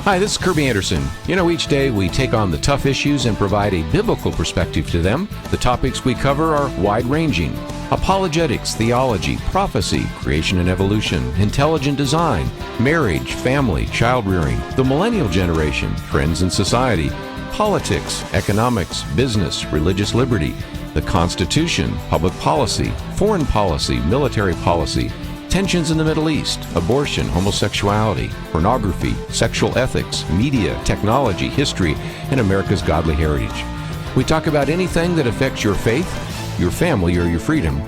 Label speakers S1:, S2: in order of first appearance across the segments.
S1: Hi, this is Kerby Anderson. Each day we take on the tough issues and provide a biblical perspective to them. The topics we cover are wide-ranging: apologetics, theology, prophecy, creation and evolution, intelligent design, marriage, family, child-rearing, the millennial generation, trends in society, politics, economics, business, religious liberty, the Constitution, public policy, foreign policy, military policy, tensions in the Middle East, abortion, homosexuality, pornography, sexual ethics, media, technology, history, and America's godly heritage. We talk about anything that affects your faith, your family, or your freedom.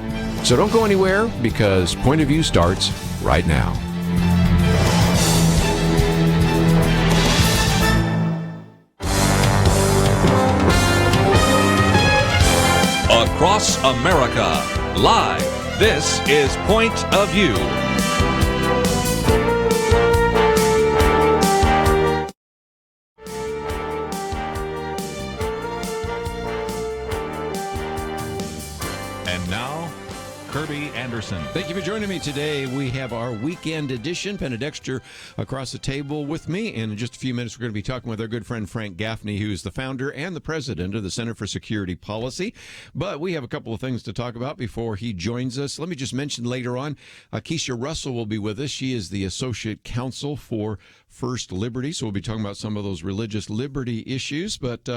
S1: So don't go anywhere, because Point of View starts right now.
S2: Across America, live. This is Point of View. And now, Kerby Anderson.
S1: Thank you for joining me today. We have our weekend edition. Penna, Dexter across the table with me. And in just a few minutes, we're going to be talking with our good friend Frank Gaffney, who's the founder and the president of the Center for Security Policy. But we have a couple of things to talk about before he joins us. Let me just mention later on, Keisha Russell will be with us. She is the associate counsel for First Liberty, so we'll be talking about some of those religious liberty issues. But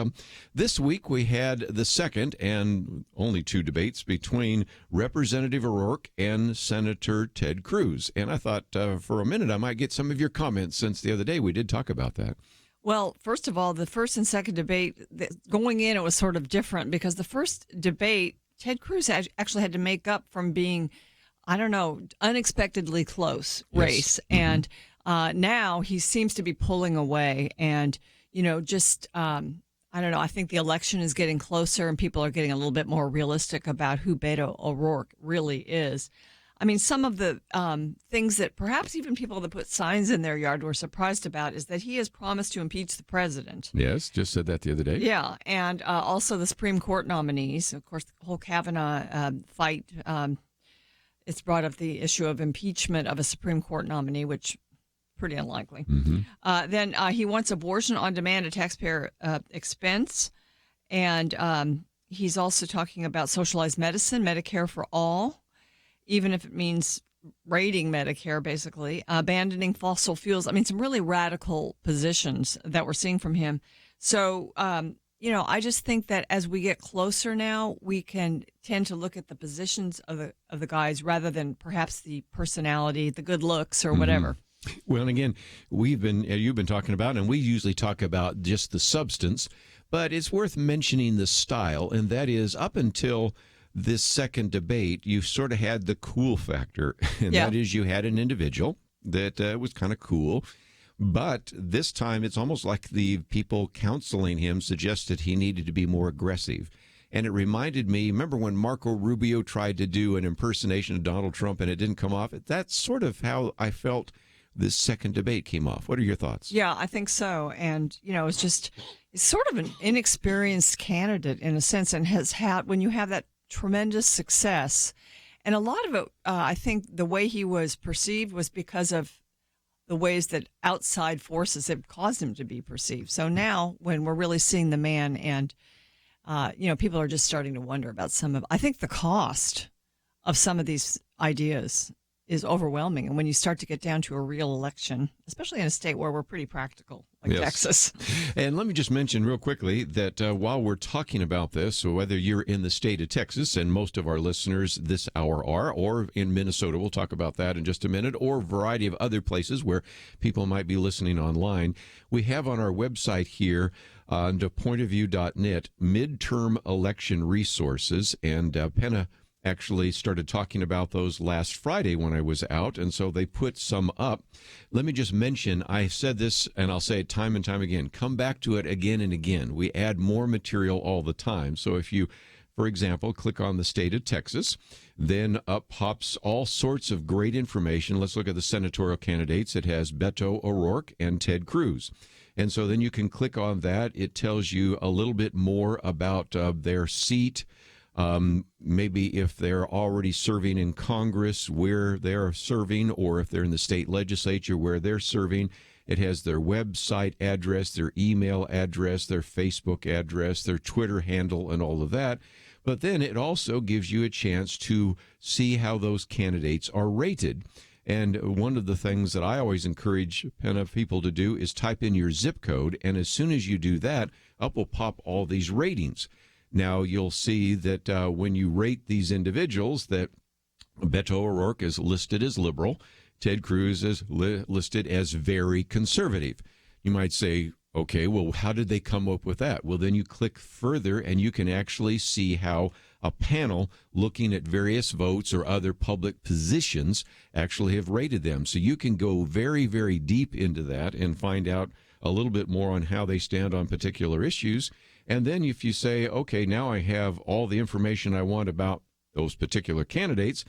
S1: this week we had the second and only two debates between Representative O'Rourke and Senator Ted Cruz. And I thought for a minute I might get some of your comments, since the other day we did talk about that.
S3: Well, first of all, the first and second debate, going in, it was sort of different, because the first debate, Ted Cruz actually had to make up from being, unexpectedly close race. Yes. And now he seems to be pulling away, and, I think the election is getting closer and people are getting a little bit more realistic about who Beto O'Rourke really is. I mean, some of the things that perhaps even people that put signs in their yard were surprised about is that he has promised to impeach the president.
S1: Yes, just said that the other day.
S3: Yeah, and also the Supreme Court nominees. Of course, the whole Kavanaugh fight, it's brought up the issue of impeachment of a Supreme Court nominee, which pretty unlikely. Mm-hmm. Then he wants abortion on demand at taxpayer expense. And he's also talking about socialized medicine, Medicare for all, even if it means raiding Medicare, basically, abandoning fossil fuels. I mean, some really radical positions that we're seeing from him. So, I just think that as we get closer now, we can tend to look at the positions of the guys rather than perhaps the personality, the good looks, or whatever.
S1: Well, and again, you've been talking about, and we usually talk about just the substance, but it's worth mentioning the style, and that is, up until this second debate, you sort of had the cool factor, and that is, you had an individual that was kind of cool, but this time it's almost like the people counseling him suggested he needed to be more aggressive. And it reminded me, remember when Marco Rubio tried to do an impersonation of Donald Trump and it didn't come off? That's sort of how I felt this second debate came off. What are your thoughts?
S3: Yeah, I think so. And, it's sort of an inexperienced candidate in a sense, and has had, when you have that tremendous success, and a lot of it, I think the way he was perceived was because of the ways that outside forces have caused him to be perceived. So now when we're really seeing the man, and, people are just starting to wonder about I think the cost of some of these ideas is overwhelming. And when you start to get down to a real election, especially in a state where we're pretty practical, like Texas.
S1: And let me just mention real quickly that while we're talking about this, so whether you're in the state of Texas, and most of our listeners this hour are, or in Minnesota, we'll talk about that in just a minute, or a variety of other places where people might be listening online, we have on our website here, on pointofview.net, midterm election resources, and Penna actually started talking about those last Friday when I was out, and so they put some up. Let me just mention, I said this, and I'll say it time and time again, come back to it again and again. We add more material all the time. So if you, for example, click on the state of Texas, then up pops all sorts of great information. Let's look at the senatorial candidates. It has Beto O'Rourke and Ted Cruz. And so then you can click on that. It tells you a little bit more about their seat, maybe if they're already serving in Congress, where they're serving, or if they're in the state legislature, where they're serving. It has their website address, their email address, their Facebook address, their Twitter handle, and all of that. But then it also gives you a chance to see how those candidates are rated. And one of the things that I always encourage Penna people to do is type in your zip code, and as soon as you do that, up will pop all these ratings. Now, you'll see that when you rate these individuals, that Beto O'Rourke is listed as liberal, Ted Cruz is listed as very conservative. You might say, okay, well, how did they come up with that? Well, then you click further, and you can actually see how a panel looking at various votes or other public positions actually have rated them. So you can go very, very deep into that and find out a little bit more on how they stand on particular issues. And then if you say, okay, now I have all the information I want about those particular candidates,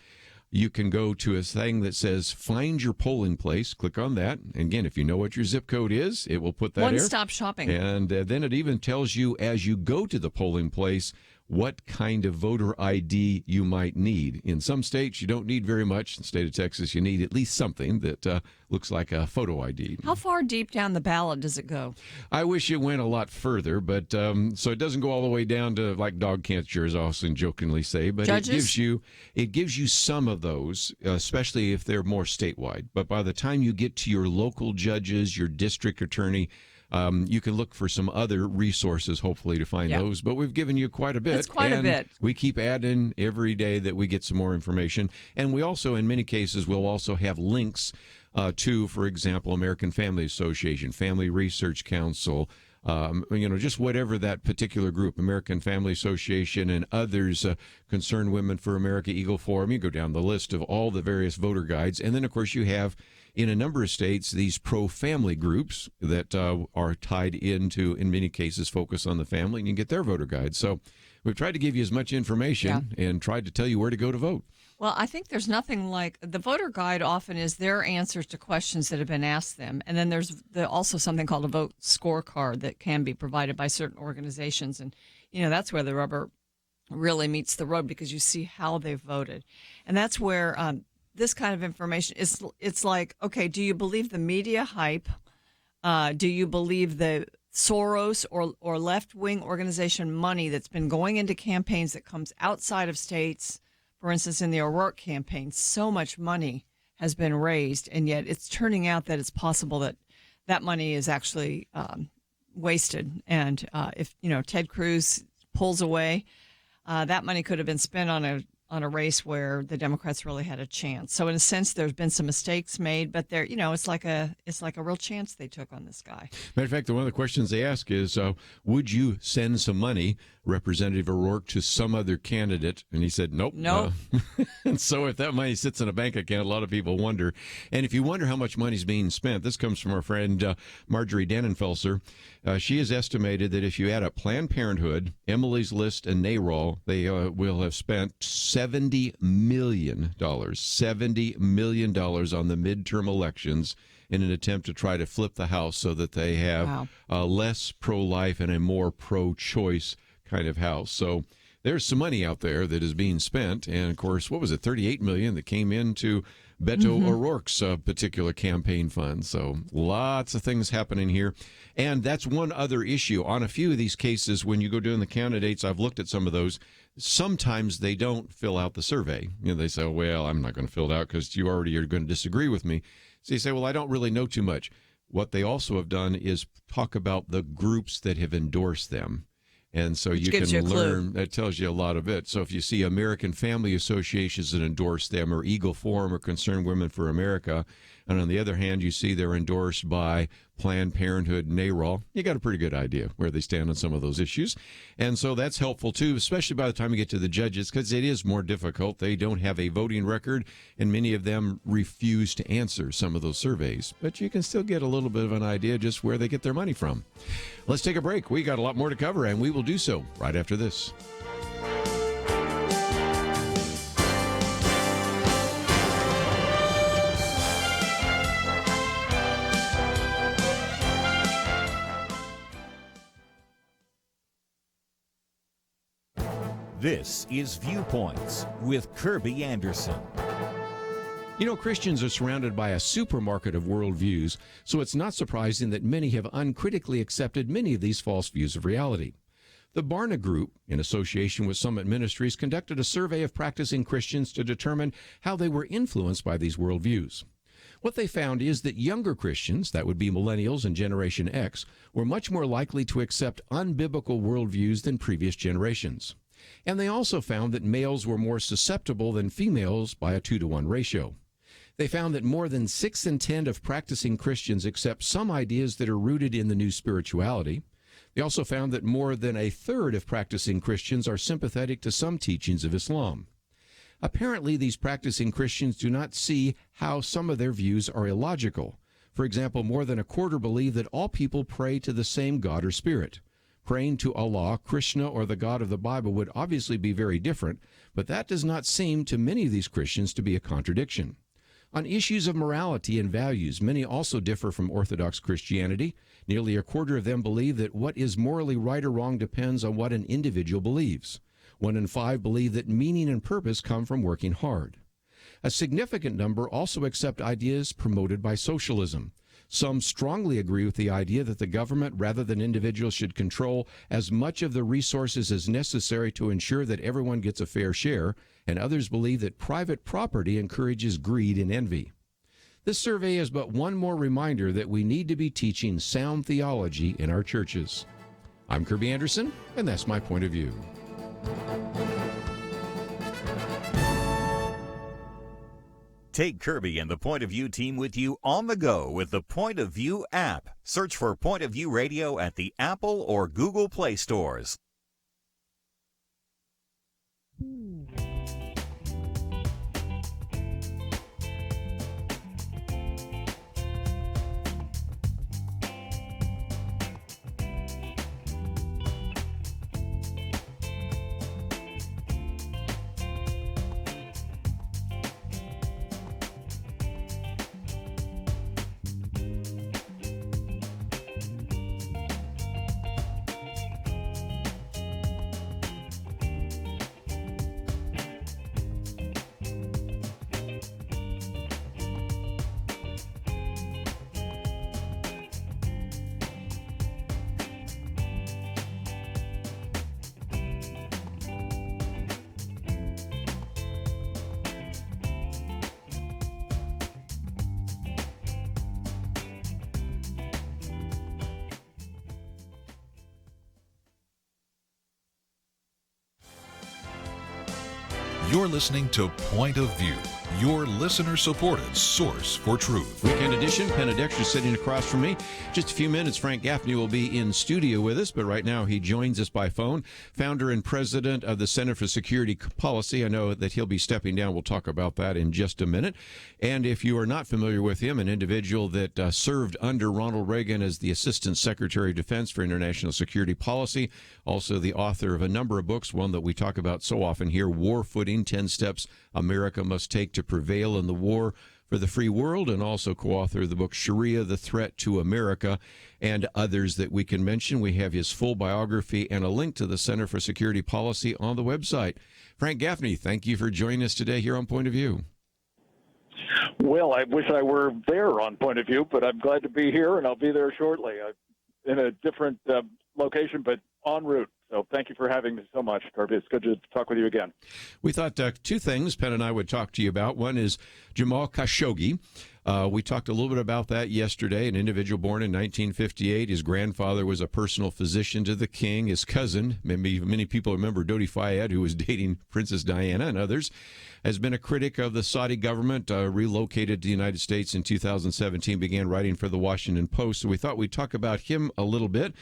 S1: you can go to a thing that says find your polling place. Click on that. And again, if you know what your zip code is, it will put that there.
S3: One-stop shopping.
S1: And then it even tells you as you go to the polling place what kind of voter ID you might need. In some states, you don't need very much. In the state of Texas, you need at least something that looks like a photo ID.
S3: How far deep down the ballot does it go?
S1: I wish it went a lot further, but so it doesn't go all the way down to like dog cancer, as I often jokingly say. But
S3: Judges?
S1: it gives you some of those, especially if they're more statewide. But by the time you get to your local judges, your district attorney, you can look for some other resources, hopefully, to find those. But we've given you quite a bit.
S3: It's quite a bit.
S1: We keep adding every day that we get some more information. And we also, in many cases, will also have links to, for example, American Family Association, Family Research Council, just whatever that particular group, American Family Association and others, Concerned Women for America, Eagle Forum. You go down the list of all the various voter guides. And then, of course, you have in a number of states these pro-family groups that are tied into, in many cases, focus on the family, and you can get their voter guides. So we've tried to give you as much information and tried to tell you where to go to vote.
S3: Well, I think there's nothing like the voter guide often is their answers to questions that have been asked them. And then there's also something called a vote scorecard that can be provided by certain organizations. And, that's where the rubber really meets the road because you see how they've voted. And that's where this kind of information is, it's like, okay, do you believe the media hype? Do you believe the Soros or left-wing organization money that's been going into campaigns that comes outside of states? For instance, in the O'Rourke campaign, so much money has been raised, and yet it's turning out that it's possible that that money is actually wasted. And if Ted Cruz pulls away, that money could have been spent on a race where the Democrats really had a chance. So in a sense, there's been some mistakes made, but there, it's like a real chance they took on this guy.
S1: Matter of fact, one of the questions they ask is, would you send some money, Representative O'Rourke, to some other candidate? And he said, nope.
S3: Nope.
S1: And so if that money sits in a bank account, a lot of people wonder. And if you wonder how much money is being spent, this comes from our friend Marjorie Dannenfelser. She has estimated that if you add up Planned Parenthood, Emily's List, and NARAL, they will have spent $70 million on the midterm elections in an attempt to try to flip the House so that they have a less pro-life and a more pro-choice kind of House. So there's some money out there that is being spent. And, of course, what was it, $38 million that came into Beto O'Rourke's particular campaign fund. So lots of things happening here. And that's one other issue. On a few of these cases, when you go doing the candidates, I've looked at some of those. Sometimes they don't fill out the survey. They say, well, I'm not going to fill it out because you already are going to disagree with me. So you say, well, I don't really know too much. What they also have done is talk about the groups that have endorsed them. And so you can learn, that tells you a lot of it. So if you see American Family Associations that endorse them, or Eagle Forum or Concerned Women for America, and on the other hand, you see they're endorsed by Planned Parenthood and NARAL, you got a pretty good idea where they stand on some of those issues. And so that's helpful, too, especially by the time you get to the judges, because it is more difficult. They don't have a voting record, and many of them refuse to answer some of those surveys. But you can still get a little bit of an idea just where they get their money from. Let's take a break. We got a lot more to cover, and we will do so right after this.
S4: This is Viewpoints with Kerby Anderson.
S1: You know, Christians are surrounded by a supermarket of worldviews, so it's not surprising that many have uncritically accepted many of these false views of reality. The Barna Group, in association with Summit Ministries, conducted a survey of practicing Christians to determine how they were influenced by these worldviews. What they found is that younger Christians, that would be millennials and Generation X, were much more likely to accept unbiblical worldviews than previous generations. And they also found that males were more susceptible than females by a 2-to-1 ratio. They found that more than 6 in 10 of practicing Christians accept some ideas that are rooted in the new spirituality. They also found that more than a third of practicing Christians are sympathetic to some teachings of Islam. Apparently, these practicing Christians do not see how some of their views are illogical. For example, more than a quarter believe that all people pray to the same God or spirit. Praying to Allah, Krishna, or the God of the Bible would obviously be very different, but that does not seem to many of these Christians to be a contradiction. On issues of morality and values, many also differ from Orthodox Christianity. Nearly a quarter of them believe that what is morally right or wrong depends on what an individual believes. 1 in 5 believe that meaning and purpose come from working hard. A significant number also accept ideas promoted by socialism. Some strongly agree with the idea that the government, rather than individuals, should control as much of the resources as necessary to ensure that everyone gets a fair share, and others believe that private property encourages greed and envy. This survey is but one more reminder that we need to be teaching sound theology in our churches. I'm Kerby Anderson, and that's my point of view.
S4: Take Kerby and the Point of View team with you on the go with the Point of View app. Search for Point of View Radio at the Apple or Google Play stores.
S2: You're listening to Point of View, your listener-supported source for truth.
S1: Weekend edition, Penna, Dexter sitting across from me. Just a few minutes, Frank Gaffney will be in studio with us, but right now he joins us by phone. Founder and president of the Center for Security Policy. I know that he'll be stepping down. We'll talk about that in just a minute. And if you are not familiar with him, an individual that served under Ronald Reagan as the Assistant Secretary of Defense for International Security Policy, also the author of a number of books, one that we talk about so often here, War Footing, 10 Steps America Must Take to Prevail in the War for the Free World, and also co-authored the book Sharia, The Threat to America, and others that we can mention. We have his full biography and a link to the Center for Security Policy on the website. Frank Gaffney, thank you for joining us today here on Point of View.
S5: Well, I wish I were there on Point of View, but I'm glad to be here, and I'll be there shortly in a different location, but en route. So thank you for having me so much, Kerby. It's good to talk with you again.
S1: We thought two things Penn and I would talk to you about. One is Jamal Khashoggi. We talked a little bit about that yesterday, an individual born in 1958. His grandfather was a personal physician to the king. His cousin, many people remember Dodi Fayed, who was dating Princess Diana and others, has been a critic of the Saudi government, relocated to the United States in 2017, began writing for the Washington Post. So we thought we'd talk about him a little bit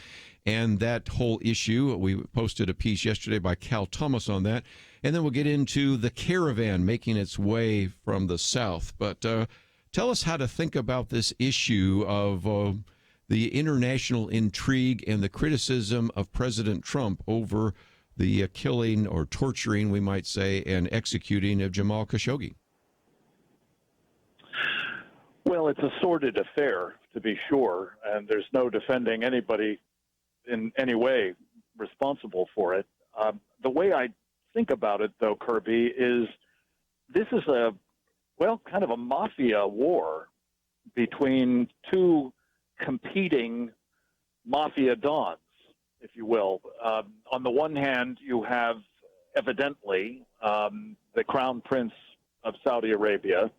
S1: and that whole issue. We posted a piece yesterday by Cal Thomas on that. And then we'll get into the caravan making its way from the south. But tell us how to think about this issue of the international intrigue and the criticism of President Trump over the killing or torturing, we might say, and executing of Jamal Khashoggi.
S5: Well, it's a sordid affair, to be sure, and there's no defending anybody in any way responsible for it. The way I think about it, though, Kerby, is this is well, kind of a mafia war between two competing mafia dons, if you will. On the one hand, you have evidently the Crown Prince of Saudi Arabia.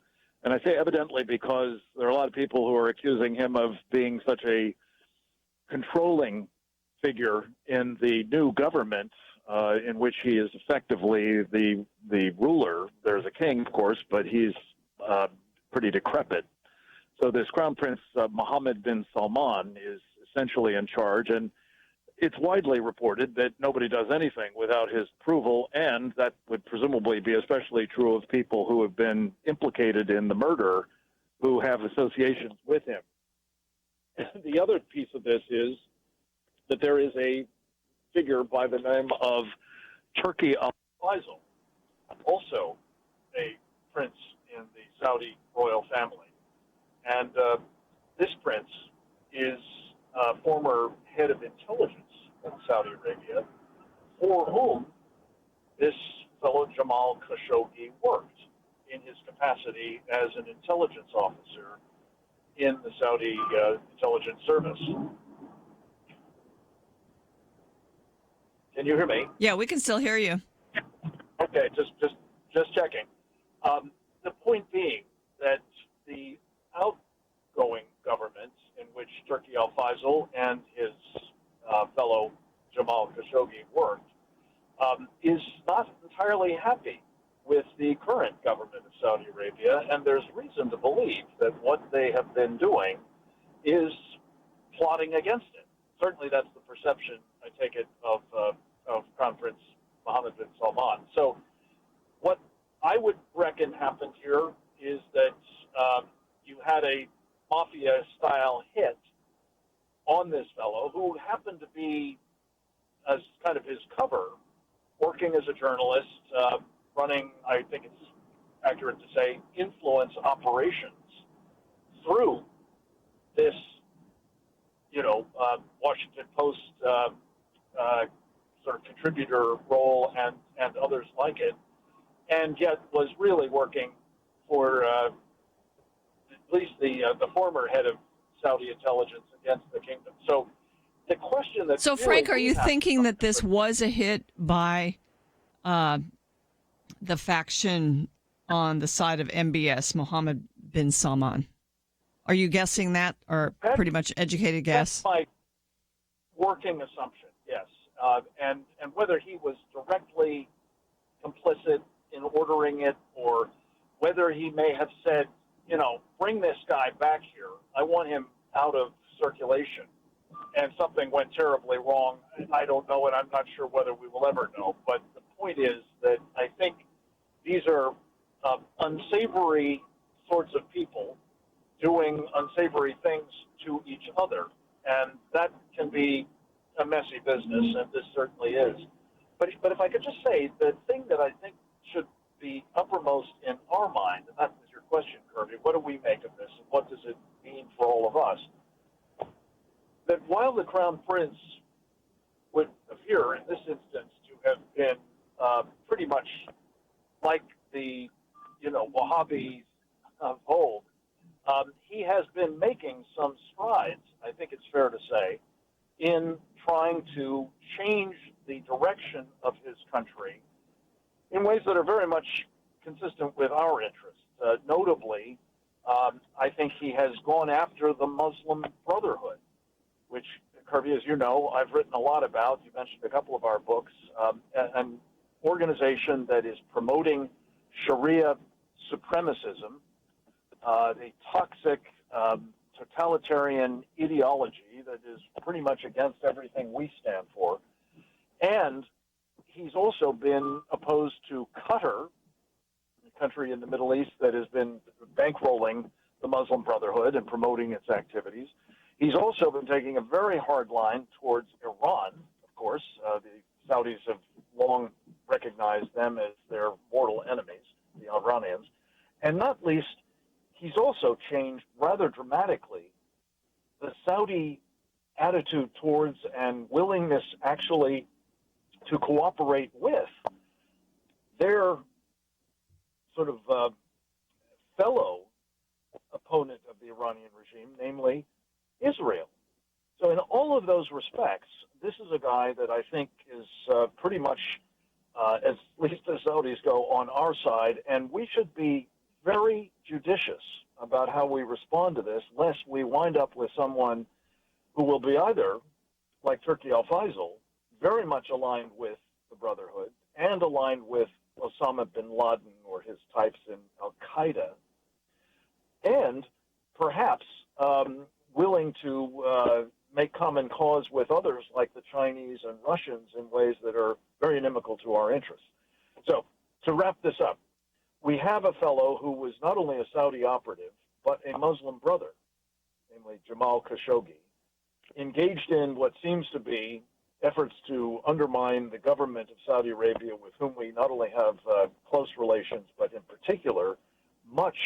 S5: And I say evidently because there are a lot of people who are accusing him of being such a controlling figure in the new government in which he is effectively the ruler. There's a king, of course, but he's pretty decrepit. So this Crown Prince Mohammed bin Salman is essentially in charge, and it's widely reported that nobody does anything without his approval, and that would presumably be especially true of people who have been implicated in the murder who have associations with him. The other piece of this is that there is a figure by the name of Turki al-Faisal, also a prince in the Saudi royal family. And this prince is former head of intelligence in Saudi Arabia, for whom this fellow Jamal Khashoggi worked in his capacity as an intelligence officer in the Saudi intelligence service. Can you hear me?
S3: Yeah, we can still hear you.
S5: Okay, just checking. The point being that the outgoing government in which Turki al-Faisal and his fellow Jamal Khashoggi worked is not entirely happy with the current government of Saudi Arabia, and there's reason to believe that what they have been doing is plotting against it. Certainly that's the perception, I take it, of Crown Prince Mohammed bin Salman. So what I would reckon happened here is that you had a mafia-style hit on this fellow who happened to be, as kind of his cover, working as a journalist, running, I think it's accurate to say, influence operations through this, Washington Post sort of contributor role and others like it, and yet was really working for at least the former head of Saudi intelligence against the kingdom. So the question that
S3: Frank, are you thinking that this was a hit by the faction on the side of MBS, Mohammed bin Salman? Are you guessing that, or pretty much educated guess?
S5: That's my working assumption, yes. And whether he was directly complicit in ordering it, or whether he may have said, bring this guy back here. I want him out of circulation. And something went terribly wrong. I don't know, and I'm not sure whether we will ever know. But the point is that I think these are unsavory sorts of people doing unsavory things to each other. And that can be a messy business, and this certainly is. But if I could just say, the thing that I think should be uppermost in our mind, and that was your question, Kerby, what do we make of this, and what does it mean for all of us? That while the Crown Prince would appear in this instance to have been pretty much like the, Wahhabis of old, he has been making some strides, I think it's fair to say, in trying to change the direction of his country in ways that are very much consistent with our interests. Notably, I think he has gone after the Muslim Brotherhood, which, Kerby, as you know, I've written a lot about. You mentioned a couple of our books, an organization that is promoting Sharia supremacism, the toxic totalitarian ideology that is pretty much against everything we stand for. And he's also been opposed to Qatar, a country in the Middle East that has been bankrolling the Muslim Brotherhood and promoting its activities. He's also been taking a very hard line towards Iran, of course. The Saudis have long recognized them as their mortal enemies, the Iranians. And not least, he's also changed rather dramatically the Saudi attitude towards and willingness actually to cooperate with their sort of
S6: regime, namely Israel. So in all of those respects, this is a guy that I think is pretty much, at least the Saudis go, on our side, and we should be very judicious about how we respond to this, lest we wind up with someone who will be either, like Turki al-Faisal, very much aligned with the Brotherhood and aligned with Osama bin Laden or his types in al-Qaeda, and perhaps willing to make common cause with others like the Chinese and Russians in ways that are very inimical to our interests. So, to wrap this up, we have a fellow who was not only a Saudi operative, but a Muslim brother, namely Jamal Khashoggi, engaged in what seems to be efforts to undermine the government of Saudi Arabia, with whom we not only have close relations, but in particular, much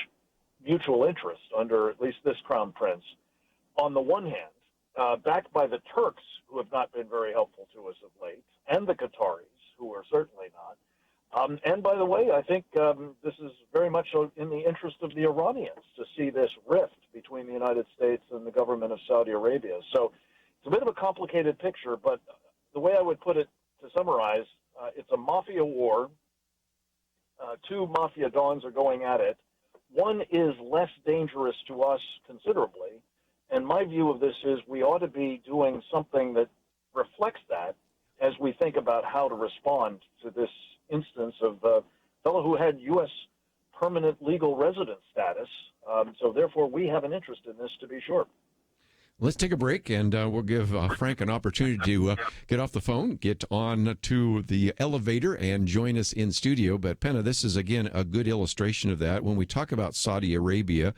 S6: mutual interest under at least this crown prince. On the one hand, backed by the Turks, who have not been very helpful to us of late, and the Qataris, who are certainly not. And by the way, I think this is very much in the interest of the Iranians to see this rift between the United States and the government of Saudi Arabia. So it's a bit of a complicated picture, but the way I would put it, to summarize, it's a mafia war. Two mafia dons are going at it. One is less dangerous to us considerably, and my view of this is we ought to be doing something that reflects that as we think about how to respond to this instance of a fellow who had U.S. permanent legal resident status. So therefore, we have an interest in this, to be sure.
S1: Let's take a break, and we'll give Frank an opportunity to get off the phone, get on to the elevator, and join us in studio. But, Penna, this is, again, a good illustration of that. When we talk about Saudi Arabia,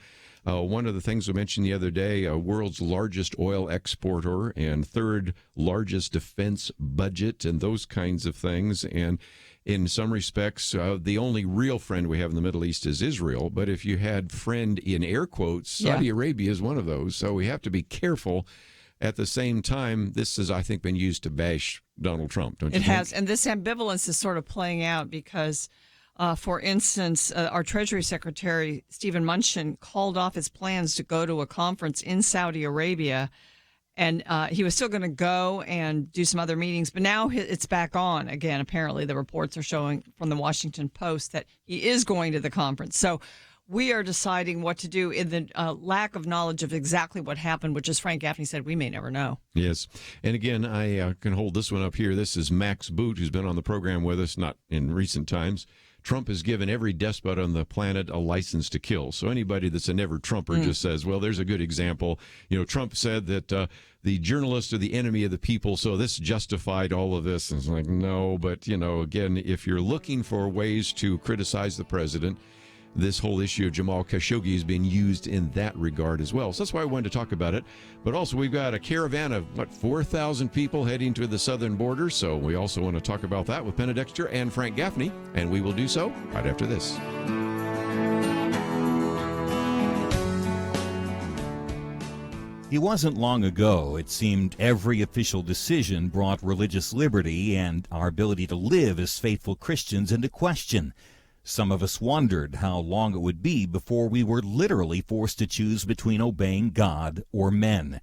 S1: one of the things we mentioned the other day, world's largest oil exporter and third largest defense budget and those kinds of things. And in some respects, the only real friend we have in the Middle East is Israel. But if you had friend in air quotes, Saudi Arabia is one of those. So we have to be careful. At the same time, this has, I think, been used to bash Donald Trump, don't you think?
S3: It has. And this ambivalence is sort of playing out because, for instance, our Treasury Secretary, Stephen Mnuchin, called off his plans to go to a conference in Saudi Arabia. And he was still going to go and do some other meetings, but now it's back on again. Apparently, the reports are showing from the Washington Post that he is going to the conference. So we are deciding what to do in the lack of knowledge of exactly what happened, which, as Frank Gaffney said, we may never know.
S1: Yes. And again, I can hold this one up here. This is Max Boot, who's been on the program with us, not in recent times. Trump has given every despot on the planet a license to kill. So anybody that's a never-Trumper just says, well, there's a good example. You know, Trump said that the journalists are the enemy of the people, so this justified all of this. And it's like, no, but, you know, again, if you're looking for ways to criticize the president, this whole issue of Jamal Khashoggi has been used in that regard as well. So that's why I wanted to talk about it. But also, we've got a caravan of, 4,000 people heading to the southern border. So we also want to talk about that with Penna, Dexter, and Frank Gaffney. And we will do so right after this.
S7: It wasn't long ago, it seemed, every official decision brought religious liberty and our ability to live as faithful Christians into question. Some of us wondered how long it would be before we were literally forced to choose between obeying God or men.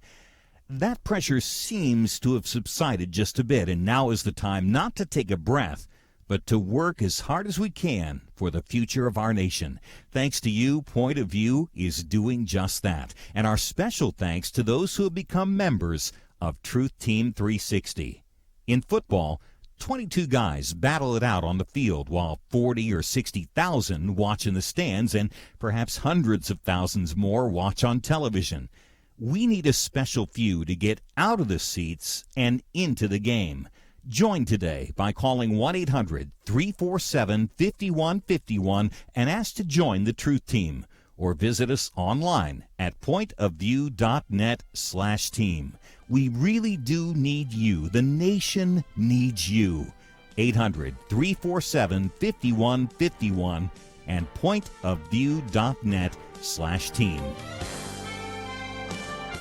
S7: That pressure seems to have subsided just a bit, and now is the time not to take a breath, but to work as hard as we can for the future of our nation. Thanks to you, Point of View is doing just that. And our special thanks to those who have become members of Truth Team 360. In football, 22 guys battle it out on the field while 40 or 60,000 watch in the stands, and perhaps hundreds of thousands more watch on television. We need a special few to get out of the seats and into the game. Join today by calling 1-800-347-5151 and ask to join the Truth Team, or visit us online at pointofview.net/team. We really do need you. The nation needs you. 800-347-5151 and pointofview.net/team.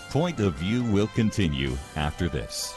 S7: Point of View will continue after this.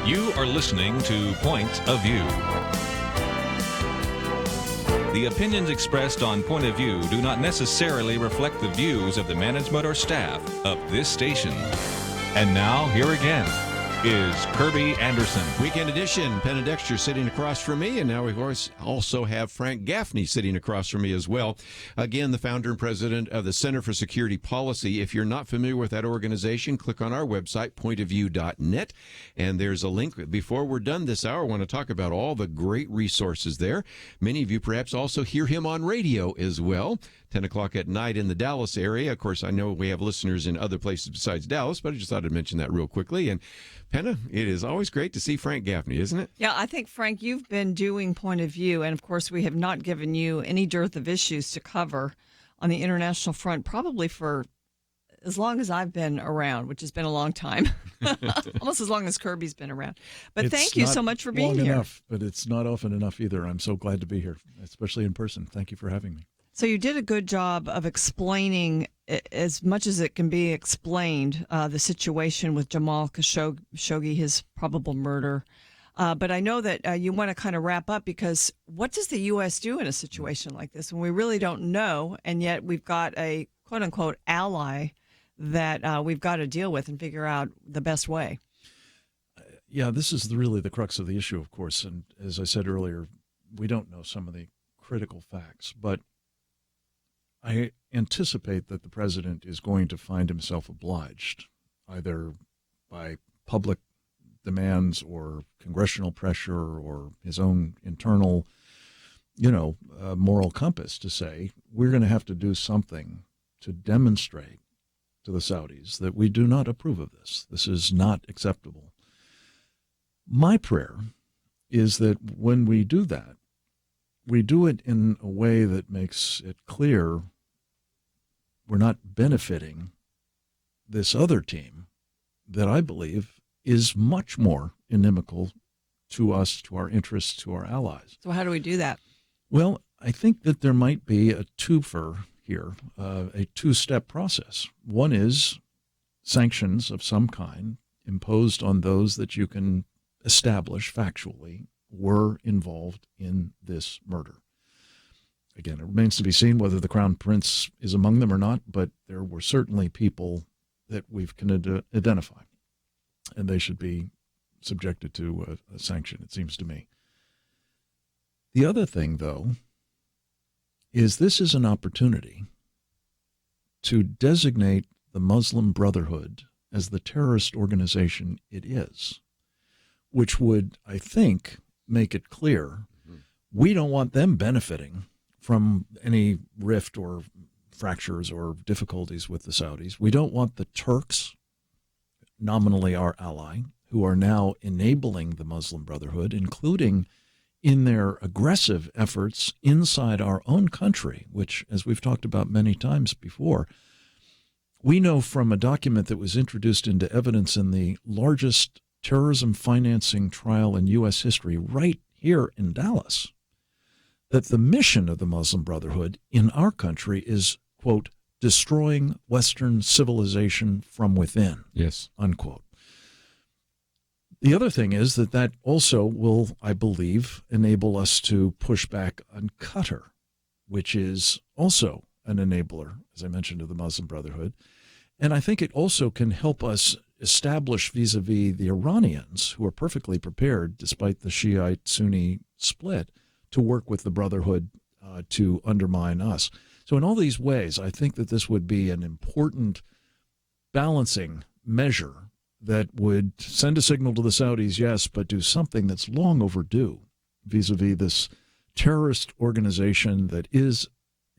S2: You are listening to Point of View. The opinions expressed on Point of View do not necessarily reflect the views of the management or staff of this station. And now, here again is Kerby Anderson.
S1: Weekend edition. Penna Dexter sitting across from me, and now we also have Frank Gaffney sitting across from me as well. Again, the founder and president of the Center for Security Policy. If you're not familiar with that organization, click on our website, pointofview.net, and there's a link. Before we're done this hour, I want to talk about all the great resources there. Many of you perhaps also hear him on radio as well, 10 o'clock at night in the Dallas area. Of course, I know we have listeners in other places besides Dallas, but I just thought I'd mention that real quickly. And Penna, it is always great to see Frank Gaffney, isn't it?
S3: Yeah, I think, Frank, you've been doing Point of View, and of course, we have not given you any dearth of issues to cover on the international front, probably for as long as I've been around, which has been a long time, almost as long as Kirby's been around. But thank you so much for being here.
S8: Enough, but it's not often enough either. I'm so glad to be here, especially in person. Thank you for having me.
S3: So you did a good job of explaining, as much as it can be explained, the situation with Jamal Khashoggi, his probable murder. But I know that you want to kind of wrap up, because what does the U.S. do in a situation like this when we really don't know, and yet we've got a quote-unquote ally that we've got to deal with and figure out the best way?
S8: Yeah, this is really the crux of the issue, of course. And as I said earlier, we don't know some of the critical facts, but I anticipate that the president is going to find himself obliged, either by public demands or congressional pressure or his own internal, moral compass to say, we're going to have to do something to demonstrate to the Saudis that we do not approve of this. This is not acceptable. My prayer is that when we do that, we do it in a way that makes it clear we're not benefiting this other team that I believe is much more inimical to us, to our interests, to our allies.
S3: So how do we do that?
S8: Well, I think that there might be a twofer here, a two-step process. One is sanctions of some kind imposed on those that you can establish factually were involved in this murder. Again, it remains to be seen whether the Crown Prince is among them or not, but there were certainly people that we can identify, and they should be subjected to a sanction, it seems to me. The other thing, though, is this is an opportunity to designate the Muslim Brotherhood as the terrorist organization it is, which would, I think, make it clear we don't want them benefiting from any rift or fractures or difficulties with the Saudis. We don't want the Turks, nominally our ally, who are now enabling the Muslim Brotherhood, including in their aggressive efforts inside our own country, which, as we've talked about many times before, we know from a document that was introduced into evidence in the largest terrorism financing trial in U.S. history right here in Dallas, that the mission of the Muslim Brotherhood in our country is, quote, destroying Western civilization from within,
S1: yes,
S8: unquote. The other thing is that also will, I believe, enable us to push back on Qatar, which is also an enabler, as I mentioned, of the Muslim Brotherhood. And I think it also can help us establish vis-a-vis the Iranians, who are perfectly prepared, despite the Shiite-Sunni split, to work with the Brotherhood to undermine us. So in all these ways, I think that this would be an important balancing measure that would send a signal to the Saudis, yes, but do something that's long overdue vis-a-vis this terrorist organization that is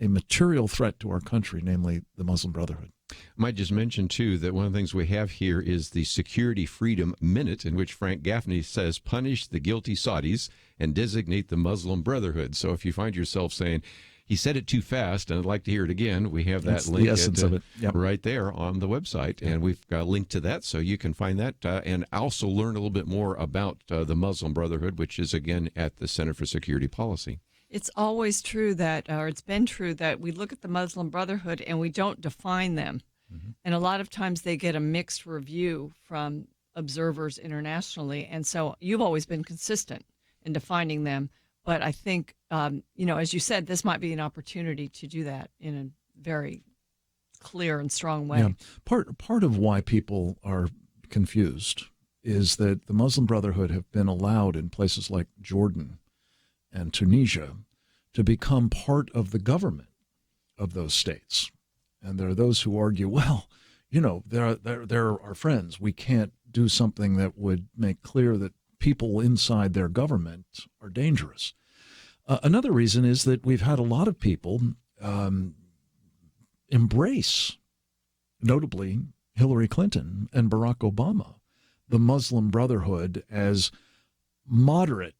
S8: a material threat to our country, namely the Muslim Brotherhood.
S1: I might just mention, too, that one of the things we have here is the Security Freedom Minute, in which Frank Gaffney says, punish the guilty Saudis and designate the Muslim Brotherhood. So if you find yourself saying, he said it too fast, and I'd like to hear it again, we have that
S8: That's
S1: link
S8: the essence of it. Yep.
S1: right there on the website, and we've got a link to that, so you can find that and also learn a little bit more about the Muslim Brotherhood, which is, again, at the Center for Security Policy.
S3: It's always true that, or it's been true that we look at the Muslim Brotherhood and we don't define them. Mm-hmm. And a lot of times they get a mixed review from observers internationally. And so you've always been consistent in defining them. But I think, as you said, this might be an opportunity to do that in a very clear and strong way.
S8: Yeah. Part of why people are confused is that the Muslim Brotherhood have been allowed in places like Jordan and Tunisia to become part of the government of those states. And there are those who argue, well, they're our friends. We can't do something that would make clear that people inside their government are dangerous. Another reason is that we've had a lot of people embrace, notably Hillary Clinton and Barack Obama, the Muslim Brotherhood as moderate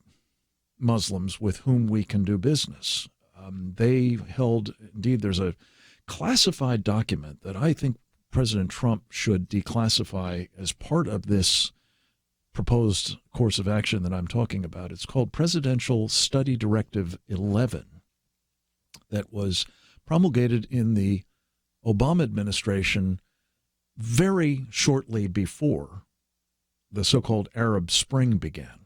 S8: Muslims with whom we can do business. They held, indeed, there's a classified document that I think President Trump should declassify as part of this proposed course of action that I'm talking about. It's called Presidential Study Directive 11, that was promulgated in the Obama administration very shortly before the so-called Arab Spring began.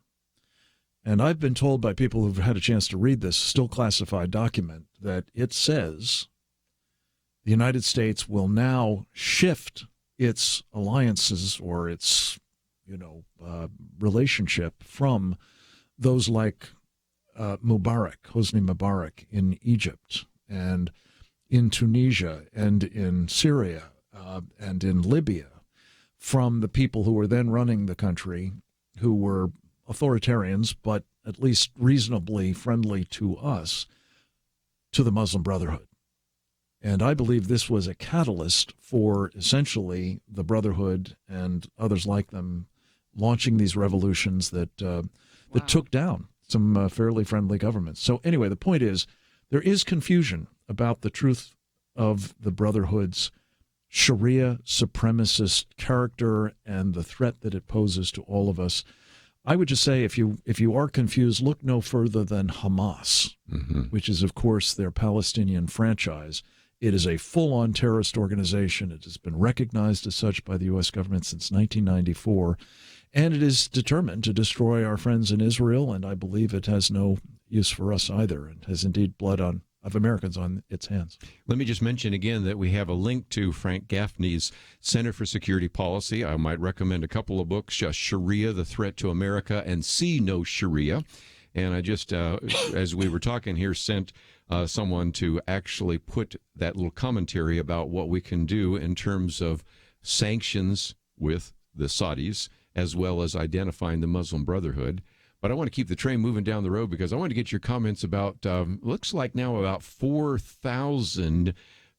S8: And I've been told by people who've had a chance to read this still classified document that it says the United States will now shift its alliances or its relationship from those like Hosni Mubarak in Egypt and in Tunisia and in Syria and in Libya, from the people who were then running the country, who were authoritarians, but at least reasonably friendly to us, to the Muslim Brotherhood. And I believe this was a catalyst for essentially the Brotherhood and others like them launching these revolutions that took down some fairly friendly governments. So anyway, the point is, there is confusion about the truth of the Brotherhood's Sharia supremacist character and the threat that it poses to all of us. I would just say, if you are confused, look no further than Hamas, which is, of course, their Palestinian franchise. It is a full-on terrorist organization. It has been recognized as such by the U.S. government since 1994, and it is determined to destroy our friends in Israel, and I believe it has no use for us either, and has indeed blood of Americans on its hands.
S1: Let me just mention again that we have a link to Frank Gaffney's Center for Security Policy. I might recommend a couple of books, Sharia, The Threat to America, and See No Sharia. And I just, as we were talking here, sent someone to actually put that little commentary about what we can do in terms of sanctions with the Saudis, as well as identifying the Muslim Brotherhood. But I want to keep the train moving down the road because I want to get your comments about, looks like now about 4,000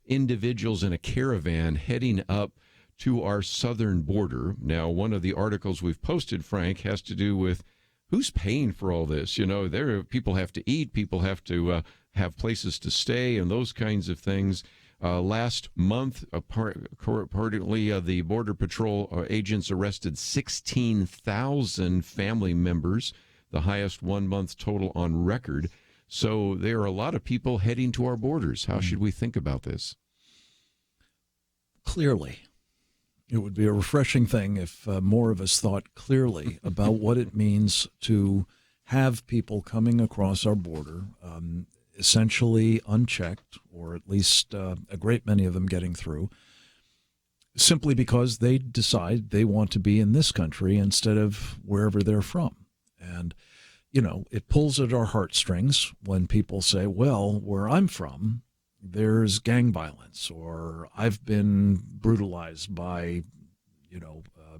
S1: individuals in a caravan heading up to our southern border. Now, one of the articles we've posted, Frank, has to do with who's paying for all this. You know, people have to eat, people have to have places to stay, and those kinds of things. Last month, reportedly, the Border Patrol agents arrested 16,000 family members, the highest one-month total on record. So there are a lot of people heading to our borders. How should we think about this?
S8: Clearly. It would be a refreshing thing if more of us thought clearly about what it means to have people coming across our border, essentially unchecked, or at least a great many of them getting through, simply because they decide they want to be in this country instead of wherever they're from. And, you know, it pulls at our heartstrings when people say, well, where I'm from, there's gang violence, or I've been brutalized by,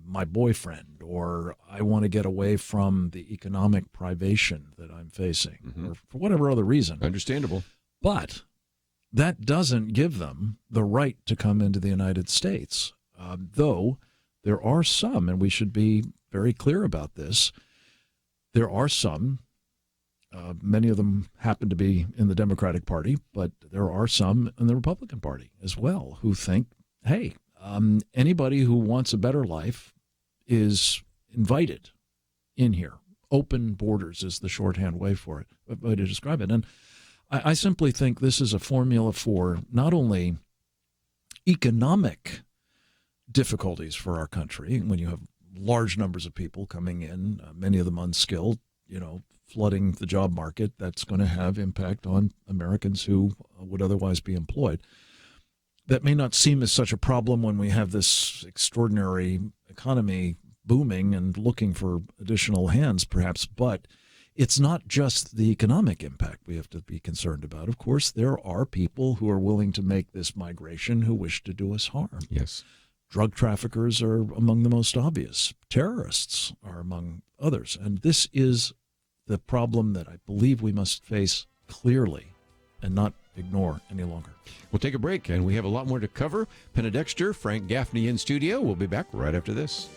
S8: my boyfriend, or I want to get away from the economic privation that I'm facing, or for whatever other reason.
S1: Understandable.
S8: But that doesn't give them the right to come into the United States, though there are some, and we should be very clear about this, there are some, many of them happen to be in the Democratic Party, but there are some in the Republican Party as well who think, hey, anybody who wants a better life is invited in here. Open borders is the shorthand way for it, way to describe it. And I simply think this is a formula for not only economic difficulties for our country, when you have large numbers of people coming in, many of them unskilled, flooding the job market, that's going to have impact on Americans who would otherwise be employed. That may not seem as such a problem when we have this extraordinary economy booming and looking for additional hands, perhaps, but it's not just the economic impact we have to be concerned about. Of course, there are people who are willing to make this migration who wish to do us harm.
S1: Yes.
S8: Drug traffickers are among the most obvious. Terrorists are among others. And this is the problem that I believe we must face clearly and not ignore any longer.
S1: We'll take a break, and we have a lot more to cover. Penna, Dexter, Frank Gaffney in studio. We'll be back right after this.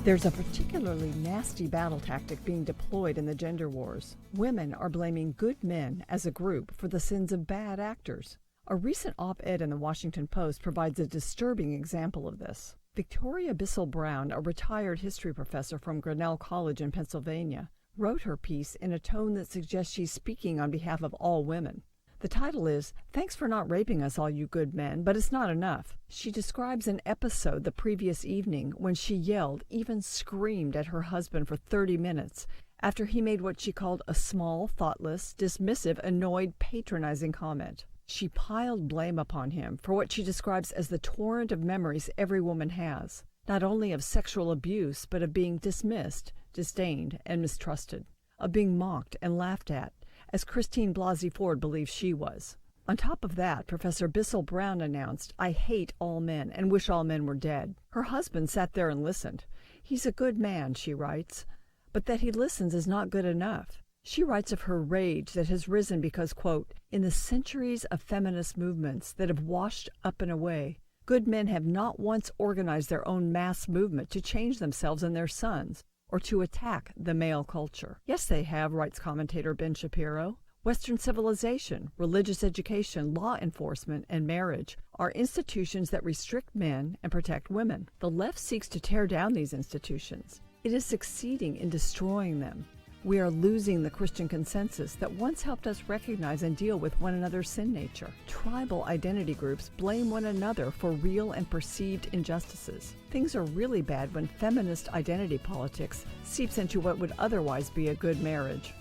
S3: There's a particularly nasty battle tactic being deployed in the gender wars. Women are blaming good men as a group for the sins of bad actors. A recent op-ed in the Washington Post provides a disturbing example of this. Victoria Bissell Brown, a retired history professor from Grinnell College in Pennsylvania, wrote her piece in a tone that suggests she's speaking on behalf of all women. The title is, "Thanks for not raping us, all you good men, but it's not enough." She describes an episode the previous evening when she yelled, even screamed at her husband for 30 minutes after he made what she called a small, thoughtless, dismissive, annoyed, patronizing comment.
S9: She piled blame upon him for what she describes as the torrent of memories every woman has, not only of sexual abuse, but of being dismissed, disdained, and mistrusted, of being mocked and laughed at, as Christine Blasey Ford believes she was. On top of that, Professor Bissell Brown announced, "I hate all men and wish all men were dead." Her husband sat there and listened. "He's a good man," she writes, "but that he listens is not good enough." She writes of her rage that has risen because, quote, "in the centuries of feminist movements that have washed up and away, good men have not once organized their own mass movement to change themselves and their sons, or to attack the male culture." Yes, they have, writes commentator Ben Shapiro. Western civilization, religious education, law enforcement, and marriage are institutions that restrict men and protect women. The left seeks to tear down these institutions. It is succeeding in destroying them. We are losing the Christian consensus that once helped us recognize and deal with one another's sin nature. Tribal identity groups blame one another for real and perceived injustices. Things are really bad when feminist identity politics seeps into what would otherwise be a good marriage.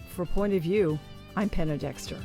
S9: For Point of View, I'm Penna Dexter.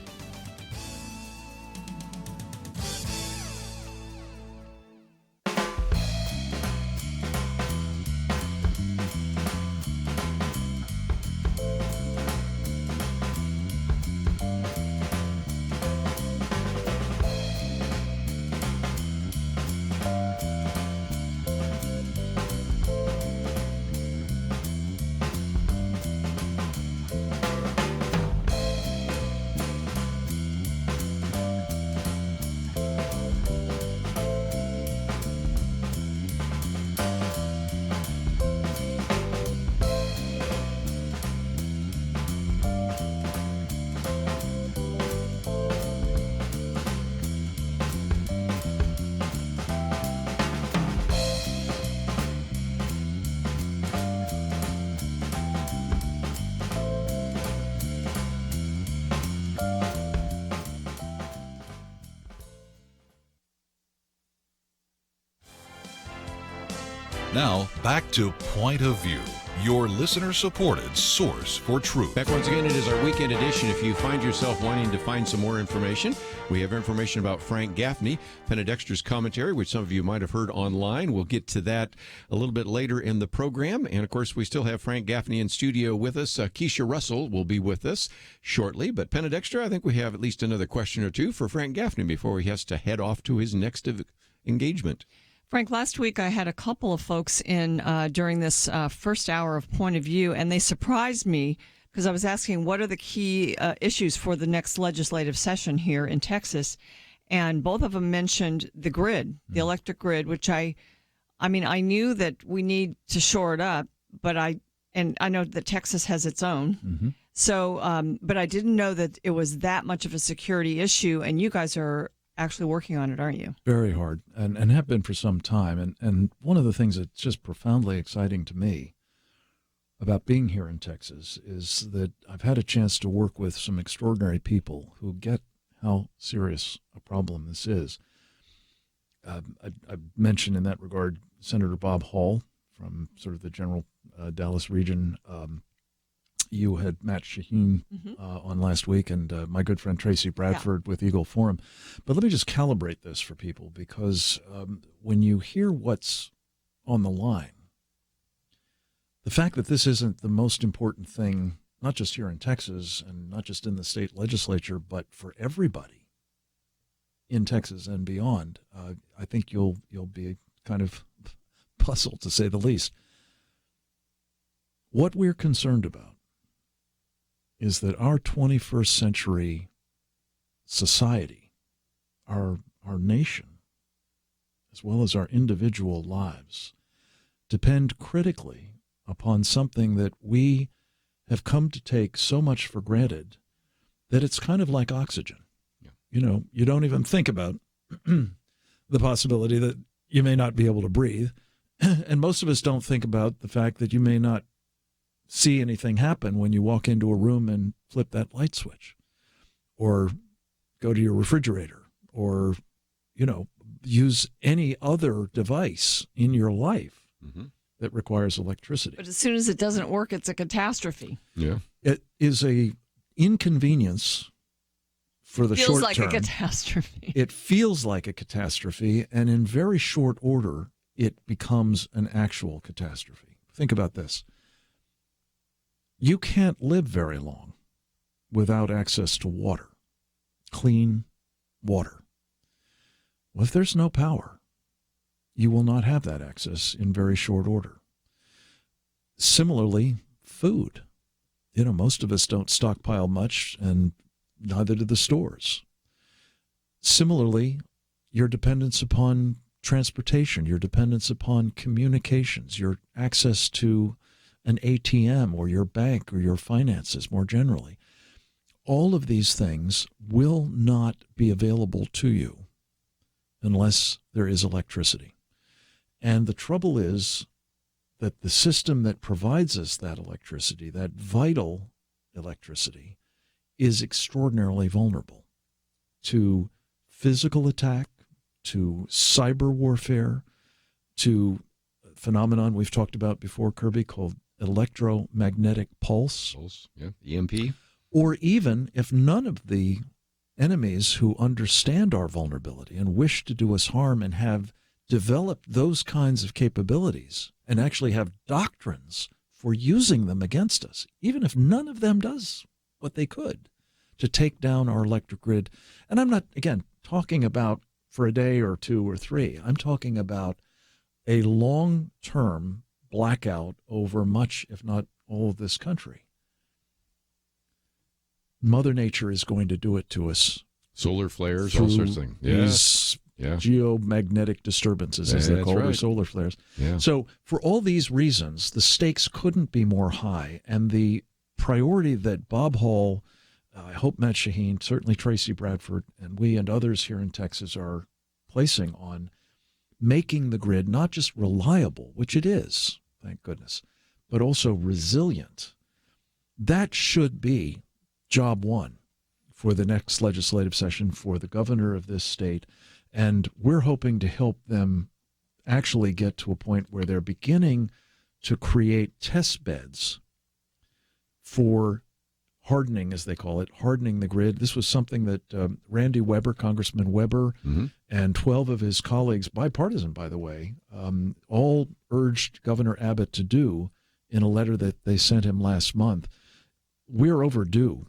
S10: Now, back to Point of View, your listener-supported source for truth.
S1: Back once again, it is our weekend edition. If you find yourself wanting to find some more information, we have information about Frank Gaffney, Penna Dexter's commentary, which some of you might have heard online. We'll get to that a little bit later in the program. And, of course, we still have Frank Gaffney in studio with us. Keisha Russell will be with us shortly. But, Penna Dexter, I think we have at least another question or two for Frank Gaffney before he has to head off to his next engagement.
S3: Frank, last week I had a couple of folks in during this first hour of Point of View, and they surprised me because I was asking what are the key issues for the next legislative session here in Texas, and both of them mentioned the grid, the electric grid, which I knew that we need to shore it up, but I know that Texas has its own.
S8: Mm-hmm.
S3: So, but I didn't know that it was that much of a security issue, and you guys are actually working on it, aren't you?
S8: Very hard, and have been for some time. And one of the things that's just profoundly exciting to me about being here in Texas is that I've had a chance to work with some extraordinary people who get how serious a problem this is. I mentioned in that regard Senator Bob Hall from sort of the general Dallas region. You had Matt Shaheen on last week, and my good friend Tracy Bradford with Eagle Forum. But let me just calibrate this for people, because when you hear what's on the line, the fact that this isn't the most important thing, not just here in Texas and not just in the state legislature, but for everybody in Texas and beyond, I think you'll be kind of puzzled, to say the least. What we're concerned about is that our 21st century society, our nation, as well as our individual lives, depend critically upon something that we have come to take so much for granted that it's kind of like oxygen. Yeah. You know, you don't even think about the possibility that you may not be able to breathe. And most of us don't think about the fact that you may not see anything happen when you walk into a room and flip that light switch, or go to your refrigerator, or, use any other device in your life that requires electricity.
S3: But as soon as it doesn't work, it's a catastrophe.
S1: Yeah.
S8: It is a inconvenience for the
S3: feels
S8: short
S3: like
S8: term.
S3: a catastrophe.
S8: It feels like a catastrophe, and in very short order, it becomes an actual catastrophe. Think about this. You can't live very long without access to water, clean water. Well, if there's no power, you will not have that access in very short order. Similarly, food. Most of us don't stockpile much, and neither do the stores. Similarly, your dependence upon transportation, your dependence upon communications, your access to an ATM or your bank or your finances more generally. All of these things will not be available to you unless there is electricity. And the trouble is that the system that provides us that electricity, that vital electricity, is extraordinarily vulnerable to physical attack, to cyber warfare, to a phenomenon we've talked about before, Kerby, called electromagnetic pulse.
S1: Yeah, EMP.
S8: Or even if none of the enemies who understand our vulnerability and wish to do us harm and have developed those kinds of capabilities and actually have doctrines for using them against us, even if none of them does what they could to take down our electric grid. And I'm not, again, talking about for a day or two or three. I'm talking about a long-term blackout over much, if not all, of this country. Mother Nature is going to do it to us.
S1: Solar flares, all sorts of things.
S8: These geomagnetic disturbances, as they're called, or solar flares.
S1: Yeah.
S8: So for all these reasons, the stakes couldn't be more high. And the priority that Bob Hall, I hope Matt Shaheen, certainly Tracy Bradford, and we and others here in Texas are placing on making the grid not just reliable, which it is, thank goodness, but also resilient. That should be job one for the next legislative session for the governor of this state. And we're hoping to help them actually get to a point where they're beginning to create test beds for hardening, as they call it, hardening the grid. This was something that Randy Weber, Congressman Weber, and 12 of his colleagues, bipartisan, by the way, all urged Governor Abbott to do in a letter that they sent him last month. We're overdue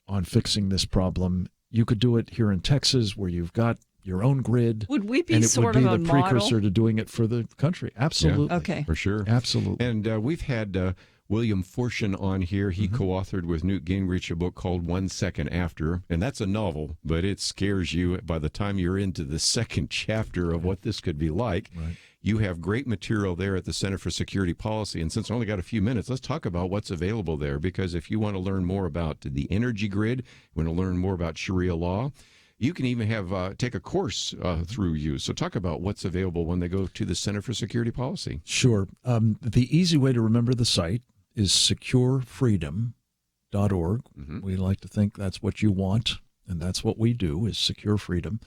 S8: on fixing this problem. You could do it here in Texas, where you've got your own grid.
S3: Would we be
S8: and it
S3: sort
S8: would be
S3: of
S8: the
S3: a model?
S8: precursor to doing it for the country. Absolutely.
S1: Yeah,
S3: Okay.
S1: for sure.
S8: Absolutely.
S1: And we've had William Fortune on here. He co-authored with Newt Gingrich a book called 1 Second After, and that's a novel, but it scares you by the time you're into the second chapter of what this could be like.
S8: Right.
S1: You have great material there at the Center for Security Policy, and since I only got a few minutes, let's talk about what's available there, because if you want to learn more about the energy grid, you want to learn more about Sharia law, you can even have take a course through you. So talk about what's available when they go to the Center for Security Policy.
S8: Sure. The easy way to remember the site is securefreedom.org. We like to think that's what you want, and that's what we do, is secure freedom.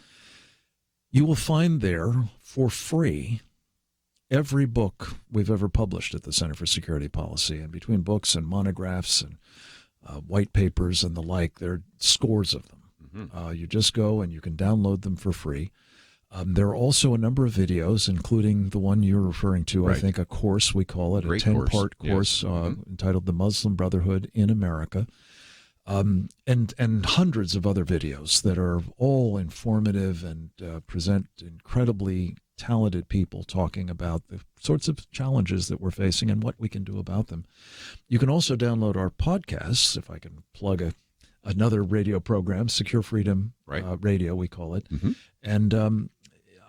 S8: You will find there for free every book we've ever published at the Center for Security Policy. And between books and monographs and white papers and the like, there are scores of them. You just go and you can download them for free. There are also a number of videos, including the one you're referring to,
S1: Right.
S8: I think a course, we call it,
S1: Great
S8: a 10-part
S1: course.
S8: course entitled The Muslim Brotherhood in America, and hundreds of other videos that are all informative and present incredibly talented people talking about the sorts of challenges that we're facing and what we can do about them. You can also download our podcasts, if I can plug another radio program, Secure Freedom Radio, we call it. And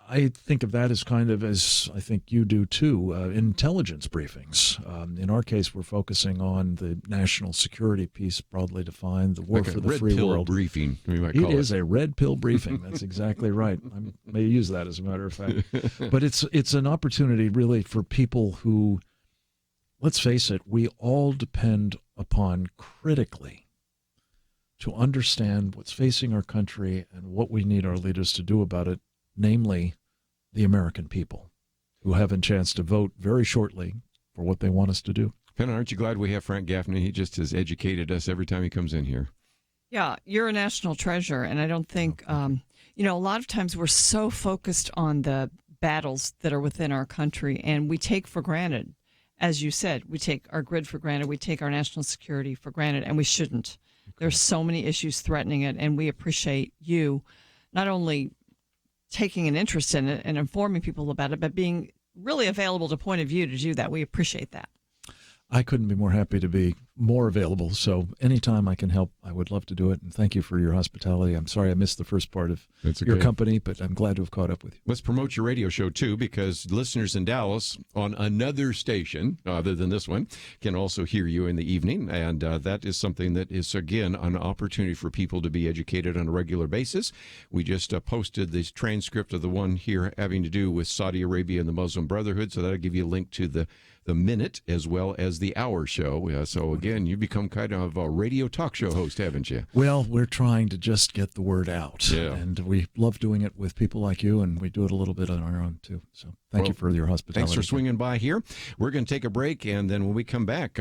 S8: I think of that as kind of, as I think you do too, intelligence briefings. In our case, we're focusing on the national security piece, broadly defined, the war
S1: Like
S8: for
S1: a
S8: the
S1: red
S8: free
S1: pill
S8: world.
S1: briefing, we might
S8: It
S1: call it.
S8: is a red pill briefing. That's exactly right. I may use that as a matter of fact. But it's an opportunity really for people who, let's face it, we all depend upon critically to understand what's facing our country and what we need our leaders to do about it, namely the American people, who have a chance to vote very shortly for what they want us to do.
S1: Penna, aren't you glad we have Frank Gaffney? He just has educated us every time he comes in here.
S3: Yeah, you're a national treasure, and I don't think, a lot of times we're so focused on the battles that are within our country, and we take for granted, as you said, we take our grid for granted, we take our national security for granted, and we shouldn't. There's so many issues threatening it, and we appreciate you not only taking an interest in it and informing people about it, but being really available to Point of View to do that. We appreciate that.
S8: I couldn't be more happy to be more available. So anytime I can help, I would love to do it. And thank you for your hospitality. I'm sorry I missed the first part of your company, but I'm glad to have caught up with you.
S1: Let's promote your radio show, too, because listeners in Dallas on another station, other than this one, can also hear you in the evening. And that is something that is, again, an opportunity for people to be educated on a regular basis. We just posted this transcript of the one here having to do with Saudi Arabia and the Muslim Brotherhood. So that'll give you a link to the minute as well as the hour show. So, again, you've become kind of a radio talk show host, haven't you?
S8: Well, we're trying to just get the word out.
S1: Yeah.
S8: And we love doing it with people like you, and we do it a little bit on our own, too. So thank you for your hospitality.
S1: Thanks for swinging by here. We're going to take a break, and then when we come back,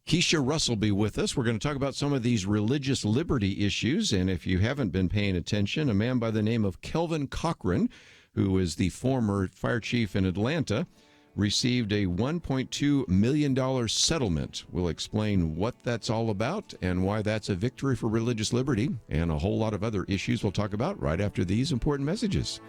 S1: Keisha Russell will be with us. We're going to talk about some of these religious liberty issues. And if you haven't been paying attention, a man by the name of Kelvin Cochran, who is the former fire chief in Atlanta, received a $1.2 million settlement. We'll explain what that's all about and why that's a victory for religious liberty, and a whole lot of other issues we'll talk about right after these important messages.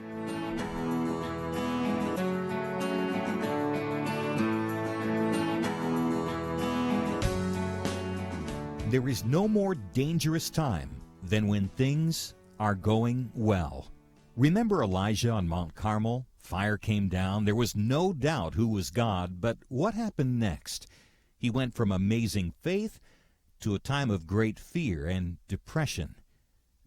S7: There is no more dangerous time than when things are going well. Remember Elijah on Mount Carmel? Fire came down. There was no doubt who was God, but what happened next? He went from amazing faith to a time of great fear and depression.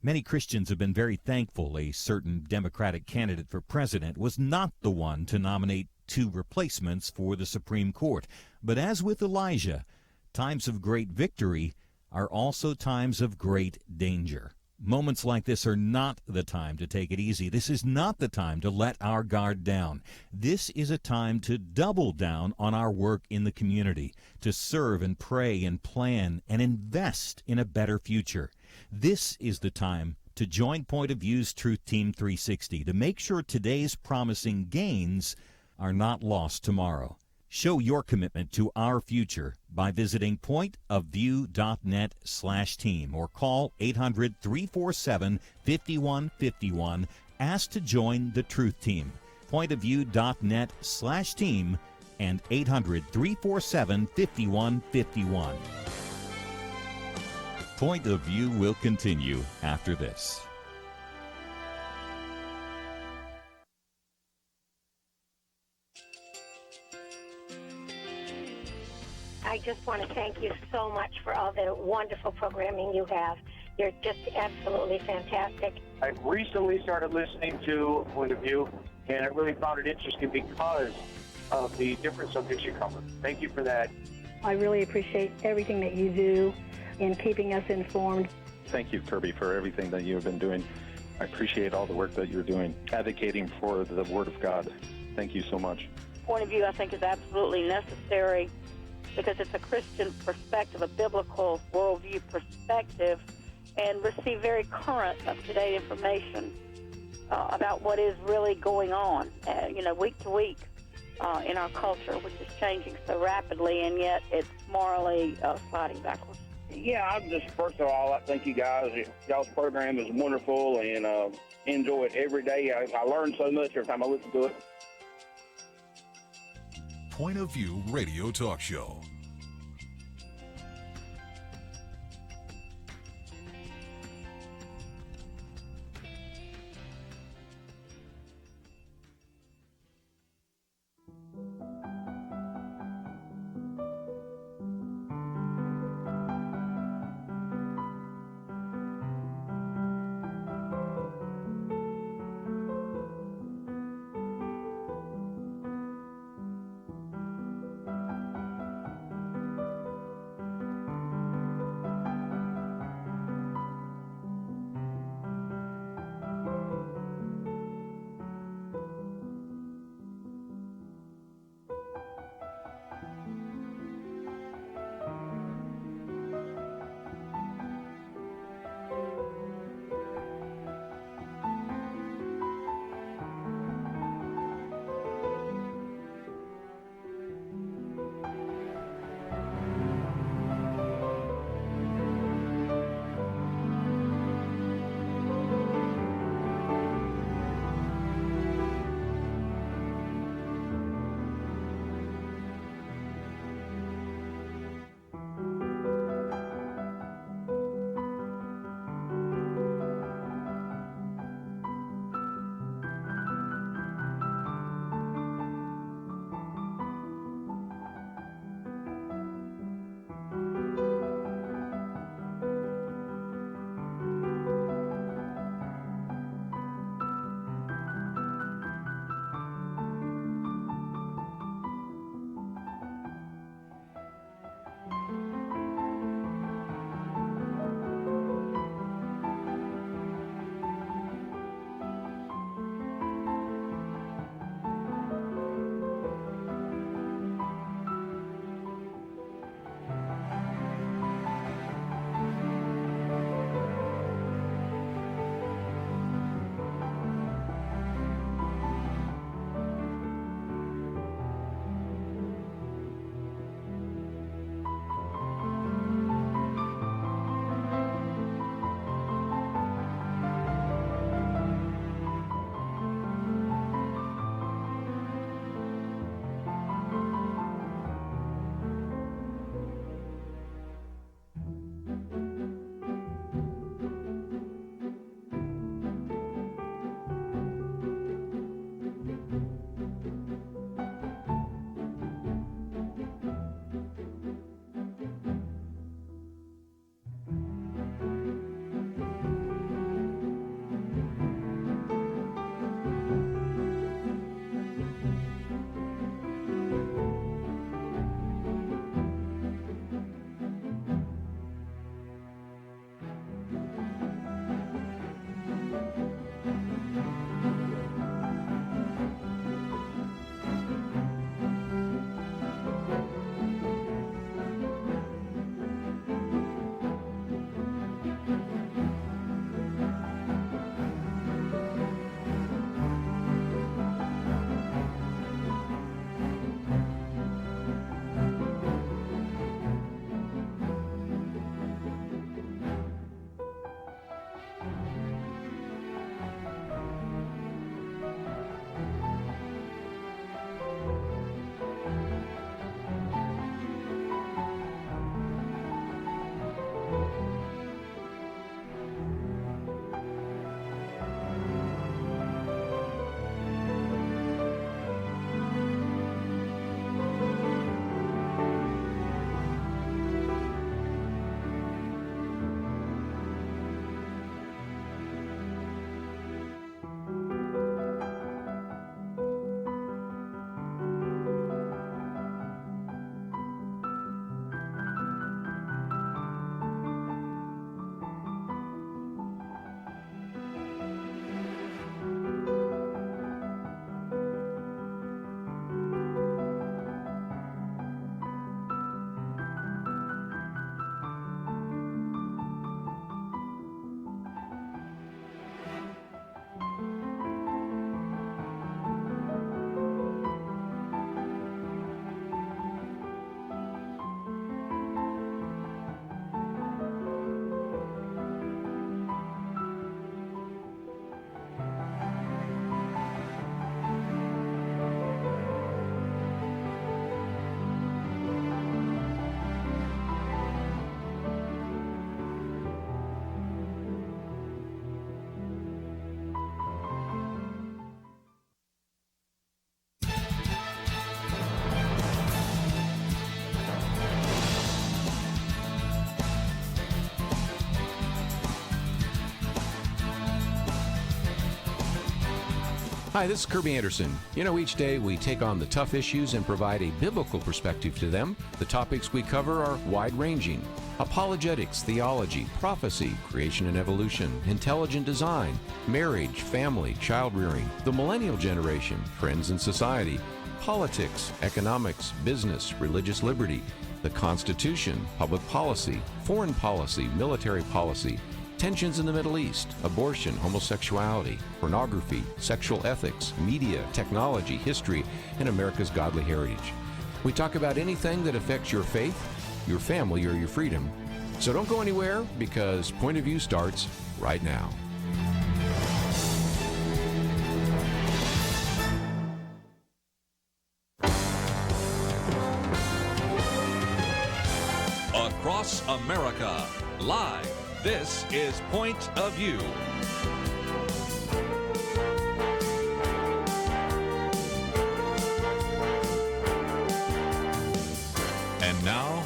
S7: Many Christians have been very thankful a certain Democratic candidate for president was not the one to nominate 2 replacements for the Supreme Court. But as with Elijah, times of great victory are also times of great danger. Moments like this are not the time to take it easy. This is not the time to let our guard down. This is a time to double down on our work in the community, to serve and pray and plan and invest in a better future. This is the time to join Point of View's Truth Team 360 to make sure today's promising gains are not lost tomorrow. Show your commitment to our future by visiting pointofview.net/team or call 800-347-5151. Ask to join the Truth Team. Pointofview.net/team and 800-347-5151. Point of View will continue after this.
S11: I just want to thank you so much for all the wonderful programming you have. You're just absolutely fantastic.
S6: I recently started listening to Point of View, and I really found it interesting because of the different subjects you cover. Thank you for that.
S11: I really appreciate everything that you do in keeping us informed.
S12: Thank you, Kerby, for everything that you have been doing. I appreciate all the work that you're doing, advocating for the Word of God. Thank you so much.
S13: Point of View, I think, is absolutely necessary because it's a Christian perspective, a biblical worldview perspective, and receive very current, up-to-date information about what is really going on, week to week in our culture, which is changing so rapidly, and yet it's morally sliding backwards.
S14: Yeah, I just, first of all, I thank you guys. Y'all's program is wonderful, and enjoy it every day. I learn so much every time I listen to it.
S10: Point of View Radio Talk Show.
S1: Hi, this is Kerby Anderson. You know, each day we take on the tough issues and provide a biblical perspective to them. The topics we cover are wide-ranging: apologetics, theology, prophecy, creation and evolution, intelligent design, marriage, family, child-rearing, the millennial generation, trends in society, politics, economics, business, religious liberty, the Constitution, public policy, foreign policy, military policy, tensions in the Middle East, abortion, homosexuality, pornography, sexual ethics, media, technology, history, and America's godly heritage. We talk about anything that affects your faith, your family, or your freedom. So don't go anywhere, because Point of View starts right now.
S2: Across America, live. This is Point of View. And now,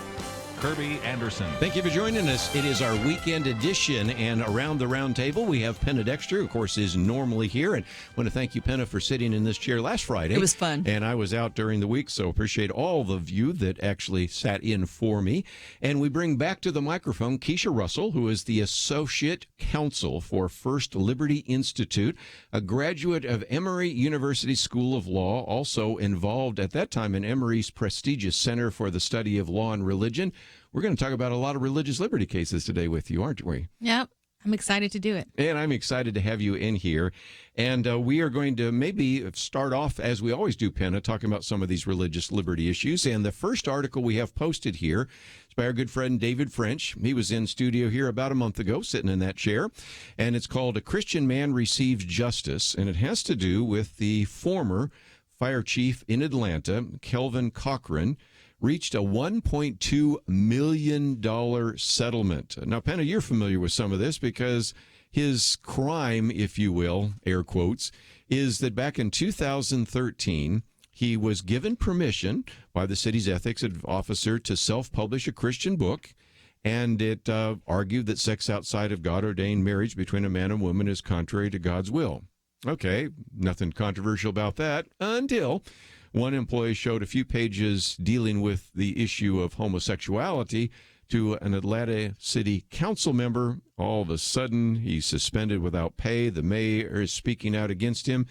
S2: Kerby Anderson.
S1: Thank you for joining us. It is our weekend edition, and around the round table we have Penna Dexter, of course, is normally here. And I want to thank you, Penna, for sitting in this chair last Friday.
S3: It was fun.
S1: And I was out during the week, so appreciate all of you that actually sat in for me. And we bring back to the microphone Keisha Russell, who is the Associate Counsel for First Liberty Institute, a graduate of Emory University School of Law, also involved at that time in Emory's prestigious Center for the Study of Law and Religion. We're going to talk about a lot of religious liberty cases today with you, aren't we?
S15: Yep. I'm excited to do it.
S1: And I'm excited to have you in here. And we are going to maybe start off, as we always do, Penna, talking about some of these religious liberty issues. And the first article we have posted here is by our good friend David French. He was in studio here about a month ago, sitting in that chair. And it's called "A Christian Man Receives Justice." And it has to do with the former fire chief in Atlanta, Kelvin Cochran, reached a $1.2 million settlement. Now, Penna, you're familiar with some of this because his crime, if you will, air quotes, is that back in 2013, he was given permission by the city's ethics officer to self-publish a Christian book, and it argued that sex outside of God-ordained marriage between a man and woman is contrary to God's will. Okay, nothing controversial about that until one employee showed a few pages dealing with the issue of homosexuality to an Atlanta City Council member. All of a sudden, he's suspended without pay. The mayor is speaking out against him.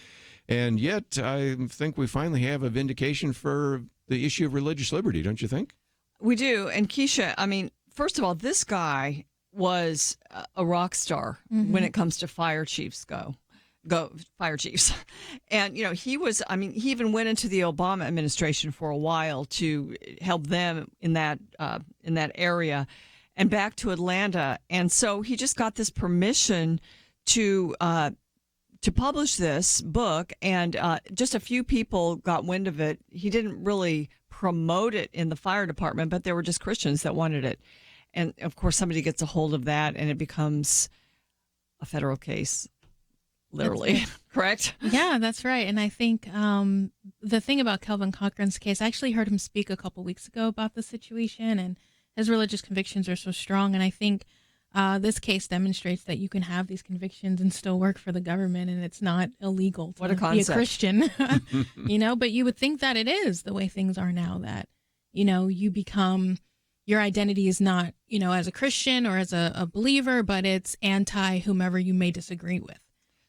S1: And yet, I think we finally have a vindication for the issue of religious liberty, don't you think?
S3: We do. And Keisha, I mean, first of all, this guy was a rock star when it comes to fire chiefs go fire chiefs. And, you know, he even went into the Obama administration for a while to help them in that area and back to Atlanta. And so he just got this permission to publish this book, and just a few people got wind of it. He didn't really promote it in the fire department, but there were just Christians that wanted it. And of course, somebody gets a hold of that and it becomes a federal case. Literally, correct?
S15: Yeah, that's right. And I think the thing about Kelvin Cochran's case, I actually heard him speak a couple weeks ago about the situation, and his religious convictions are so strong. And I think this case demonstrates that you can have these convictions and still work for the government, and it's not illegal to be a Christian. You know, but you would think that it is the way things are now, that, you know, you become, your identity is not, you know, as a Christian or as a believer, but it's anti whomever you may disagree with.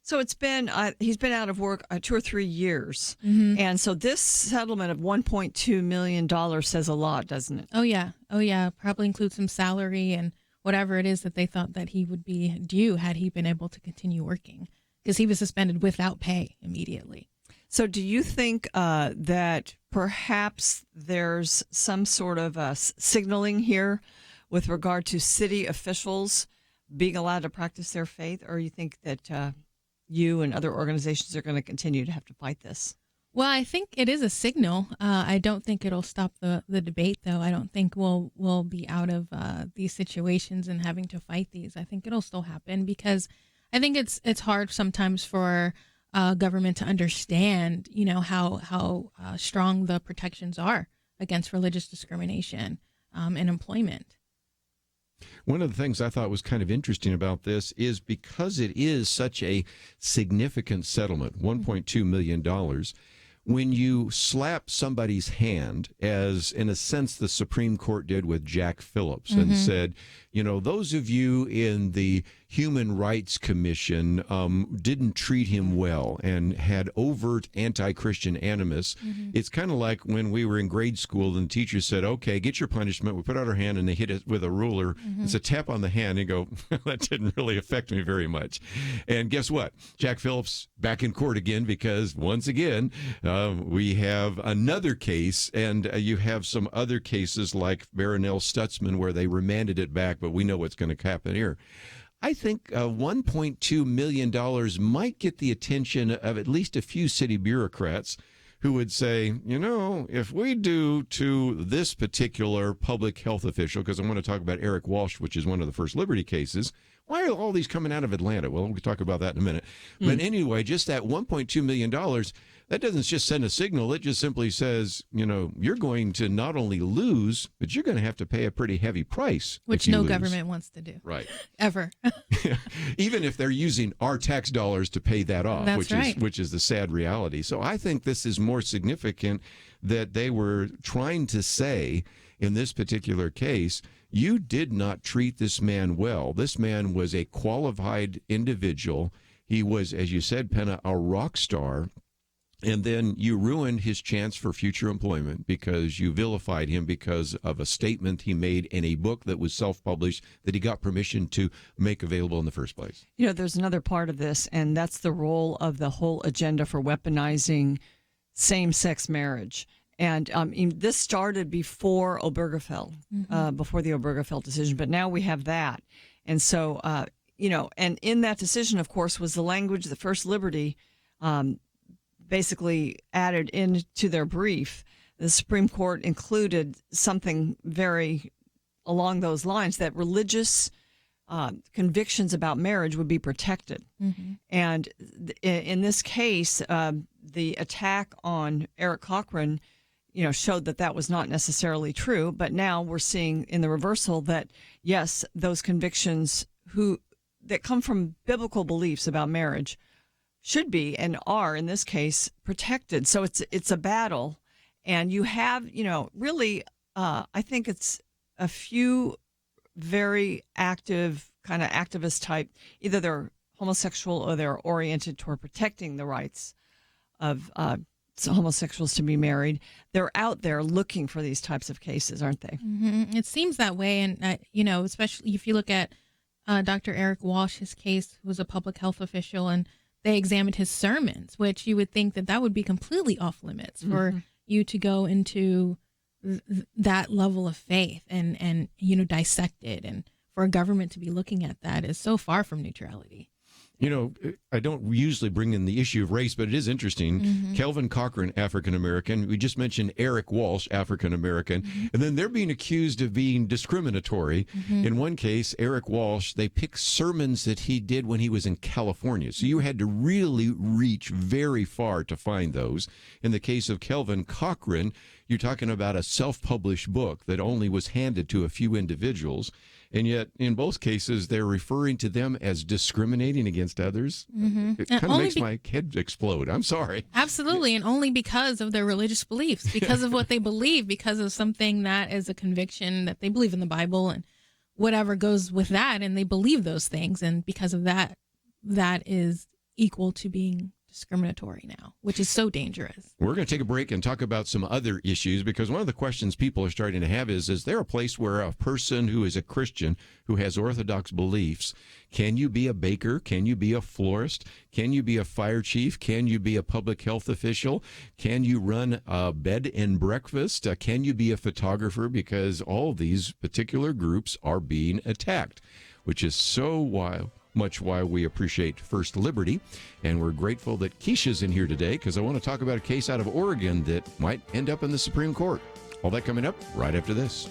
S3: So it's been, he's been out of work 2 or 3 years. And so this settlement of $1.2 million says a lot, doesn't it?
S15: Oh, yeah. Probably includes some salary and whatever it is that they thought that he would be due had he been able to continue working, because he was suspended without pay immediately.
S3: So do you think that perhaps there's some sort of signaling here with regard to city officials being allowed to practice their faith, or you think that you and other organizations are going to continue to have to fight this?
S15: Well, I think it is a signal. I don't think it'll stop the debate, though. I don't think we'll be out of these situations and having to fight these. I think it'll still happen, because I think it's hard sometimes for government to understand, you know, how strong the protections are against religious discrimination in employment.
S1: One of the things I thought was kind of interesting about this is because it is such a significant settlement, $1.2 million, when you slap somebody's hand, as in a sense the Supreme Court did with Jack Phillips, and said, you know, those of you in the Human Rights Commission didn't treat him well and had overt anti-Christian animus. It's kind of like when we were in grade school and the teacher said, okay, get your punishment. We put out our hand and they hit it with a ruler. It's a tap on the hand and go, that didn't really affect me very much. And guess what? Jack Phillips back in court again, because once again, we have another case, and you have some other cases like Baronel Stutzman where they remanded it back, but we know what's going to happen here. I think $1.2 million might get the attention of at least a few city bureaucrats who would say, you know, if we do to this particular public health official, because I want to talk about Eric Walsh, which is one of the First Liberty cases, why are all these coming out of Atlanta? Well, we'll talk about that in a minute. But anyway, just that $1.2 million, that doesn't just send a signal. It just simply says, you know, you're going to not only lose, but you're going to have to pay a pretty heavy price.
S15: Which no government wants to do.
S1: Right.
S15: Ever.
S1: Even if they're using our tax dollars to pay that off,
S15: That's
S1: which is the sad reality. So I think this is more significant that they were trying to say in this particular case, you did not treat this man well. This man was a qualified individual. He was, as you said, Penna, a rock star. And then you ruined his chance for future employment because you vilified him because of a statement he made in a book that was self-published that he got permission to make available in the first place.
S3: You know, there's another part of this, and that's the role of the whole agenda for weaponizing same-sex marriage. And this started before Obergefell, before the Obergefell decision, but now we have that. And so, you know, and in that decision, of course, was the language that First Liberty basically added into their brief. The Supreme Court included something very along those lines, that religious convictions about marriage would be protected. And in this case, the attack on Eric Cochran, you know, showed that that was not necessarily true. But now we're seeing in the reversal that, yes, those convictions that come from biblical beliefs about marriage should be and are, in this case, protected. So it's a battle. And you have, you know, really, I think it's a few very active, kind of activist type, either they're homosexual or they're oriented toward protecting the rights of homosexuals to be married. They're out there looking for these types of cases, aren't they?
S15: It seems that way. And, you know, especially if you look at Dr. Eric Walsh, his case, who was a public health official, and they examined his sermons, which you would think that would be completely off limits for you to go into that level of faith and, you know, dissect it. And for a government to be looking at that is so far from neutrality.
S1: You know, I don't usually bring in the issue of race, but it is interesting. Kelvin Cochran, African-American. We just mentioned Eric Walsh, African-American. And then they're being accused of being discriminatory. In one case, Eric Walsh, they picked sermons that he did when he was in California. So you had to really reach very far to find those. In the case of Kelvin Cochran, you're talking about a self-published book that only was handed to a few individuals. And yet, in both cases, they're referring to them as discriminating against others. It kind of makes my head explode. I'm sorry.
S15: Absolutely. And only because of their religious beliefs, because of what they believe, because of something that is a conviction that they believe in the Bible and whatever goes with that. And they believe those things. And because of that, that is equal to being discriminatory now, which is so dangerous.
S1: We're going to take a break and talk about some other issues, because one of the questions people are starting to have is there a place where a person who is a Christian who has Orthodox beliefs, can you be a baker? Can you be a florist? Can you be a fire chief? Can you be a public health official? Can you run a bed and breakfast? Can you be a photographer? Because all these particular groups are being attacked, which is so much why we appreciate First Liberty. And we're grateful that Keisha's in here today, because I want to talk about a case out of Oregon that might end up in the Supreme Court. All that coming up right after this.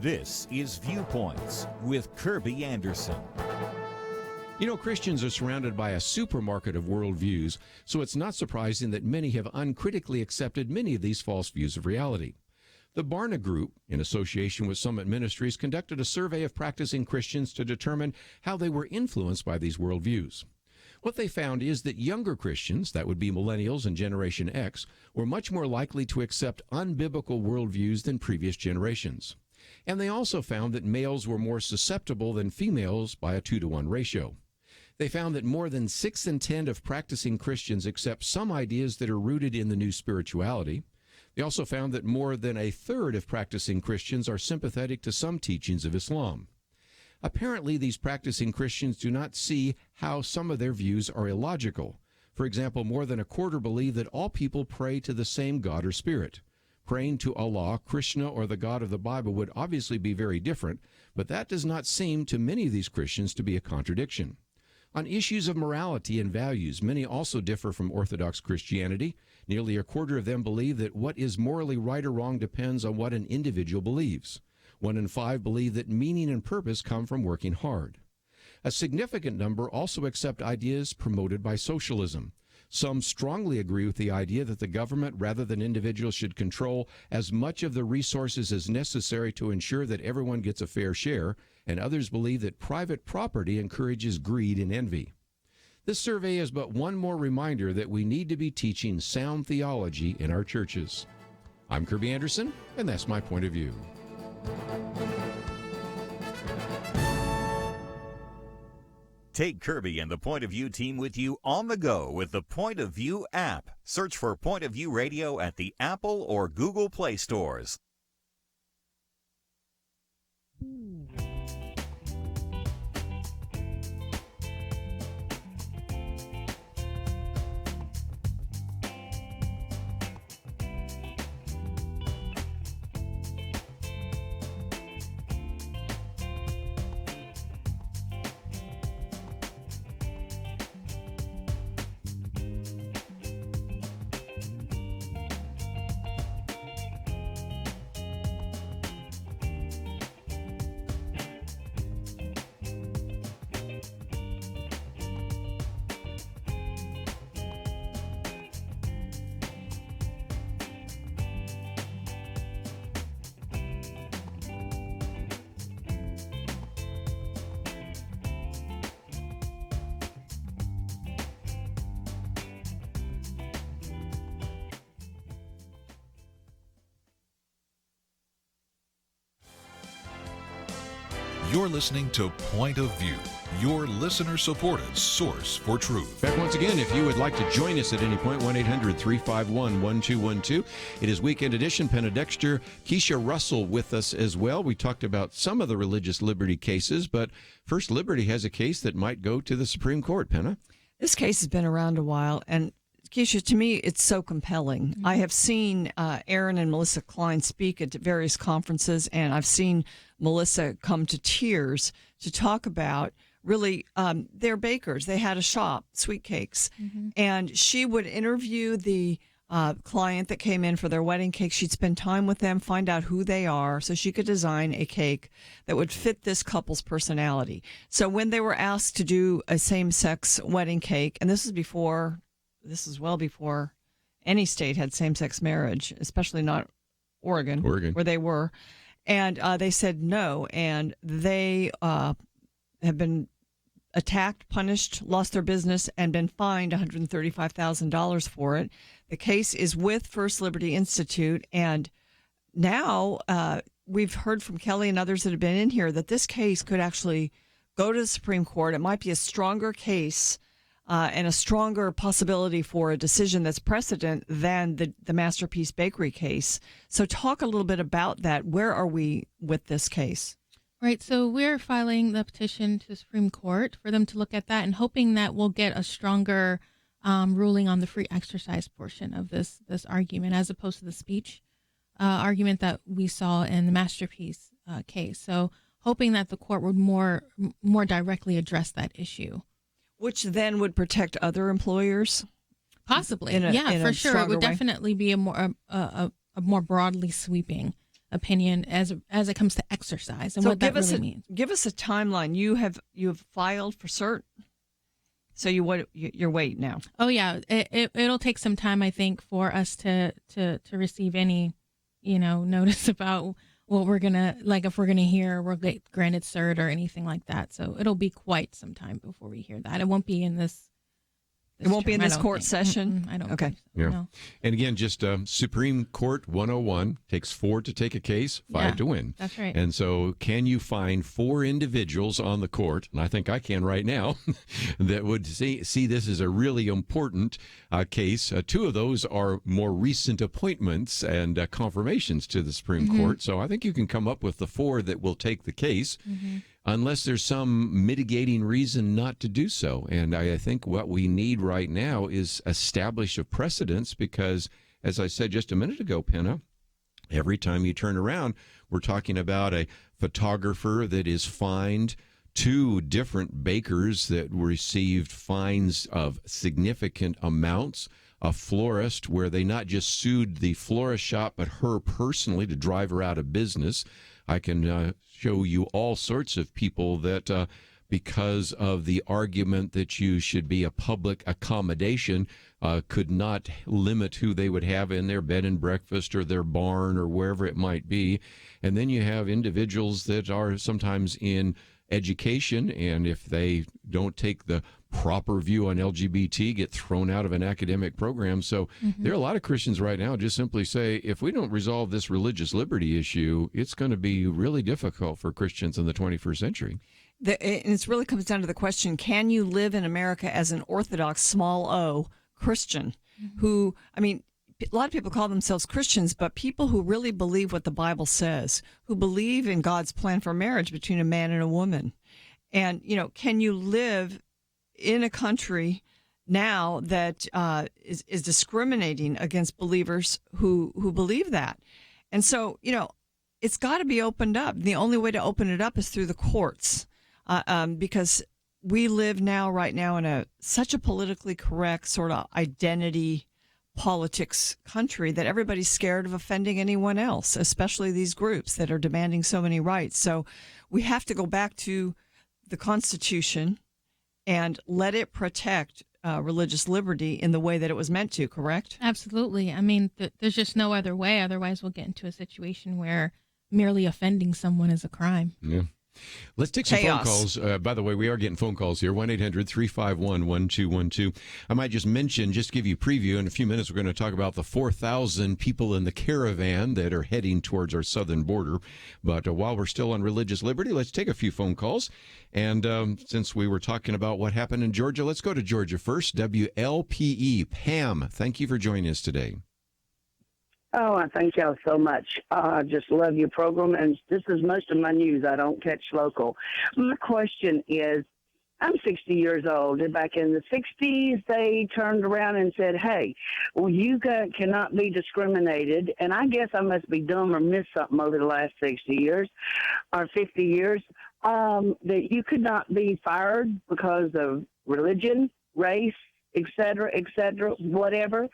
S4: This is Viewpoints with Kerby Anderson.
S1: You know, Christians are surrounded by a supermarket of worldviews, so it's not surprising that many have uncritically accepted many of these false views of reality. The Barna Group, in association with Summit Ministries, conducted a survey of practicing Christians to determine how they were influenced by these worldviews. What they found is that younger Christians, that would be millennials and Generation X, were much more likely to accept unbiblical worldviews than previous generations. And they also found that males were more susceptible than females by a 2-to-1 ratio. They found that more than 6 in 10 of practicing Christians accept some ideas that are rooted in the new spirituality. They also found that more than a third of practicing Christians are sympathetic to some teachings of Islam. Apparently, these practicing Christians do not see how some of their views are illogical. For example, more than a quarter believe that all people pray to the same God or spirit. Praying to Allah, Krishna, or the God of the Bible would obviously be very different, but that does not seem to many of these Christians to be a contradiction. On issues of morality and values, many also differ from Orthodox Christianity. Nearly a quarter of them believe that what is morally right or wrong depends on what an individual believes. 1 in 5 believe that meaning and purpose come from working hard. A significant number also accept ideas promoted by socialism. Some strongly agree with the idea that the government, rather than individuals, should control as much of the resources as necessary to ensure that everyone gets a fair share, and others believe that private property encourages greed and envy. This survey is but one more reminder that we need to be teaching sound theology in our churches. I'm Kerby Anderson, and that's my point of view.
S4: Take Kerby and the Point of View team with you on the go with the Point of View app. Search for Point of View Radio at the Apple or Google Play stores.
S10: You're listening to Point of View, your listener-supported source for truth.
S1: Back once again, if you would like to join us at any point, 1-800-351-1212. It is Weekend Edition. Penna, Dexter, Keisha Russell with us as well. We talked about some of the religious liberty cases, but First Liberty has a case that might go to the Supreme Court. Penna?
S3: This case has been around a while, and Keisha, to me, it's so compelling. Mm-hmm. I have seen Aaron and Melissa Klein speak at various conferences, and I've seen Melissa come to tears to talk about really they're bakers. They had a shop, Sweet Cakes, mm-hmm. and she would interview the client that came in for their wedding cake. She'd spend time with them, find out who they are, so she could design a cake that would fit this couple's personality. So when they were asked to do a same-sex wedding cake, and this is well before any state had same-sex marriage, especially not Oregon, where they were. And they said no, and they have been attacked, punished, lost their business, and been fined $135,000 for it. The case is with First Liberty Institute, and now we've heard from Kelly and others that have been in here that this case could actually go to the Supreme Court. It might be a stronger case and a stronger possibility for a decision that's precedent than the Masterpiece Bakery case. So talk a little bit about that. Where are we with this case?
S15: Right, so we're filing the petition to the Supreme Court for them to look at that and hoping that we'll get a stronger ruling on the free exercise portion of this argument as opposed to the speech argument that we saw in the Masterpiece case. So hoping that the court would more directly address that issue.
S3: Which then would protect other employers?
S15: Possibly, for sure. It would definitely be a more broadly sweeping opinion as it comes to exercise and what that really means.
S3: Give us a timeline. You have filed for cert? So you're waiting now.
S15: Oh yeah, it'll take some time, I think, for us to receive any, notice about what we're gonna, like, if we're gonna hear we'll get granted cert or anything like that. So it'll be quite some time before we hear that. It won't be in this.
S3: It won't be in this court session?
S15: I don't.
S3: Okay.
S15: Think so,
S1: Yeah.
S15: no.
S1: And again, just Supreme Court 101 takes 4 to take a case, 5 to win.
S15: That's right.
S1: And so can you find 4 individuals on the court, and I think I can right now, that would see this as a really important case. 2 of those are more recent appointments and confirmations to the Supreme Court. So I think you can come up with the 4 that will take the case. Unless there's some mitigating reason not to do so. And I think what we need right now is establish a precedence because, as I said just a minute ago, Penna, every time you turn around, we're talking about a photographer that is fined, 2 different bakers that received fines of significant amounts, a florist where they not just sued the florist shop, but her personally to drive her out of business. I can show you all sorts of people that because of the argument that you should be a public accommodation, could not limit who they would have in their bed and breakfast or their barn or wherever it might be. And then you have individuals that are sometimes in education, and if they don't take the proper view on LGBT, get thrown out of an academic program. So there are a lot of Christians right now just simply say, if we don't resolve this religious liberty issue, it's going to be really difficult for Christians in the 21st century.
S3: And it really comes down to the question, can you live in America as an Orthodox, small o, Christian who, I mean, a lot of people call themselves Christians, but people who really believe what the Bible says, who believe in God's plan for marriage between a man and a woman. And, can you live in a country now that is discriminating against believers who believe that? And so, it's got to be opened up. The only way to open it up is through the courts, because we live right now in such a politically correct sort of identity politics country that everybody's scared of offending anyone else, especially these groups that are demanding so many rights. So we have to go back to the Constitution and let it protect religious liberty in the way that it was meant to, correct?
S15: Absolutely. I mean, there's just no other way. Otherwise, we'll get into a situation where merely offending someone is a crime.
S1: Yeah. Let's take some phone calls. By the way, we are getting phone calls here, 1-800-351-1212. I might just mention, just to give you a preview, in a few minutes we're going to talk about the 4,000 people in the caravan that are heading towards our southern border. But while we're still on religious liberty, let's take a few phone calls. And since we were talking about what happened in Georgia, let's go to Georgia first. WLPE. Pam, thank you for joining us today.
S16: Oh, I thank y'all so much. I just love your program, and this is most of my news. I don't catch local. My question is, I'm 60 years old, and back in the 60s, they turned around and said, hey, well, you cannot be discriminated, and I guess I must be dumb or missed something over the last 60 years or 50 years, that you could not be fired because of religion, race, et cetera, whatever.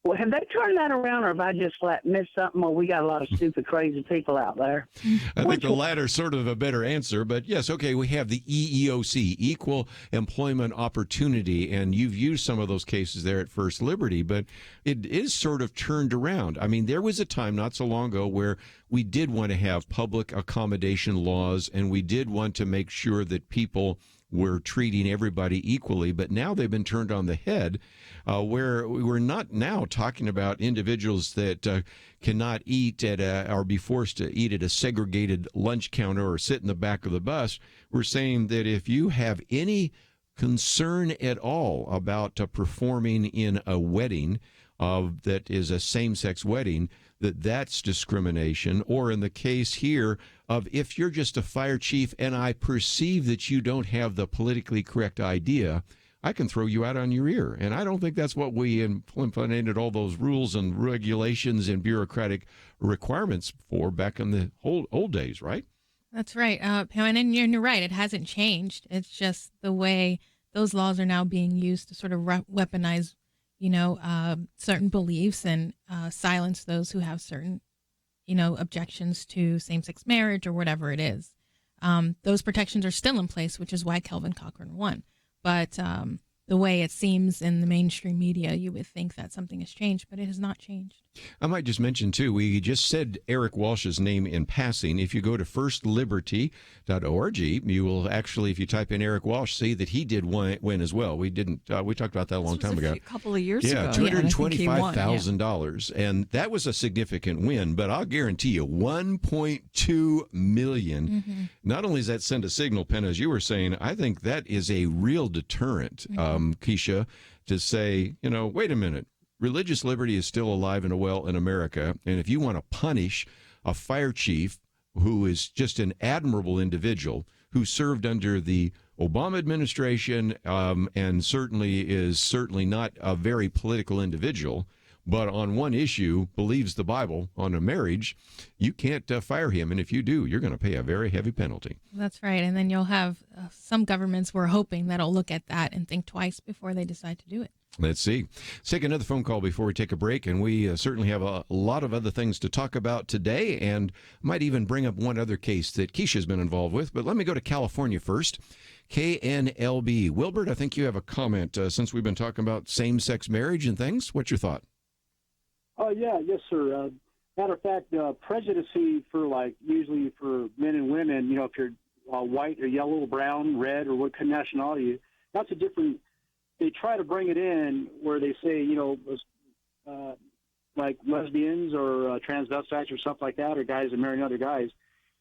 S16: Well, have they turned that around, or have I just flat missed something, or we got a lot of stupid, crazy people out there?
S1: I think the latter is sort of a better answer, but yes, okay, we have the EEOC, Equal Employment Opportunity, and you've used some of those cases there at First Liberty, but it is sort of turned around. I mean, there was a time not so long ago where we did want to have public accommodation laws, and we did want to make sure that people were treating everybody equally, but now they've been turned on the head, where we're not now talking about individuals that cannot eat or be forced to eat at a segregated lunch counter or sit in the back of the bus. We're saying that if you have any concern at all about performing in a wedding that is a same-sex wedding, that's discrimination. Or in the case here of if you're just a fire chief and I perceive that you don't have the politically correct idea, I can throw you out on your ear. And I don't think that's what we implemented all those rules and regulations and bureaucratic requirements for back in the old days, right?
S15: That's right, Pam, and you're right. It hasn't changed. It's just the way those laws are now being used to sort of weaponize certain beliefs and silence those who have certain, objections to same-sex marriage or whatever it is. Those protections are still in place, which is why Kelvin Cochran won. But the way it seems in the mainstream media, you would think that something has changed, but it has not changed.
S1: I might just mention, too, we just said Eric Walsh's name in passing. If you go to firstliberty.org, you will actually, if you type in Eric Walsh, see that he did win as well. We didn't. We talked about that a long time ago.
S3: A couple of years ago.
S1: Yeah, $225,000. And that was a significant win, but I'll guarantee you $1.2 million.
S15: Mm-hmm.
S1: Not only does that send a signal, Penna, as you were saying, I think that is a real deterrent, Keisha, to say, wait a minute. Religious liberty is still alive and well in America, and if you want to punish a fire chief who is just an admirable individual who served under the Obama administration and certainly not a very political individual, but on one issue believes the Bible on a marriage, you can't fire him, and if you do, you're going to pay a very heavy penalty.
S15: That's right, and then you'll have some governments who are hoping that'll look at that and think twice before they decide to do it.
S1: Let's see. Let's take another phone call before we take a break, and we certainly have a lot of other things to talk about today, and might even bring up one other case that Keisha's been involved with. But let me go to California first. KNLB. Wilbert, I think you have a comment since we've been talking about same-sex marriage and things. What's your thought?
S17: Yes, sir. Matter of fact, prejudice for usually for men and women, if you're white or yellow or brown, red, or what kind of nationality, that's a different. They try to bring it in where they say, like lesbians or transvestites or stuff like that, or guys that marry other guys.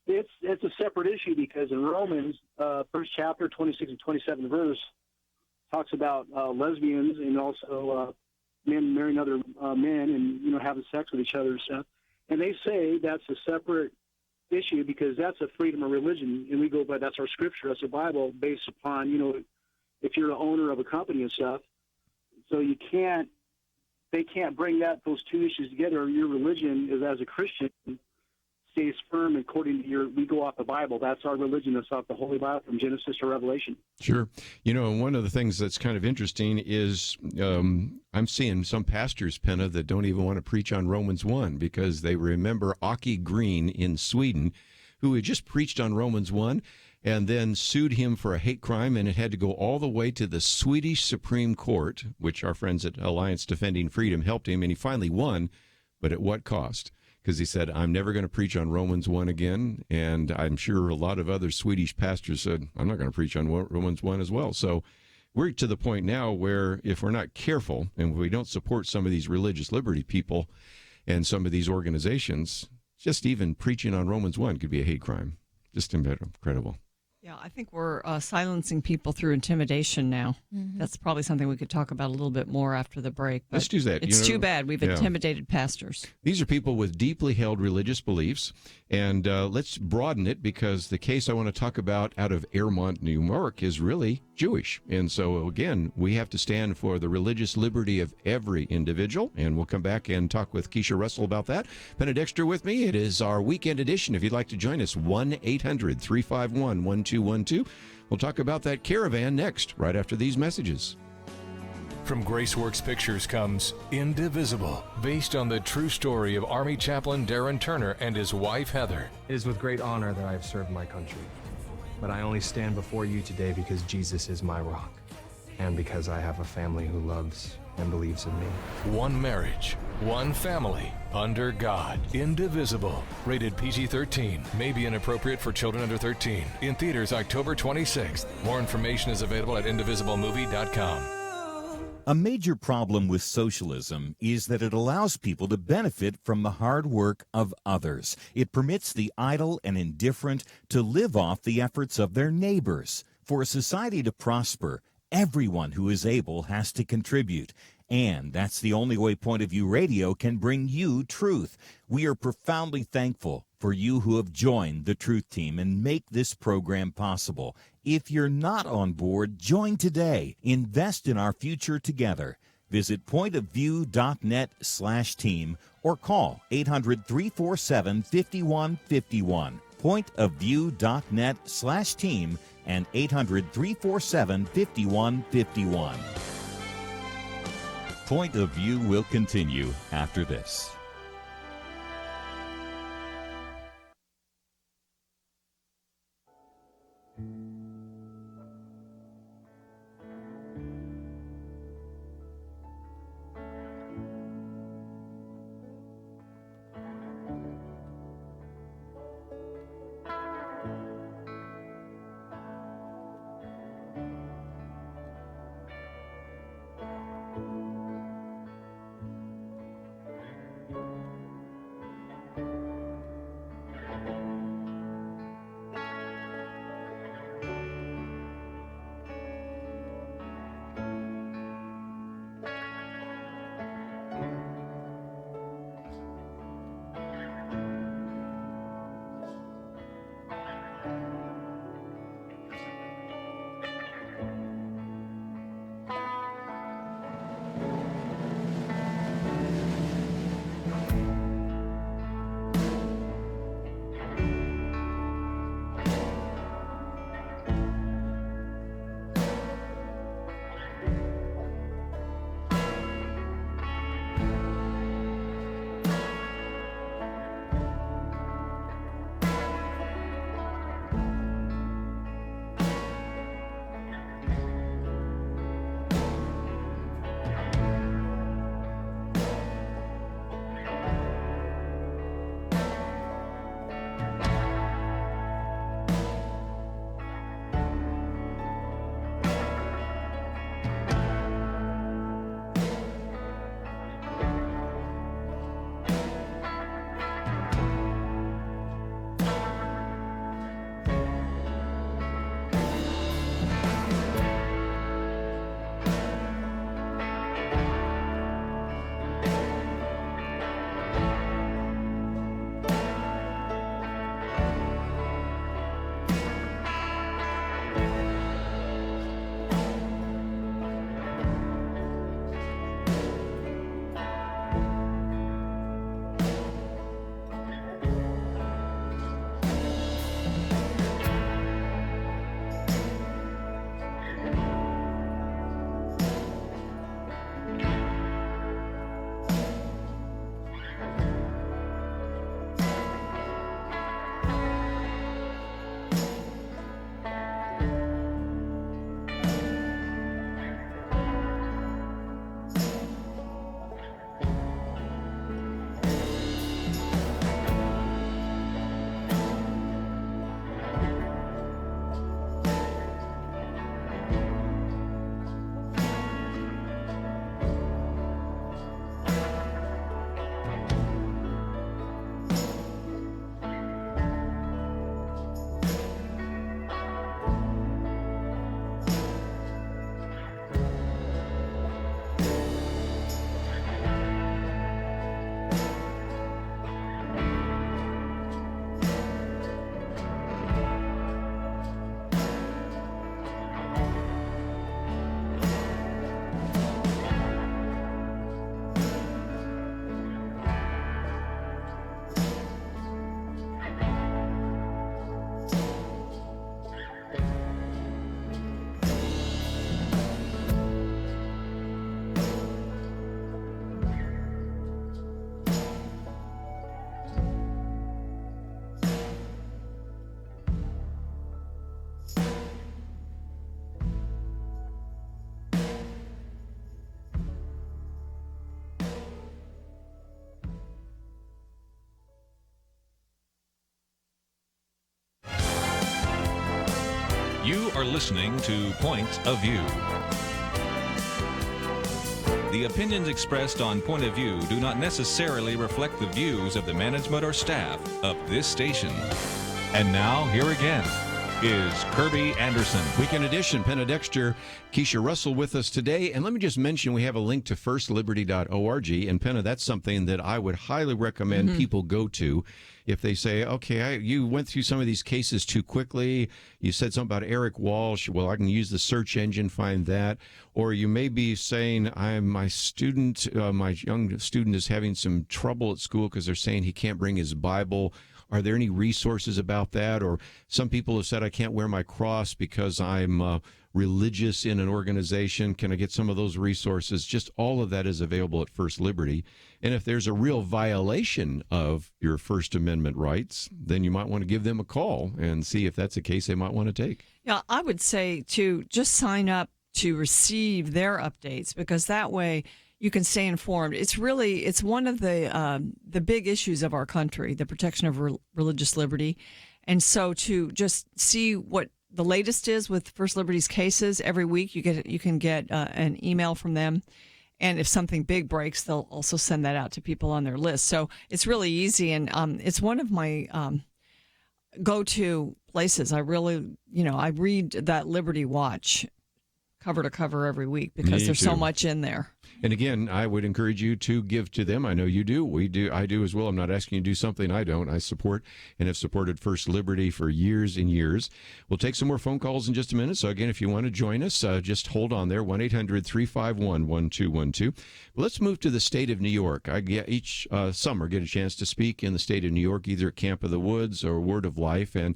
S17: It's a separate issue because in Romans, first chapter, 26 and 27 verse, talks about lesbians and also men marrying other men and having sex with each other and stuff. And they say that's a separate issue because that's a freedom of religion, and we go by that's our scripture, that's the Bible, based upon if you're the owner of a company and stuff. So they can't bring those two issues together. Your religion is, as a Christian, stays firm according to we go off the Bible. That's our religion. That's off the Holy Bible from Genesis to Revelation.
S1: Sure. One of the things that's kind of interesting is I'm seeing some pastors, Penna, that don't even want to preach on Romans 1 because they remember Aki Green in Sweden, who had just preached on Romans 1 and then sued him for a hate crime, and it had to go all the way to the Swedish Supreme Court, which our friends at Alliance Defending Freedom helped him, and he finally won, but at what cost? Because he said, I'm never going to preach on Romans 1 again, and I'm sure a lot of other Swedish pastors said, I'm not going to preach on Romans 1 as well. So we're to the point now where if we're not careful and if we don't support some of these religious liberty people and some of these organizations, just even preaching on Romans 1 could be a hate crime. Just incredible.
S3: Yeah, I think we're silencing people through intimidation now.
S15: Mm-hmm.
S3: That's probably something we could talk about a little bit more after the break. But
S1: let's do that.
S3: It's too bad. We've intimidated pastors.
S1: These are people with deeply held religious beliefs, and let's broaden it because the case I want to talk about out of Airmont, New York is really Jewish. And so, again, we have to stand for the religious liberty of every individual, and we'll come back and talk with Keisha Russell about that. Penna Dexter with me. It is our weekend edition. If you'd like to join us, 1-800-351-1212. We'll talk about that caravan next, right after these messages.
S18: From Graceworks Pictures comes Indivisible, based on the true story of Army Chaplain Darren Turner and his wife, Heather.
S19: It is with great honor that I have served my country. But I only stand before you today because Jesus is my rock, and because I have a family who loves and believes in me.
S18: One marriage, one family, under God. Indivisible. Rated PG-13. May be inappropriate for children under 13. In theaters October 26th. More information is available at indivisiblemovie.com.
S7: A major problem with socialism is that it allows people to benefit from the hard work of others. It permits the idle and indifferent to live off the efforts of their neighbors. For a society to prosper, everyone who is able has to contribute. And that's the only way Point of View Radio can bring you truth. We are profoundly thankful for you who have joined the Truth Team and make this program possible. If you're not on board, join today. Invest in our future together. Visit pointofview.net/team or call 800-347-5151. Pointofview.net/team and 800-347-5151. Point of View will continue after this.
S2: are listening to Point of View. The opinions expressed on Point of View do not necessarily reflect the views of the management or staff of this station. And now, here again is Kerby Anderson.
S1: Weekend edition, Penna, Dexter, Keisha Russell with us today. And let me just mention, we have a link to firstliberty.org. And Penna, that's something that I would highly recommend people go to. If they say, okay, you went through some of these cases too quickly. You said something about Eric Walsh. Well, I can use the search engine, find that. Or you may be saying, my young student is having some trouble at school because they're saying he can't bring his Bible. Are there any resources about that? Or some people have said, I can't wear my cross because I'm religious in an organization. Can I get some of those resources? Just all of that is available at First Liberty. And if there's a real violation of your First Amendment rights, then you might want to give them a call and see if that's a case they might want to take.
S3: Yeah, I would say to just sign up to receive their updates, because that way you can stay informed. It's one of the big issues of our country, the protection of religious liberty. And so to just see what the latest is with First Liberty's cases every week, you can get an email from them. And if something big breaks, they'll also send that out to people on their list. So it's really easy. And it's one of my go-to places. I read that Liberty Watch cover to cover every week because there's so much in there.
S1: And again, I would encourage you to give to them. I know you do. We do. I do as well. I'm not asking you to do something I don't. I support and have supported First Liberty for years and years. We'll take some more phone calls in just a minute. So again, if you want to join us, just hold on there, 1-800-351-1212. Let's move to the state of New York. I get each summer get a chance to speak in the state of New York, either at Camp of the Woods or Word of Life. And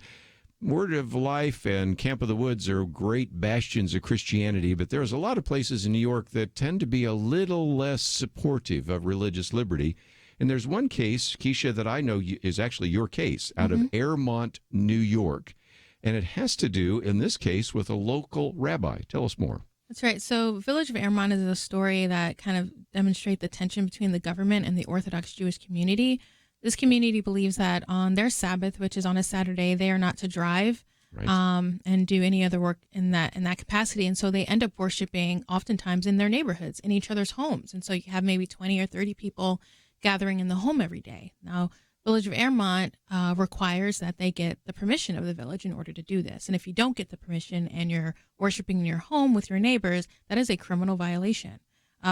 S1: Word of Life and Camp of the Woods are great bastions of Christianity, but there's a lot of places in New York that tend to be a little less supportive of religious liberty. And there's one case, Keisha, that I know is actually your case out of Airmont, New York. And it has to do, in this case, with a local rabbi. Tell us more.
S15: That's right. So Village of Airmont is a story that kind of demonstrates the tension between the government and the Orthodox Jewish community. This community believes that on their Sabbath, which is on a Saturday, they are not to drive and do any other work in that capacity. And so they end up worshiping oftentimes in their neighborhoods, in each other's homes. And so you have maybe 20 or 30 people gathering in the home every day. Now, Village of Airmont requires that they get the permission of the village in order to do this. And if you don't get the permission and you're worshiping in your home with your neighbors, that is a criminal violation,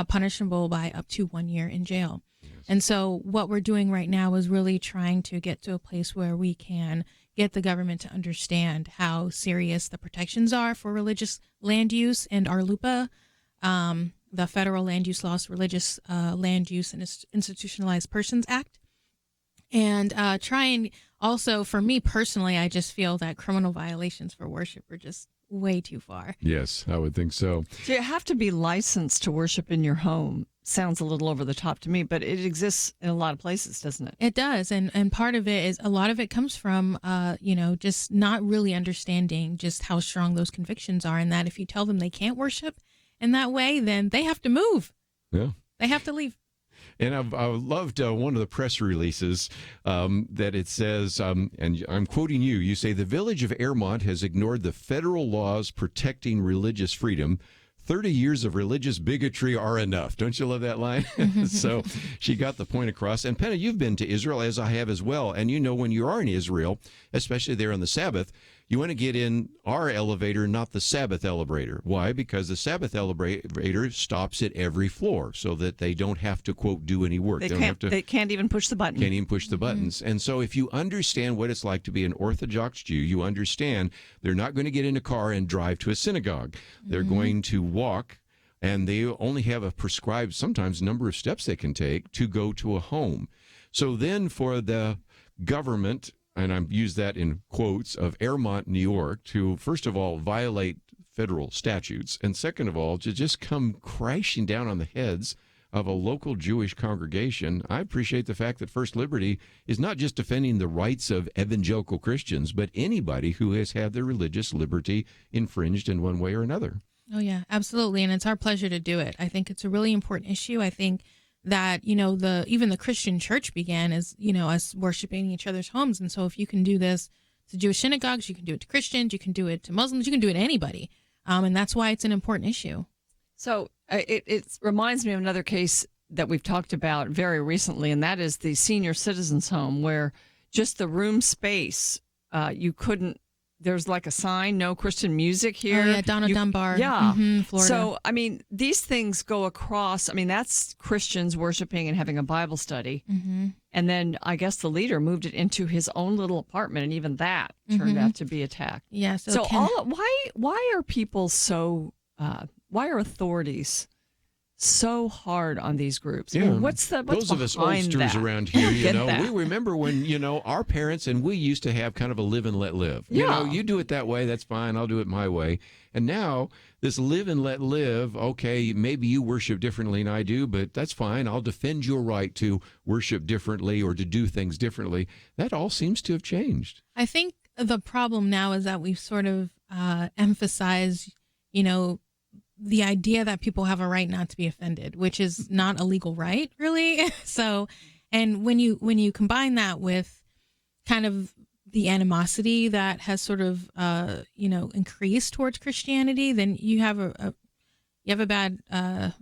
S15: punishable by up to 1 year in jail. And so what we're doing right now is really trying to get to a place where we can get the government to understand how serious the protections are for religious land use and our LUPA, the Federal Land Use Laws, Religious Land Use and Institutionalized Persons Act. And trying also, for me personally, I just feel that criminal violations for worship are just way too far.
S1: Yes, I would think so.
S3: So you have to be licensed to worship in your home. Sounds a little over the top to me, but it exists in a lot of places, doesn't it?
S15: It does. And part of it is, a lot of it comes from, just not really understanding just how strong those convictions are, and that if you tell them they can't worship in that way, then they have to move.
S1: Yeah.
S15: They have to leave.
S1: And I loved one of the press releases that it says, and I'm quoting you, you say, the Village of Airmont has ignored the federal laws protecting religious freedom. 30 years of religious bigotry are enough. Don't you love that line? So she got the point across. And Penna, you've been to Israel, as I have as well. And you know, when you are in Israel, especially there on the Sabbath, you want to get in our elevator, not the Sabbath elevator. Why? Because the Sabbath elevator stops at every floor so that they don't have to, quote, do any work.
S3: They can't even push the button.
S1: Can't even push the buttons. And so if you understand what it's like to be an Orthodox Jew, you understand they're not going to get in a car and drive to a synagogue. They're going to walk, and they only have a prescribed, sometimes, number of steps they can take to go to a home. So then for the government, and I use that in quotes, of Airmont, New York, to, first of all, violate federal statutes, and second of all, to just come crashing down on the heads of a local Jewish congregation. I appreciate the fact that First Liberty is not just defending the rights of evangelical Christians, but anybody who has had their religious liberty infringed in one way or another.
S15: Oh, yeah, absolutely. And it's our pleasure to do it. I think it's a really important issue. I think that, even the Christian church began as, us worshiping each other's homes. And so if you can do this to Jewish synagogues, you can do it to Christians, you can do it to Muslims, you can do it to anybody. And that's why it's an important issue.
S3: So it reminds me of another case that we've talked about very recently, and that is the senior citizens home, where just the room space, you couldn't, there's like a sign, no Christian music here.
S15: Oh, yeah, Donna Dunbar.
S3: Yeah.
S15: Florida.
S3: So, I mean, these things go across. I mean, that's Christians worshiping and having a Bible study.
S15: Mm-hmm.
S3: And then I guess the leader moved it into his own little apartment, and even that turned out to be attacked.
S15: Yeah.
S3: So why are people so, why are authorities so hard on these groups? I mean, what's
S1: those of us
S3: behind
S1: oldsters
S3: that?
S1: around here,
S3: That.
S1: we remember when, our parents and we used to have kind of a live and let live.
S3: Yeah.
S1: You do it that way, that's fine, I'll do it my way. And now this live and let live, okay, maybe you worship differently than I do, but that's fine. I'll defend your right to worship differently or to do things differently. That all seems to have changed.
S15: I think the problem now is that we've sort of emphasized, the idea that people have a right not to be offended, which is not a legal right, really. So, and when you combine that with kind of the animosity that has sort of increased towards Christianity, then you have a bad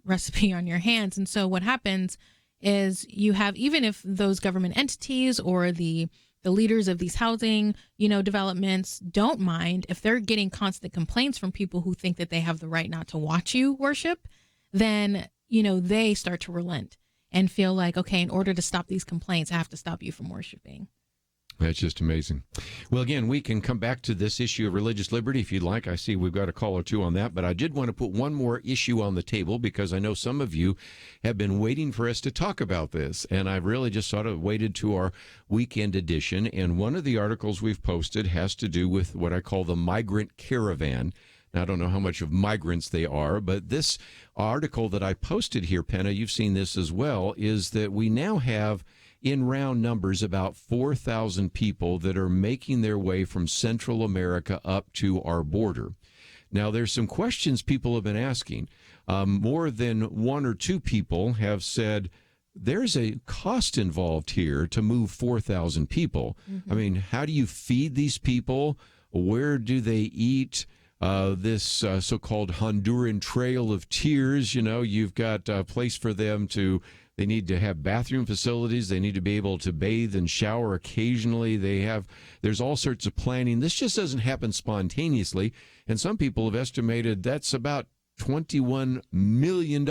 S15: recipe on your hands. And so what happens is you have, even if those government entities or the leaders of these housing, developments don't mind if they're getting constant complaints from people who think that they have the right not to watch you worship, then, they start to relent and feel like, okay, in order to stop these complaints, I have to stop you from worshiping.
S1: That's just amazing. Well, again, we can come back to this issue of religious liberty if you'd like. I see we've got a call or two on that, but I did want to put one more issue on the table because I know some of you have been waiting for us to talk about this, and I've really just sort of waited to our weekend edition, and one of the articles we've posted has to do with what I call the migrant caravan. Now, I don't know how much of migrants they are, but this article that I posted here, Penna, you've seen this as well, is that we now have in round numbers about 4,000 people that are making their way from Central America up to our border. Now, there's some questions people have been asking. More than one or two people have said there's a cost involved here to move 4,000 people.
S20: Mm-hmm.
S1: I mean, how do you feed these people? Where do they eat? This so-called Honduran Trail of Tears, you've got a place for them to. They need to have bathroom facilities. They need to be able to bathe and shower occasionally. There's all sorts of planning. This just doesn't happen spontaneously. And some people have estimated that's about $21 million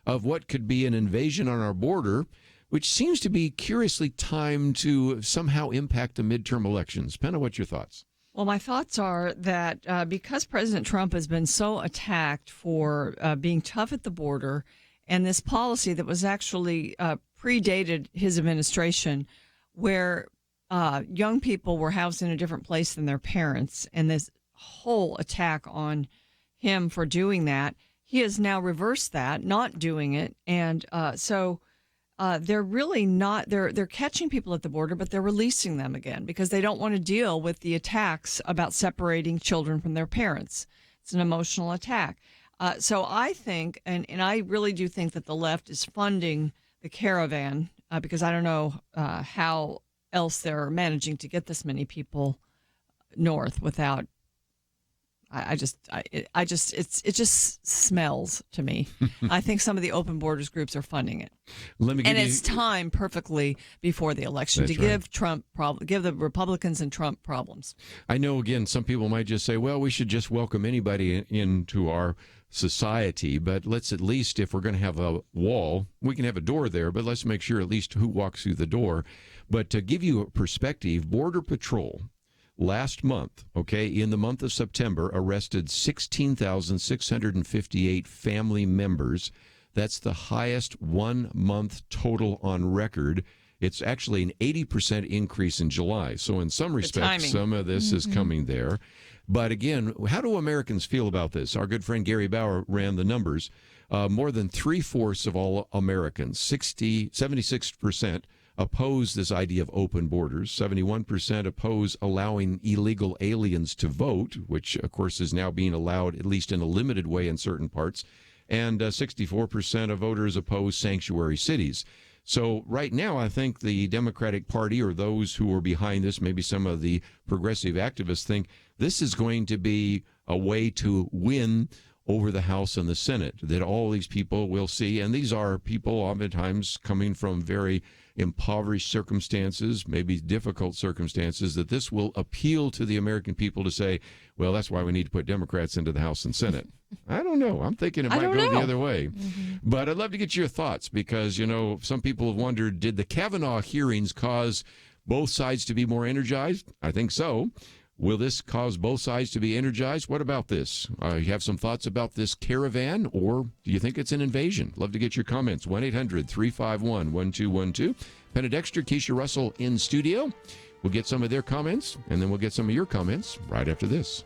S1: of what could be an invasion on our border, which seems to be curiously timed to somehow impact the midterm elections. Penna, what's your thoughts?
S3: Well, my thoughts are that because President Trump has been so attacked for being tough at the border, and this policy that was actually predated his administration, where young people were housed in a different place than their parents, and this whole attack on him for doing that, he has now reversed that, not doing it, and so they're really not. They're catching people at the border, but they're releasing them again because they don't want to deal with the attacks about separating children from their parents. It's an emotional attack. So I think, and I really do think that the left is funding the caravan because I don't know how else they're managing to get this many people north without. It just smells to me. I think some of the open borders groups are funding it. It's timed perfectly before the election to give give the Republicans and Trump problems.
S1: I know, again, some people might just say, well, we should just welcome anybody into our society, but let's at least, if we're going to have a wall, we can have a door there, but let's make sure at least who walks through the door. But to give you a perspective, Border Patrol last month, in the month of September, arrested 16,658 family members. That's the highest 1 month total on record. It's actually an 80% increase in July. So in some respects, some of this is coming there. But again, how do Americans feel about this? Our good friend Gary Bauer ran the numbers. More than 3/4 of all Americans, 76%, oppose this idea of open borders. 71% oppose allowing illegal aliens to vote, which, of course, is now being allowed, at least in a limited way in certain parts. And 64% of voters oppose sanctuary cities. So right now, I think the Democratic Party, or those who are behind this, maybe some of the progressive activists, think this is going to be a way to win over the House and the Senate, that all these people will see. And these are people oftentimes coming from very impoverished circumstances, maybe difficult circumstances, that this will appeal to the American people to say, well, that's why we need to put Democrats into the House and Senate. I don't know. I'm thinking it might go the other way. But I'd love to get your thoughts because, some people have wondered, did the Kavanaugh hearings cause both sides to be more energized? I think so. Will this cause both sides to be energized? What about this? You have some thoughts about this caravan, or do you think it's an invasion? Love to get your comments. 1-800-351-1212. Penna Dexter, Keisha Russell in studio. We'll get some of their comments, and then we'll get some of your comments right after this.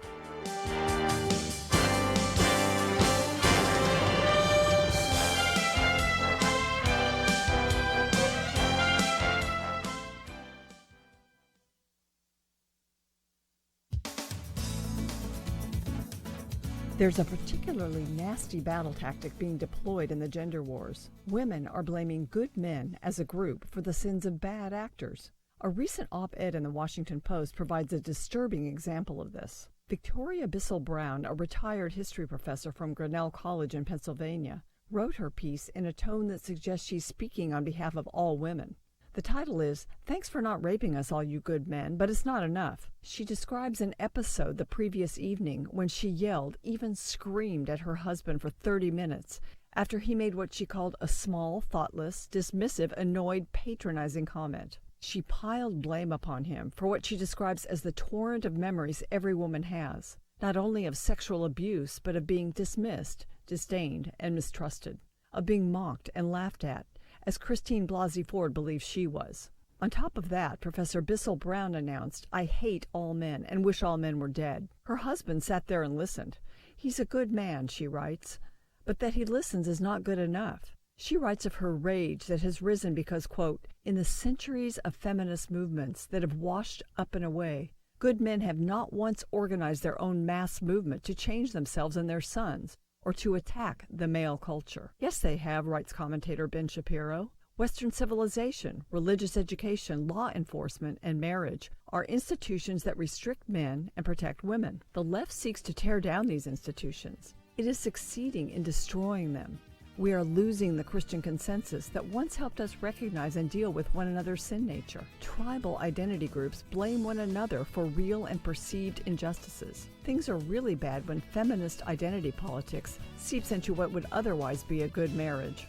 S9: There's a particularly nasty battle tactic being deployed in the gender wars. Women are blaming good men as a group for the sins of bad actors. A recent op-ed in the Washington Post provides a disturbing example of this. Victoria Bissell Brown, a retired history professor from Grinnell College in Pennsylvania, wrote her piece in a tone that suggests she's speaking on behalf of all women. The title is, "Thanks for not raping us, all you good men, but it's not enough." She describes an episode the previous evening when she yelled, even screamed at her husband for 30 minutes after he made what she called a small, thoughtless, dismissive, annoyed, patronizing comment. She piled blame upon him for what she describes as the torrent of memories every woman has, not only of sexual abuse, but of being dismissed, disdained, and mistrusted, of being mocked and laughed at, as Christine Blasey Ford believes she was. On top of that, Professor Bissell Brown announced, "I hate all men and wish all men were dead." Her husband sat there and listened. "He's a good man," she writes, "but that he listens is not good enough." She writes of her rage that has risen because, quote, "in the centuries of feminist movements that have washed up and away, good men have not once organized their own mass movement to change themselves and their sons, or to attack the male culture." Yes, they have, writes commentator Ben Shapiro. Western civilization, religious education, law enforcement, and marriage are institutions that restrict men and protect women. The left seeks to tear down these institutions. It is succeeding in destroying them. We are losing the Christian consensus that once helped us recognize and deal with one another's sin nature. Tribal identity groups blame one another for real and perceived injustices. Things are really bad when feminist identity politics seeps into what would otherwise be a good marriage.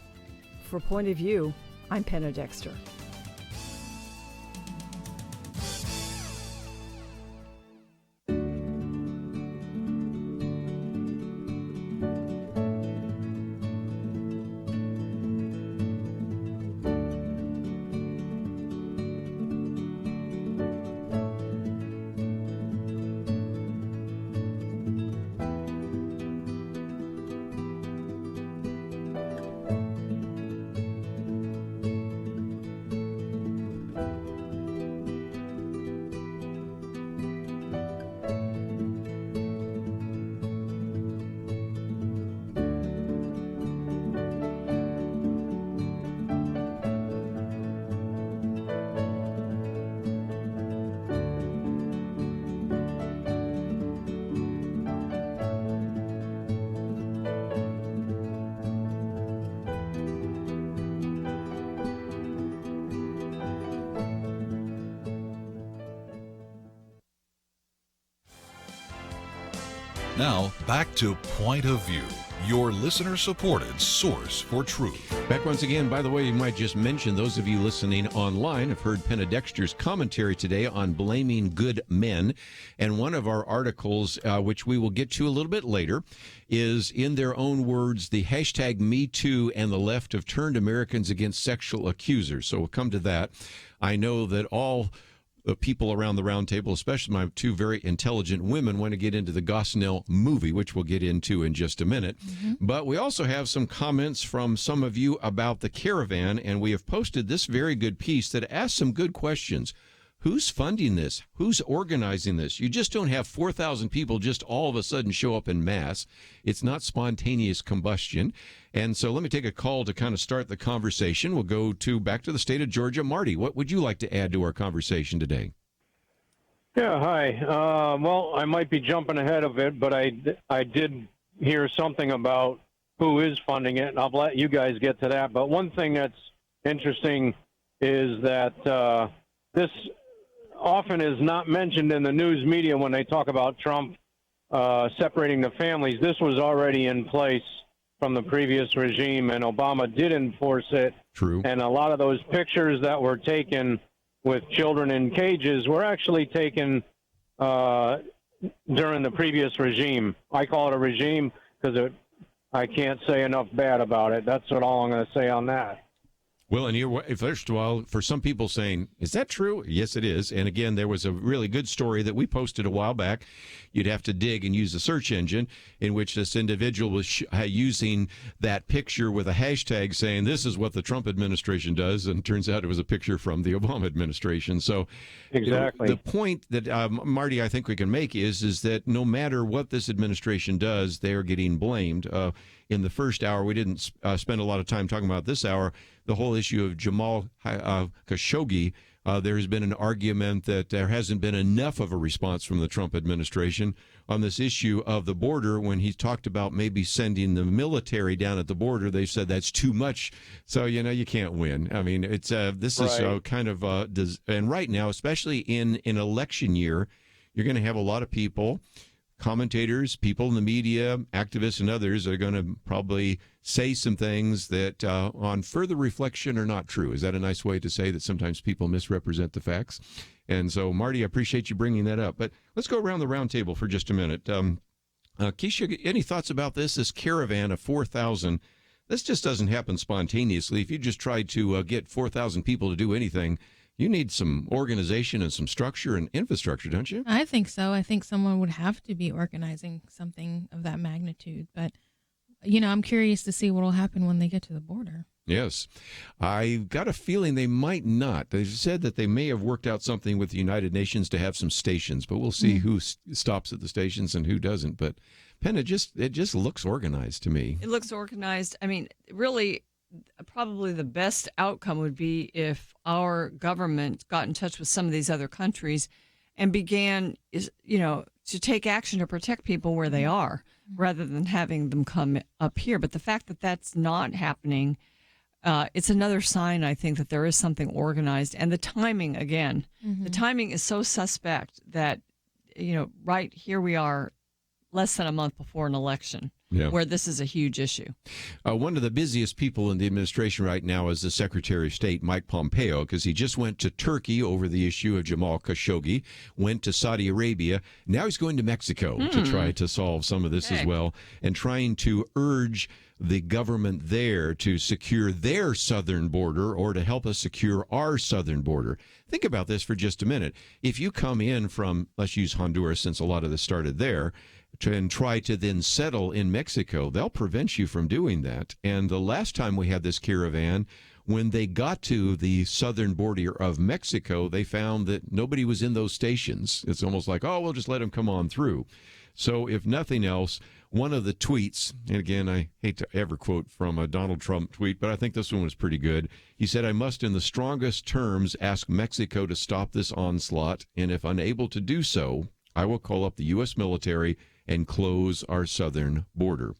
S9: For Point of View, I'm Penna Dexter.
S10: Now, back to Point of View, your listener-supported source for truth.
S1: Back once again. By the way, you might just mention, those of you listening online have heard Penna Dexter's commentary today on blaming good men. And one of our articles, which we will get to a little bit later, is, in their own words, the hashtag #MeToo and the left have turned Americans against sexual accusers. So we'll come to that. I know that all the people around the round table, especially my two very intelligent women, want to get into the Gosnell movie, which we'll get into in just a minute. But we also have some comments from some of you about the caravan, and we have posted this very good piece that asks some good questions. who's funding this? Who's organizing this? You just don't have 4,000 people just all of a sudden show up in mass. It's not spontaneous combustion. And so let me take a call to kind of start the conversation. We'll go back to the state of Georgia. Marty, what would you like to add to our conversation today?
S20: Yeah, hi. Well, I might be jumping ahead of it, but I did hear something about who is funding it, and I'll let you guys get to that. But one thing that's interesting is that this often is not mentioned in the news media when they talk about Trump separating the families. This was already in place from the previous regime, and Obama did enforce it.
S1: True.
S20: And a lot of those pictures that were taken with children in cages were actually taken during the previous regime. I call it a regime because I can't say enough bad about it. That's all I'm going to say on that.
S1: Well, and first of all, for some people saying, is that true? Yes, it is. And again, there was a really good story that we posted a while back. You'd have to dig and use the search engine, in which this individual was using that picture with a hashtag saying, this is what the Trump administration does. And it turns out it was a picture from the Obama administration. So
S20: exactly.
S1: The point that, Marty, I think we can make is that no matter what this administration does, they're getting blamed. In the first hour, we didn't spend a lot of time talking about this hour, the whole issue of Jamal Khashoggi. There has been an argument that there hasn't been enough of a response from the Trump administration on this issue of the border. When he talked about maybe sending the military down at the border, they said that's too much. So, you can't win. I mean, it's this is kind of and right now, especially in an election year, you're going to have a lot of people, commentators, people in the media, activists, and others are going to probably say some things that on further reflection are not true. Is that a nice way to say that sometimes people misrepresent the facts? And so, Marty, I appreciate you bringing that up. But let's go around the round table for just a minute. Keisha, any thoughts about this caravan of 4,000? This just doesn't happen spontaneously. If you just tried to get 4,000 people to do anything, you need some organization and some structure and infrastructure, don't you?
S15: I think so. I think someone would have to be organizing something of that magnitude. But, I'm curious to see what will happen when they get to the border.
S1: Yes. I've got a feeling they might not. They said that they may have worked out something with the United Nations to have some stations, but we'll see who stops at the stations and who doesn't. But, Penna, it just looks organized to me.
S3: It looks organized. I mean, really, probably the best outcome would be if our government got in touch with some of these other countries and began, to take action to protect people where they are, rather than having them come up here. But the fact that that's not happening, it's another sign, I think, that there is something organized. And the timing, again, the timing is so suspect that, right here we are less than a month before an election. Yeah. Where this is a huge issue.
S1: One of the busiest people in the administration right now is the Secretary of State, Mike Pompeo, because he just went to Turkey over the issue of Jamal Khashoggi, went to Saudi Arabia. Now he's going to Mexico to try to solve some of this as well, and trying to urge the government there to secure their southern border or to help us secure our southern border. Think about this for just a minute. If you come in from, let's use Honduras since a lot of this started there, and try to then settle in Mexico, they'll prevent you from doing that. And the last time we had this caravan, when they got to the southern border of Mexico, they found that nobody was in those stations. It's almost like, we'll just let them come on through. So if nothing else, one of the tweets, and again, I hate to ever quote from a Donald Trump tweet, but I think this one was pretty good. He said, I must in the strongest terms ask Mexico to stop this onslaught, and if unable to do so, I will call up the U.S. military and close our southern border.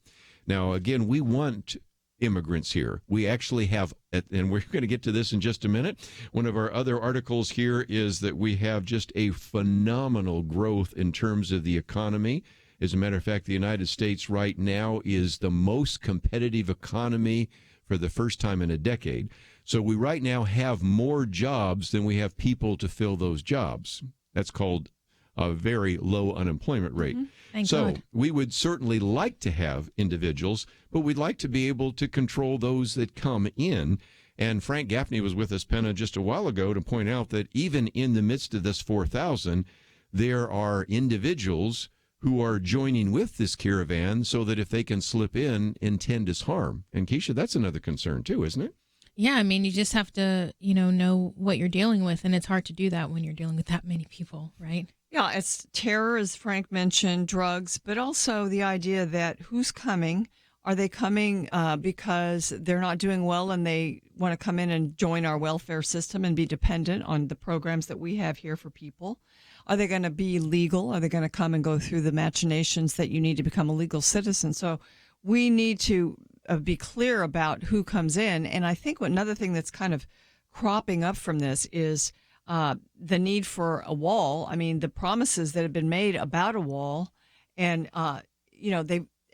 S1: Now, again, we want immigrants here. We actually have, and we're going to get to this in just a minute. One of our other articles here is that we have just a phenomenal growth in terms of the economy. As a matter of fact, the United States right now is the most competitive economy for the first time in a decade. So we right now have more jobs than we have people to fill those jobs. That's called a very low unemployment rate.
S15: Thank
S1: so
S15: God.
S1: we would certainly like to have individuals, but we'd like to be able to control those that come in. And Frank Gaffney was with us, Penna, just a while ago to point out that even in the midst of this 4,000, there are individuals who are joining with this caravan so that if they can slip in, intend as harm. And Keisha, that's another concern too, isn't it?
S15: Yeah, I mean, you just have to, know what you're dealing with, and it's hard to do that when you're dealing with that many people, right?
S3: Yeah, it's terror, as Frank mentioned, drugs, but also the idea that who's coming? Are they coming because they're not doing well and they want to come in and join our welfare system and be dependent on the programs that we have here for people? Are they going to be legal? Are they going to come and go through the machinations that you need to become a legal citizen? So we need to be clear about who comes in. And I think another thing that's kind of cropping up from this is the need for a wall. I mean, the promises that have been made about a wall, and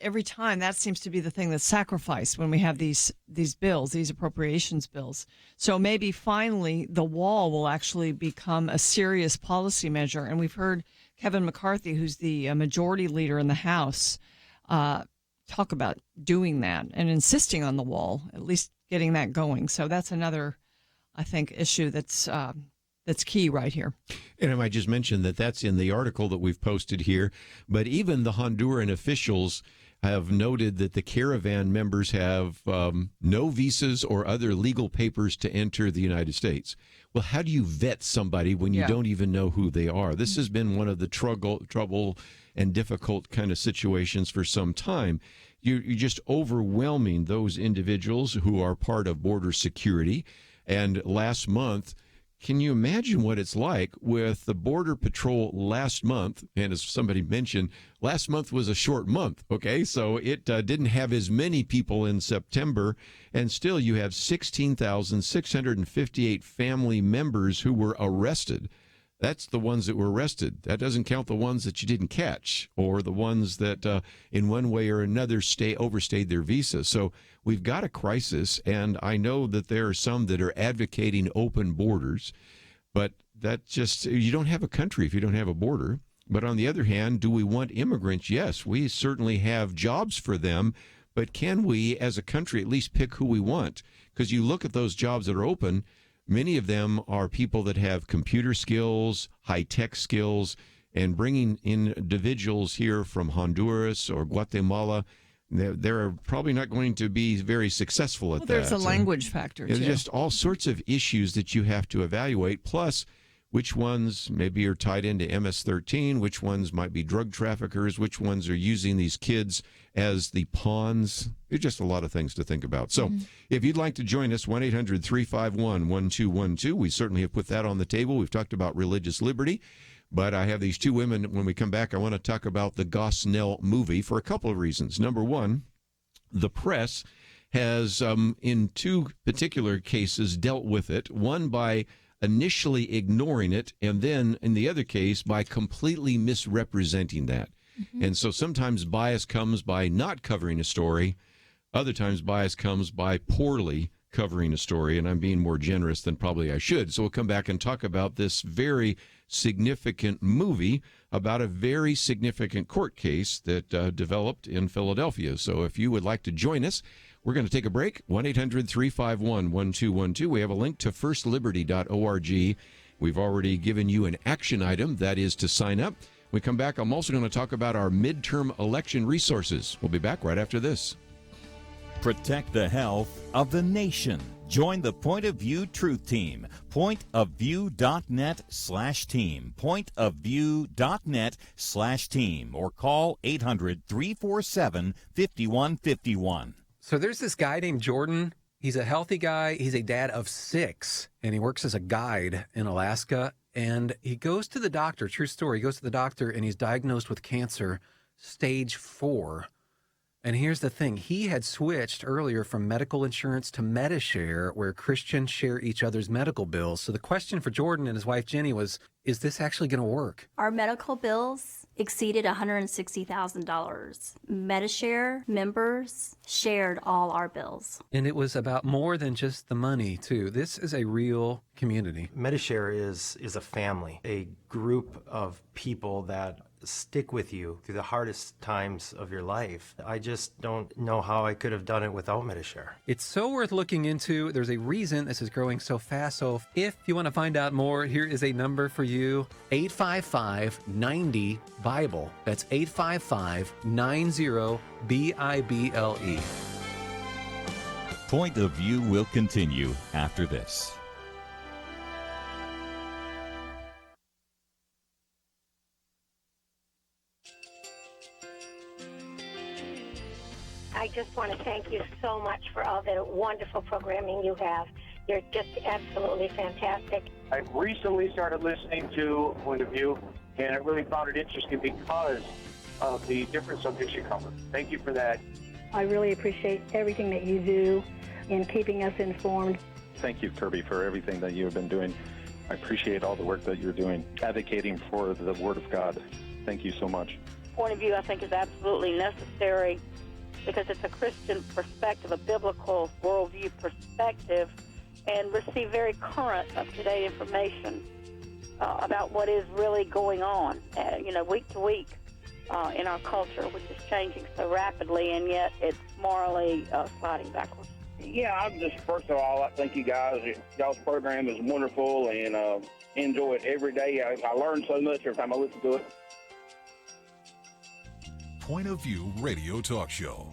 S3: every time that seems to be the thing that's sacrificed when we have these bills, these appropriations bills. So maybe finally the wall will actually become a serious policy measure. And we've heard Kevin McCarthy, who's the majority leader in the House, talk about doing that and insisting on the wall, at least getting that going. So that's another, I think, issue that's key right here.
S1: And I might just mention that that's in the article that we've posted here. But even the Honduran officials have noted that the caravan members have no visas or other legal papers to enter the United States. Well, how do you vet somebody when you don't even know who they are? This has been one of the trouble and difficult kind of situations for some time. You're just overwhelming those individuals who are part of border security. And last month, can you imagine what it's like with the Border Patrol last month? And as somebody mentioned, last month was a short month, okay? So it didn't have as many people in September, and still you have 16,658 family members who were arrested. That's the ones that were arrested. That doesn't count the ones that you didn't catch or the ones that in one way or another overstayed their visa. So we've got a crisis, and I know that there are some that are advocating open borders, but that just, you don't have a country if you don't have a border. But on the other hand, do we want immigrants? Yes, we certainly have jobs for them, but can we as a country at least pick who we want? Because you look at those jobs that are open, many of them are people that have computer skills, high-tech skills, and bringing in individuals here from Honduras or Guatemala, they're probably not going to be very successful at that.
S3: There's a language factor, too.
S1: There's just all sorts of issues that you have to evaluate, plus which ones maybe are tied into MS-13, which ones might be drug traffickers, which ones are using these kids as the pawns. There's just a lot of things to think about. So if you'd like to join us, 1-800-351-1212. We certainly have put that on the table. We've talked about religious liberty. But I have these two women. When we come back, I want to talk about the Gosnell movie for a couple of reasons. Number one, the press has, in two particular cases, dealt with it. One by initially ignoring it, and then in the other case by completely misrepresenting that. And so sometimes bias comes by not covering a story. Other times bias comes by poorly covering a story, and I'm being more generous than probably I should. So we'll come back and talk about this very significant movie about a very significant court case that developed in Philadelphia. So if you would like to join us, we're going to take a break. 1-800-351-1212. We have a link to firstliberty.org. We've already given you an action item, that is to sign up. When we come back, I'm also going to talk about our midterm election resources. We'll be back right after this.
S7: Protect the health of the nation. Join the Point of View Truth Team. Pointofview.net/team. Pointofview.net/team. Or call 800-347-5151.
S21: So there's this guy named Jordan. He's a healthy guy. He's a dad of 6, and he works as a guide in Alaska. And he goes to the doctor, true story, he goes to the doctor, and he's diagnosed with cancer, stage 4. And here's the thing. He had switched earlier from medical insurance to Medishare, where Christians share each other's medical bills. So the question for Jordan and his wife, Jenny, was, is this actually going to work?
S22: Our medical bills exceeded $160,000. Medishare members shared all our bills.
S21: And it was about more than just the money, too. This is a real community.
S23: Medishare is a family, a group of people that stick with you through the hardest times of your life. I just don't know how I could have done it without Medishare.
S21: It's so worth looking into. There's a reason this is growing so fast. So if you want to find out more, here is a number for you. 855-90-BIBLE. That's 855-90-BIBLE.
S7: Point of View will continue after this.
S11: I just want to thank you so much for all the wonderful programming you have. You're just absolutely fantastic.
S17: I recently started listening to Point of View, and I really found it interesting because of the different subjects you cover. Thank you for that.
S5: I really appreciate everything that you do in keeping us informed.
S12: Thank you, Kerby, for everything that you have been doing. I appreciate all the work that you're doing, advocating for the Word of God. Thank you so much.
S13: Point of View, I think, is absolutely necessary because it's a Christian perspective, a biblical worldview perspective, and receive very current, up-to-date information about what is really going on, week to week in our culture, which is changing so rapidly, and yet it's morally sliding backwards.
S14: Yeah, I'm just, first of all, I thank you guys. Y'all's program is wonderful, and enjoy it every day. I learn so much every time I listen to it.
S10: Point of View Radio Talk Show.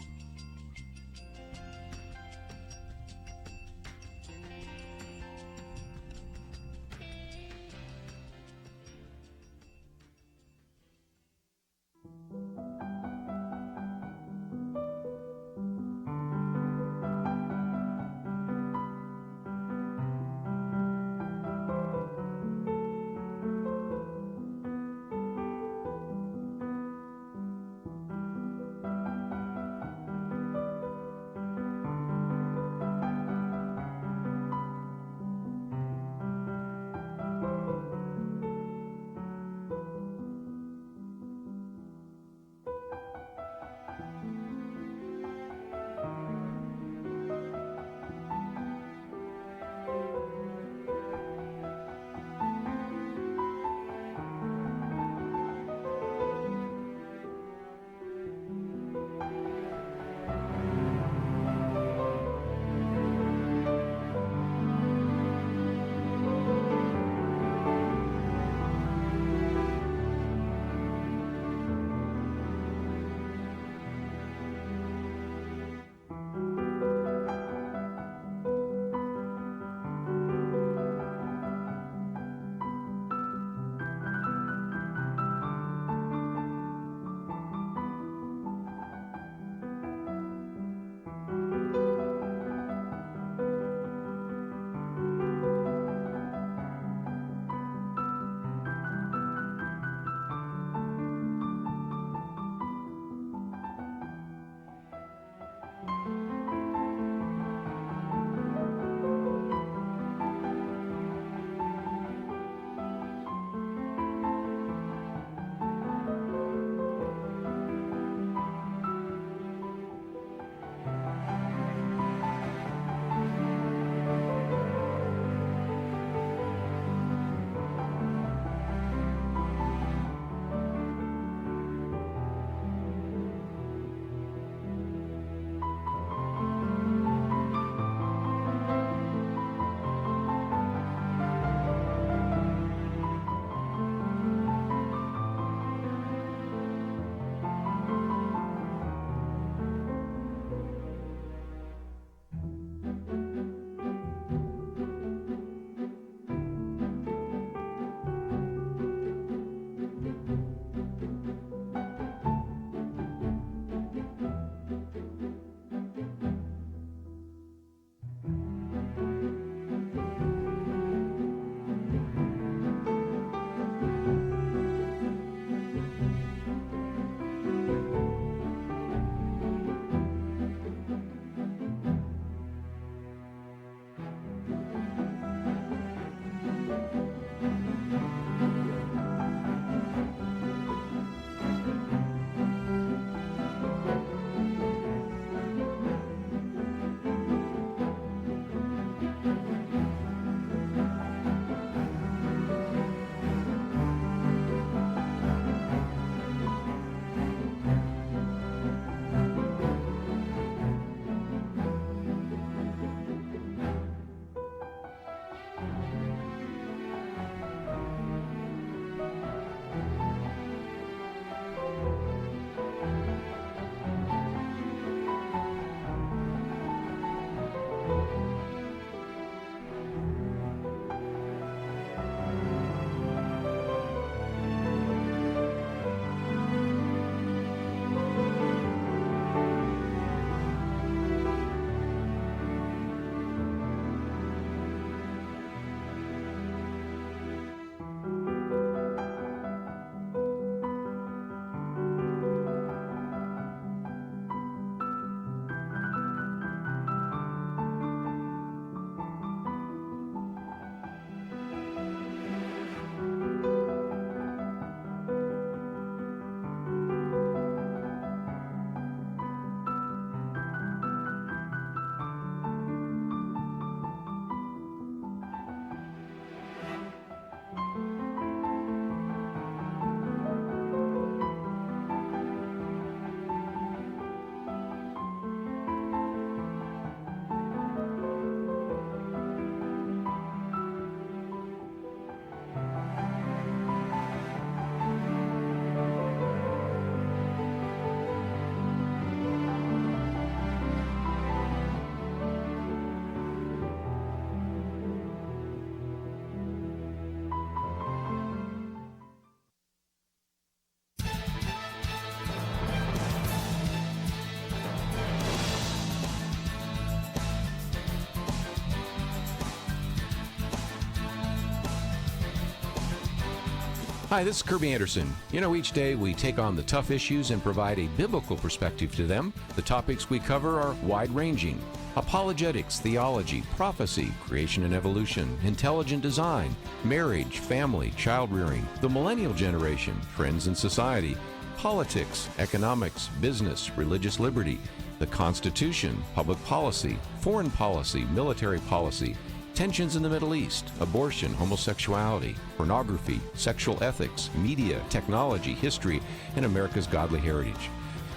S1: Hi, this is Kerby Anderson. You know, each day we take on the tough issues and provide a biblical perspective to them. The topics we cover are wide-ranging: apologetics, theology, prophecy, creation and evolution, intelligent design, marriage, family, child-rearing, the millennial generation, trends in society, politics, economics, business, religious liberty, the Constitution, public policy, foreign policy, military policy, tensions in the Middle East, abortion, homosexuality, pornography, sexual ethics, media, technology, history, and America's godly heritage.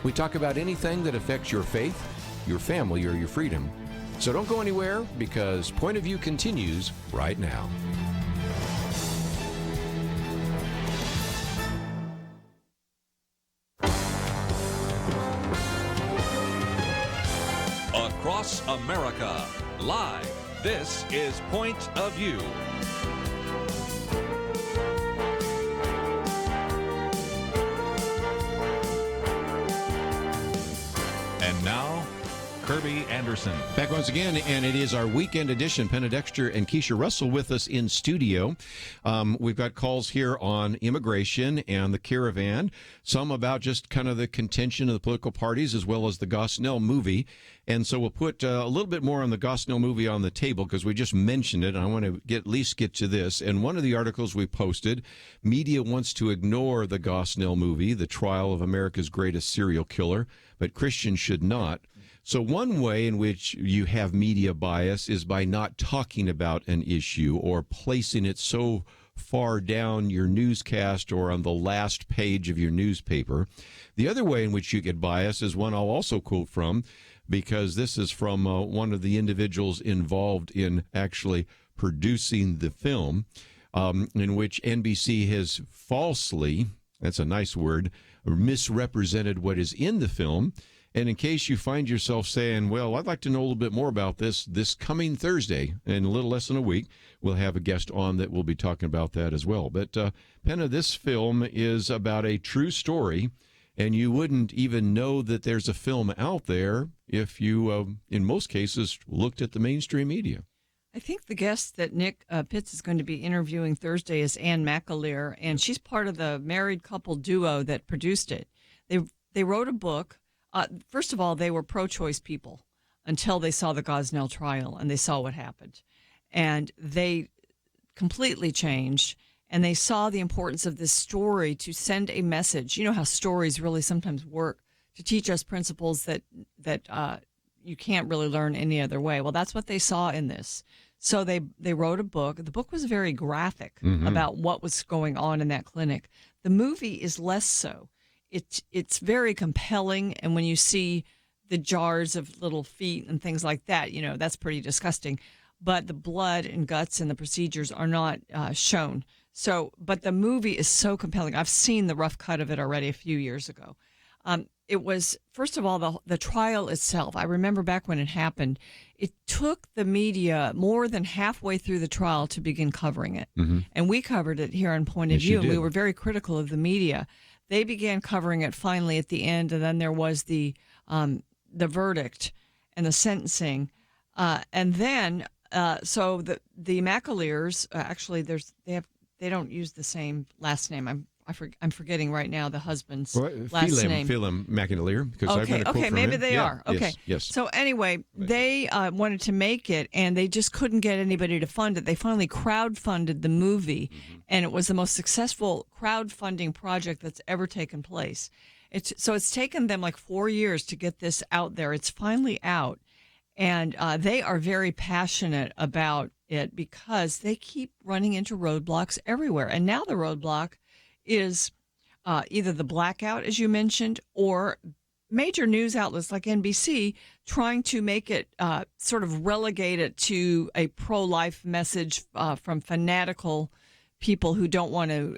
S1: We talk about anything that affects your faith, your family, or your freedom. So don't go anywhere, because Point of View continues right now.
S2: Across America, live. This is Point of View. And now, Kerby Anderson.
S1: Back once again, and it is our weekend edition. Penna, Dexter, and Keisha Russell with us in studio. We've got calls here on immigration and the caravan, some about just kind of the contention of the political parties, as well as the Gosnell movie. And so we'll put a little bit more on the Gosnell movie on the table, because we just mentioned it, and I want to at least get to this. And one of the articles we posted, media wants to ignore the Gosnell movie, the trial of America's greatest serial killer, but Christians should not. So one way in which you have media bias is by not talking about an issue or placing it so far down your newscast or on the last page of your newspaper. The other way in which you get bias is one I'll also quote from, because this is from one of the individuals involved in actually producing the film, in which NBC has falsely, that's a nice word, misrepresented what is in the film. And in case you find yourself saying, well, I'd like to know a little bit more about this coming Thursday, in a little less than a week, we'll have a guest on that will be talking about that as well. But, Penna, this film is about a true story, and you wouldn't even know that there's a film out there if you, in most cases, looked at the mainstream media.
S3: I think the guest that Nick Pitts is going to be interviewing Thursday is Ann McAleer, and she's part of the married couple duo that produced it. They wrote a book. First of all, they were pro-choice people until they saw the Gosnell trial and they saw what happened. And they completely changed, and they saw the importance of this story to send a message. You know how stories really sometimes work to teach us principles that you can't really learn any other way. Well, that's what they saw in this. So they wrote a book. The book was very graphic about what was going on in that clinic. The movie is less so. It's very compelling, and when you see the jars of little feet and things like that, you know, that's pretty disgusting. But the blood and guts and the procedures are not shown. So, but the movie is so compelling. I've seen the rough cut of it already a few years ago. It was, first of all, the trial itself. I remember back when it happened, it took the media more than halfway through the trial to begin covering it. And we covered it here on Point of View, and we were very critical of the media. They began covering it finally at the end, and then there was the verdict and the sentencing. And then, so the McAleers, actually, they don't use the same last name. I'm forgetting right now the husband's last name.
S1: Phelim McAleer, because I've got a quote from
S3: maybe
S1: him.
S3: They are. Okay.
S1: Yes.
S3: So anyway, they wanted to make it, and they just couldn't get anybody to fund it. They finally crowdfunded the movie, and it was the most successful crowdfunding project that's ever taken place. It's taken them like 4 years to get this out there. It's finally out, and they are very passionate about it because they keep running into roadblocks everywhere. And now the roadblock is either the blackout, as you mentioned, or major news outlets like NBC trying to make it sort of relegate it to a pro-life message from fanatical people who don't want to,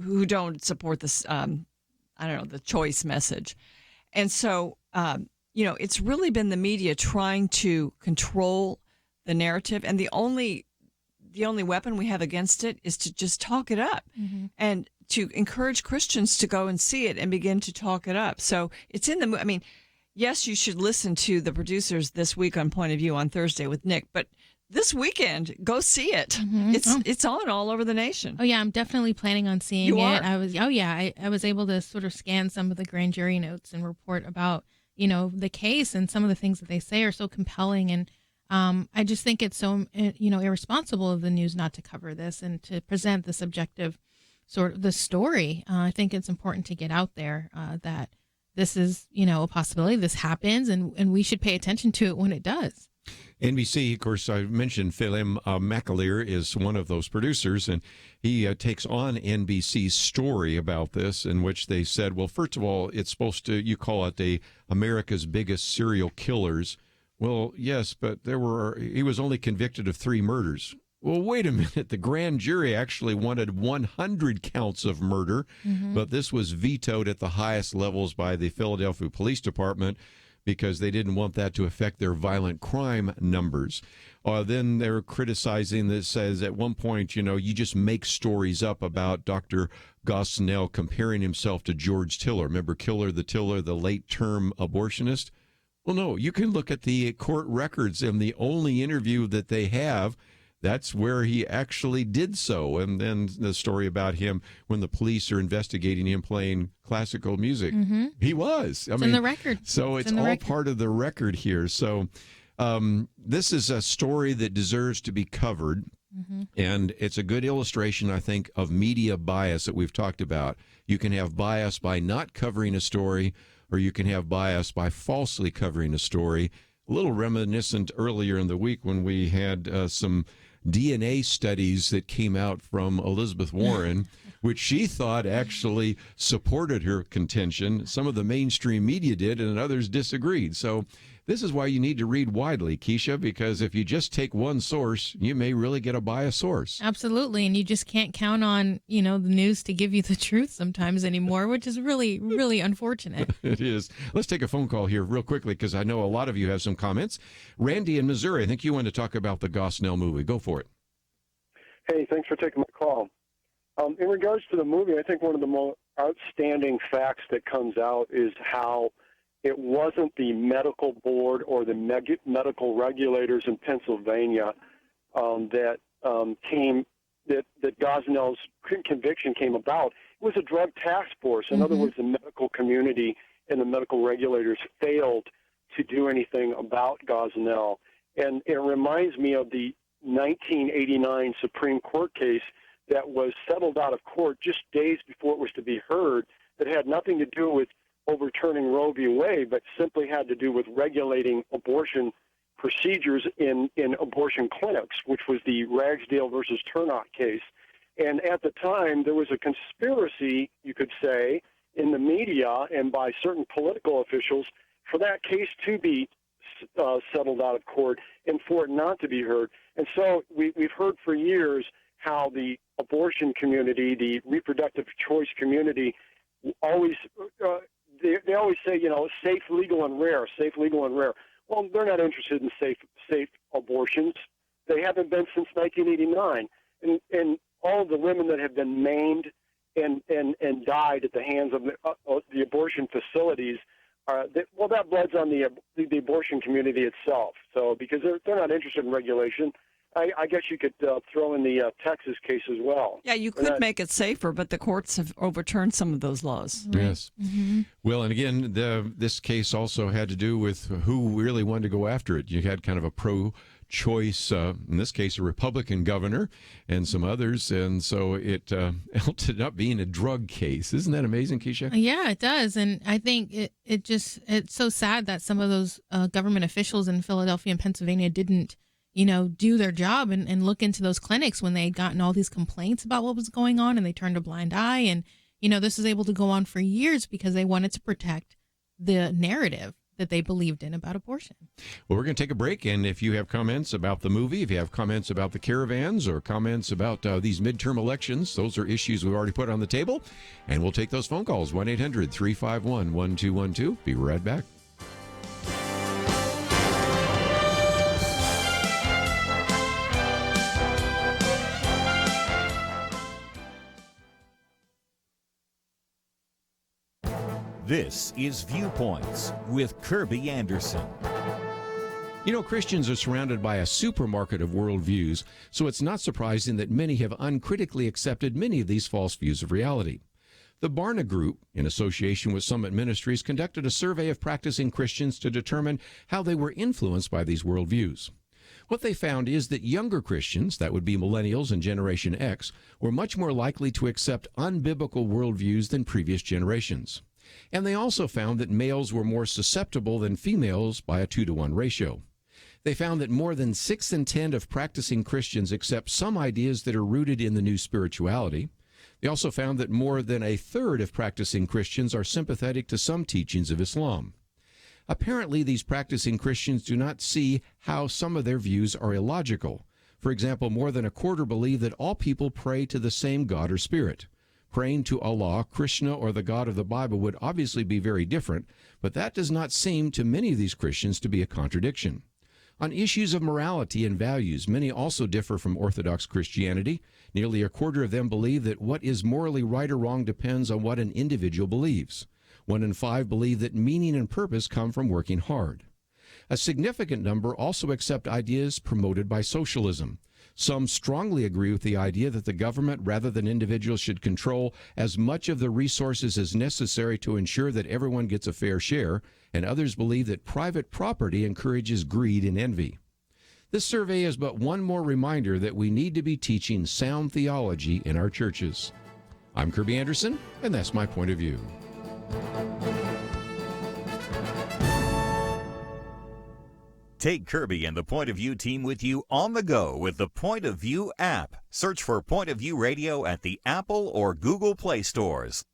S3: who don't support this, the choice message. And so, it's really been the media trying to control the narrative, and the only weapon we have against it is to just talk it up and to encourage Christians to go and see it and begin to talk it up. So it's in the, I mean, yes, you should listen to the producers this week on Point of View on Thursday with Nick, but this weekend. Go see it.
S15: Mm-hmm.
S3: It's on all over the nation.
S15: Oh yeah, I'm definitely planning on seeing
S3: You
S15: it.
S3: are?
S15: I was able to sort of scan some of the grand jury notes and report about, the case, and some of the things that they say are so compelling. And I just think it's so, irresponsible of the news not to cover this and to present the subjective sort of the story. I think it's important to get out there that this is, a possibility. This happens, and we should pay attention to it when it does.
S1: NBC, of course, I mentioned Philem McAleer is one of those producers, and he takes on NBC's story about this, in which they said, well, first of all, it's supposed to, you call it America's biggest serial killers. Well, yes, but he was only convicted of 3 murders. Well, wait a minute. The grand jury actually wanted 100 counts of murder, but this was vetoed at the highest levels by the Philadelphia Police Department because they didn't want that to affect their violent crime numbers. Then they're criticizing this, says at one point, you just make stories up about Dr. Gosnell comparing himself to George Tiller. Remember Tiller, the late-term abortionist? Well, no, you can look at the court records, and the only interview that they have, that's where he actually did so. And then the story about him when the police are investigating him playing classical music. He was.
S15: It's in the record.
S1: So it's all part of the record here. So this is a story that deserves to be covered. And it's a good illustration, I think, of media bias that we've talked about. You can have bias by not covering a story, or you can have bias by falsely covering a story. A little reminiscent earlier in the week when we had some DNA studies that came out from Elizabeth Warren, which she thought actually supported her contention. Some of the mainstream media did, and others disagreed. So this is why you need to read widely, Keisha, because if you just take one source, you may really get a biased source.
S15: Absolutely, and you just can't count on, the news to give you the truth sometimes anymore, which is really, really unfortunate.
S1: It is. Let's take a phone call here real quickly, because I know a lot of you have some comments. Randy in Missouri, I think you want to talk about the Gosnell movie. Go for it.
S4: Hey, thanks for taking my call. In regards to the movie, I think one of the most outstanding facts that comes out is how it wasn't the medical board or the medical regulators in Pennsylvania that Gosnell's conviction came about. It was a drug task force. In other words, the medical community and the medical regulators failed to do anything about Gosnell. And it reminds me of the 1989 Supreme Court case that was settled out of court just days before it was to be heard, that had nothing to do with overturning Roe v. Wade, but simply had to do with regulating abortion procedures in abortion clinics, which was the Ragsdale versus Turnock case. And at the time, there was a conspiracy, you could say, in the media and by certain political officials for that case to be settled out of court and for it not to be heard. And so we've heard for years how the abortion community, the reproductive choice community, always they always say, safe, legal, and rare, safe, legal, and rare. Well, they're not interested in safe abortions. They haven't been since 1989. And all the women that have been maimed and died at the hands of the abortion facilities, that blood's on the abortion community itself. So because they're not interested in regulation, I guess you could throw in the Texas case as well.
S3: Yeah, you could make it safer, but the courts have overturned some of those laws.
S1: Yes. Well, and again, this case also had to do with who really wanted to go after it. You had kind of a pro-choice, in this case, a Republican governor and some others, and so it ended up being a drug case. Isn't that amazing, Keisha?
S15: Yeah, it does, and I think it's so sad that some of those government officials in Philadelphia and Pennsylvania didn't do their job and look into those clinics when they had gotten all these complaints about what was going on, and they turned a blind eye. And, this was able to go on for years because they wanted to protect the narrative that they believed in about abortion.
S1: Well, we're going to take a break, and if you have comments about the movie, if you have comments about the caravans or comments about these midterm elections, those are issues we've already put on the table, and we'll take those phone calls, 1-800-351-1212. Be right back.
S7: This is Viewpoints with Kerby Anderson.
S1: You know, Christians are surrounded by a supermarket of worldviews, so it's not surprising that many have uncritically accepted many of these false views of reality. The Barna Group, in association with Summit Ministries, conducted a survey of practicing Christians to determine how they were influenced by these worldviews. What they found is that younger Christians, that would be millennials and Generation X, were much more likely to accept unbiblical worldviews than previous generations. And they also found that males were more susceptible than females by a 2-to-1 ratio. They found that more than 6 in 10 of practicing Christians accept some ideas that are rooted in the new spirituality. They also found that more than a third of practicing Christians are sympathetic to some teachings of Islam. Apparently, these practicing Christians do not see how some of their views are illogical. For example, more than a quarter believe that all people pray to the same God or spirit. Praying to Allah, Krishna, or the God of the Bible would obviously be very different, but that does not seem to many of these Christians to be a contradiction. On issues of morality and values, many also differ from Orthodox Christianity. Nearly a quarter of them believe that what is morally right or wrong depends on what an individual believes. 1 in 5 believe that meaning and purpose come from working hard. A significant number also accept ideas promoted by socialism. Some strongly agree with the idea that the government, rather than individuals, should control as much of the resources as necessary to ensure that everyone gets a fair share, and others believe that private property encourages greed and envy. This survey is but one more reminder that we need to be teaching sound theology in our churches. I'm Kerby Anderson, and that's my point of view.
S7: Take Kerby and the Point of View team with you on the go with the Point of View app. Search for Point of View Radio at the Apple or Google Play stores.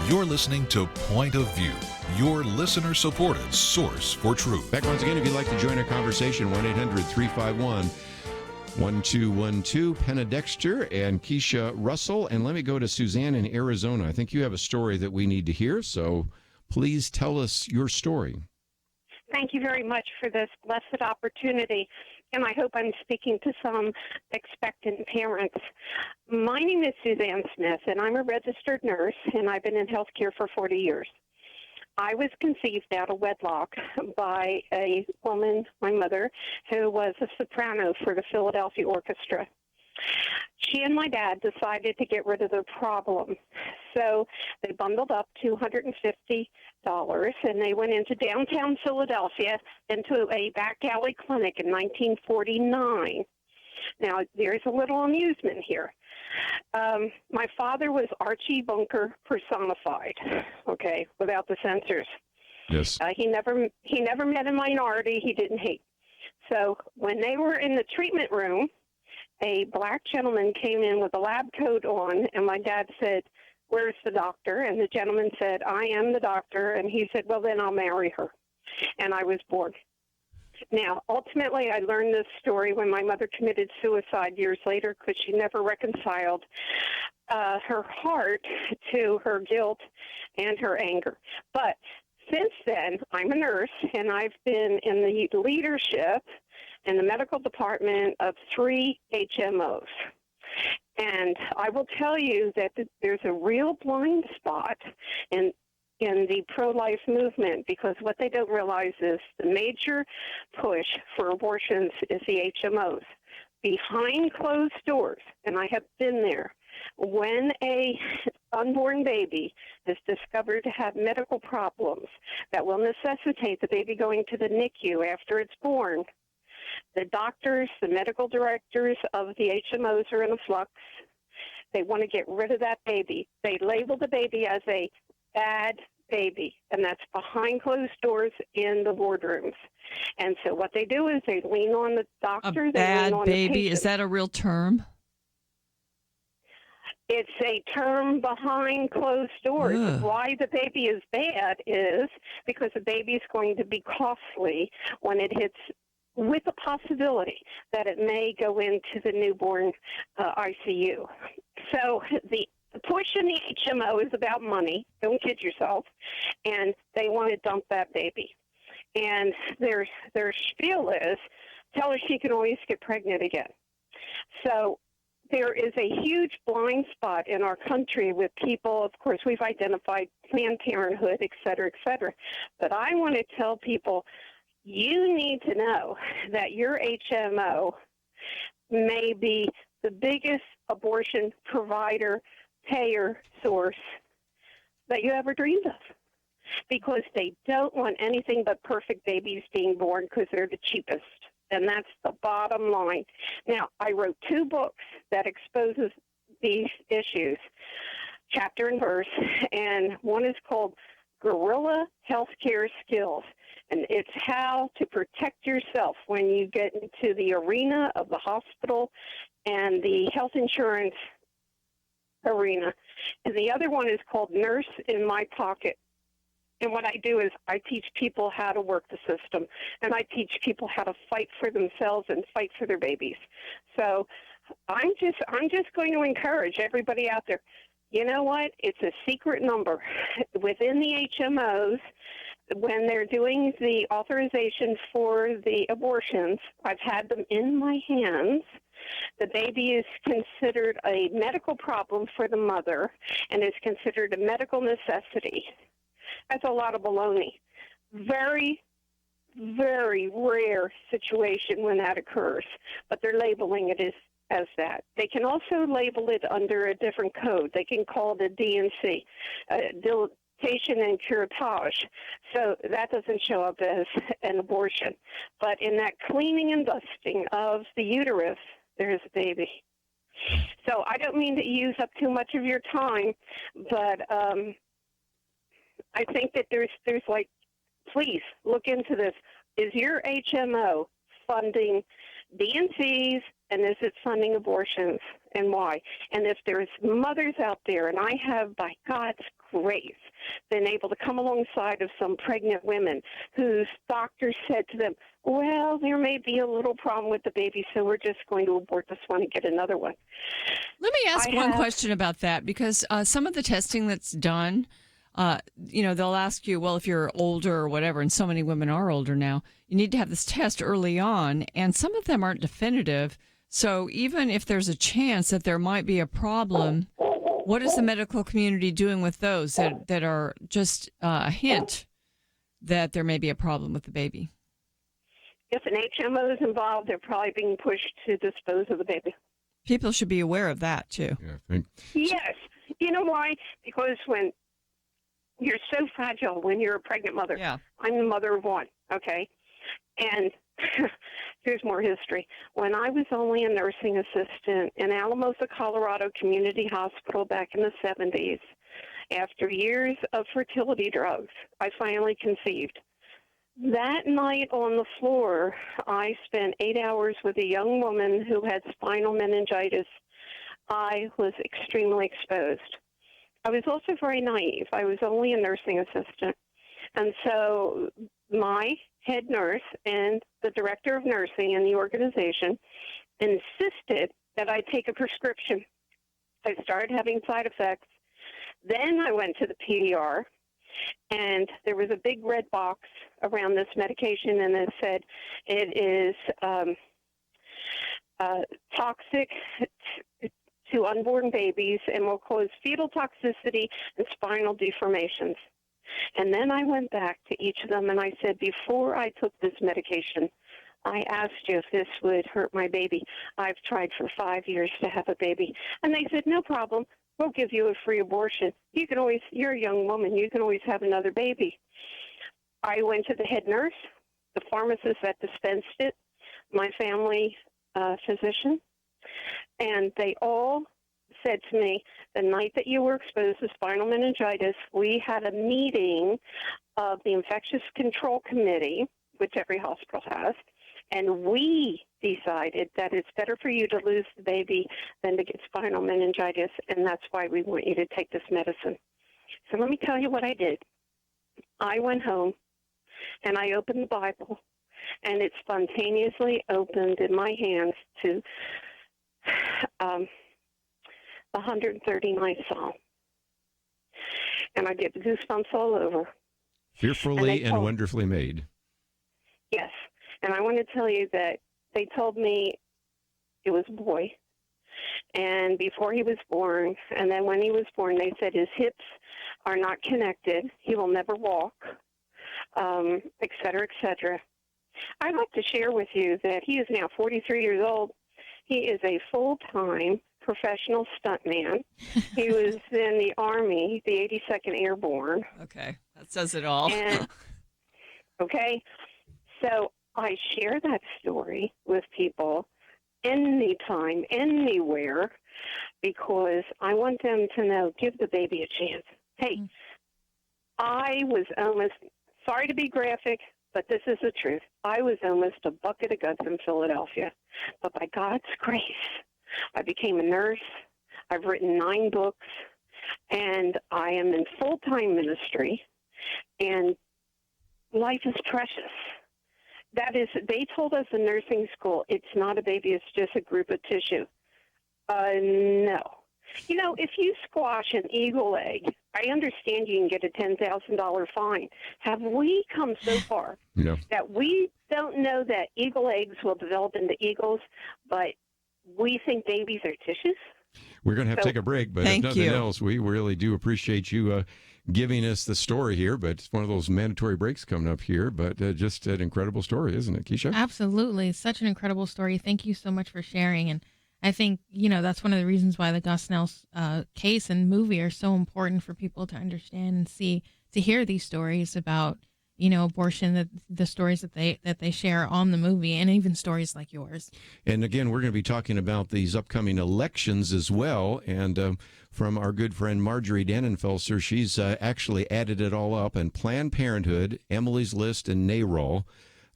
S10: You're listening to Point of View, your listener-supported source for truth.
S1: Back once again, if you'd like to join our conversation, 1-800-351-1212, Penna, Dexter, and Keisha Russell. And let me go to Suzanne in Arizona. I think you have a story that we need to hear, so please tell us your story.
S11: Thank you very much for this blessed opportunity, and I hope I'm speaking to some expectant parents. My name is Suzanne Smith, and I'm a registered nurse, and I've been in healthcare for 40 years. I was conceived out of wedlock by a woman, my mother, who was a soprano for the Philadelphia Orchestra. She and my dad decided to get rid of their problem. So they bundled up $250 and they went into downtown Philadelphia into a back alley clinic in 1949. Now, there's a little amusement here. My father was Archie Bunker personified, okay, without the censors.
S1: Yes.
S11: He never met a minority he didn't hate. So when they were in the treatment room, a black gentleman came in with a lab coat on, and my dad said, "Where's the doctor?" And the gentleman said, "I am the doctor." And he said, "Well, then I'll marry her." And I was born. Now, ultimately, I learned this story when my mother committed suicide years later because she never reconciled her heart to her guilt and her anger. But since then, I'm a nurse, and I've been in the leadership in the medical department of 3 HMOs. And I will tell you that there's a real blind spot in the pro-life movement, because what they don't realize is the major push for abortions is the HMOs. Behind closed doors, and I have been there, when a unborn baby is discovered to have medical problems that will necessitate the baby going to the NICU after it's born, the doctors, the medical directors of the HMOs are in a flux. They want to get rid of that baby. They label the baby as a bad baby, and that's behind closed doors in the boardrooms. And so what they do is they lean on the doctor.
S3: A
S11: they lean
S3: bad
S11: on
S3: baby,
S11: the patient.
S3: is that a real term?
S11: It's a term behind closed doors.
S3: Ugh.
S11: Why the baby is bad is because the baby is going to be costly when it hits, with the possibility that it may go into the newborn ICU. So the push in the HMO is about money. Don't kid yourself. And they want to dump that baby. And their spiel is, tell her she can always get pregnant again. So there is a huge blind spot in our country with people. Of course, we've identified Planned Parenthood, et cetera, et cetera. But I want to tell people, you need to know that your HMO may be the biggest abortion provider, payer source that you ever dreamed of, because they don't want anything but perfect babies being born because they're the cheapest. And that's the bottom line. Now, I wrote 2 books that exposes these issues, chapter and verse, and one is called Guerrilla Healthcare Skills, and it's how to protect yourself when you get into the arena of the hospital and the health insurance arena. And the other one is called Nurse in My Pocket. And what I do is I teach people how to work the system, and I teach people how to fight for themselves and fight for their babies. So I'm just going to encourage everybody out there. You know what? It's a secret number within the HMOs. When they're doing the authorization for the abortions, I've had them in my hands. The baby is considered a medical problem for the mother and is considered a medical necessity. That's a lot of baloney. Very, very rare situation when that occurs, but they're labeling it as that. They can also label it under a different code. They can call it a DNC, dilatation and curettage. So that doesn't show up as an abortion. But in that cleaning and dusting of the uterus, there's a baby. So I don't mean to use up too much of your time, but I think that there's like, please look into this. Is your HMO funding DNCs, and is it funding abortions, and why? And if there's mothers out there, and I have, by God's grace, been able to come alongside of some pregnant women whose doctors said to them, well, there may be a little problem with the baby, so we're just going to abort this one and get another one.
S3: Let me ask one question about that, because some of the testing that's done, they'll ask you, well, if you're older or whatever, and so many women are older now, you need to have this test early on, and some of them aren't definitive. So even if there's a chance that there might be a problem, what is the medical community doing with those that are just a hint that there may be a problem with the baby?
S11: If an HMO is involved, they're probably being pushed to dispose of the baby.
S3: People should be aware of that, too.
S1: Yeah, I think.
S11: Yes. You know why? Because when you're so fragile when you're a pregnant mother.
S3: Yeah.
S11: I'm the mother of one, okay? And here's more history. When I was only a nursing assistant in Alamosa, Colorado Community Hospital back in the 70s, after years of fertility drugs, I finally conceived. That night on the floor, I spent 8 hours with a young woman who had spinal meningitis. I was extremely exposed. I was also very naive. I was only a nursing assistant. And so my head nurse and the director of nursing in the organization insisted that I take a prescription. I started having side effects. Then I went to the PDR, and there was a big red box around this medication, and it said it is toxic to unborn babies and will cause fetal toxicity and spinal deformations. And then I went back to each of them and I said, before I took this medication, I asked you if this would hurt my baby. I've tried for 5 years to have a baby. And they said, no problem. we'll give you a free abortion. You're a young woman, you can always have another baby. I went to the head nurse, the pharmacist that dispensed it, my family physician, and they all said to me, the night that you were exposed to spinal meningitis, we had a meeting of the Infectious Control Committee, which every hospital has, and we decided that it's better for you to lose the baby than to get spinal meningitis, and that's why we want you to take this medicine. So let me tell you what I did. I went home, and I opened the Bible, and it spontaneously opened in my hands to the 139th Psalm. And I get goosebumps all over.
S1: Fearfully and wonderfully made.
S11: Yes. And I want to tell you that they told me it was a boy. And before he was born, and then when he was born, they said his hips are not connected. He will never walk, et cetera, et cetera. I'd like to share with you that he is now 43 years old. He is a full-time professional stuntman. He was in the Army, the 82nd Airborne.
S3: Okay, that says it all.
S11: And, okay, so I share that story with people anytime, anywhere, because I want them to know, give the baby a chance. Hey, I was almost, sorry to be graphic, but this is the truth. I was almost a bucket of guts in Philadelphia. But by God's grace, I became a nurse. I've written 9 books, and I am in full-time ministry, and life is precious. That is, they told us in nursing school, it's not a baby, it's just a group of tissue. No. You know, if you squash an eagle egg, I understand you can get a $10,000 fine. Have we come so far that we don't know that eagle eggs will develop into eagles, but we think babies are tissues?
S1: We're going to have to take a break, but if nothing else, we really do appreciate you giving us the story here. But it's one of those mandatory breaks coming up here, but just an incredible story, isn't it, Keisha?
S15: Absolutely. Such an incredible story. Thank you so much for sharing. And I think, you know, that's one of the reasons why the Gosnell case and movie are so important for people to understand and see, to hear these stories about, you know, abortion, the stories that they share on the movie, and even stories like yours.
S1: And again, we're going to be talking about these upcoming elections as well. And from our good friend Marjorie Dannenfelser, she's actually added it all up. And Planned Parenthood, Emily's List, and NARAL,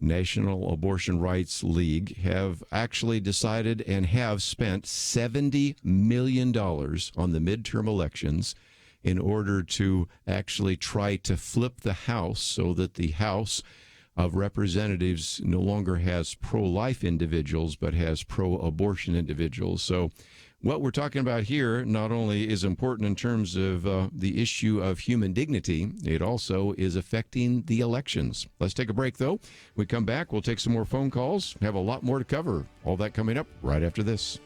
S1: National Abortion Rights League, have actually decided and have spent $70 million on the midterm elections in order to actually try to flip the House so that the House of Representatives no longer has pro-life individuals but has pro-abortion individuals. So what we're talking about here not only is important in terms of the issue of human dignity, it also is affecting the elections. Let's take a break, though. When we come back, we'll take some more phone calls, have a lot more to cover. All that coming up right after this.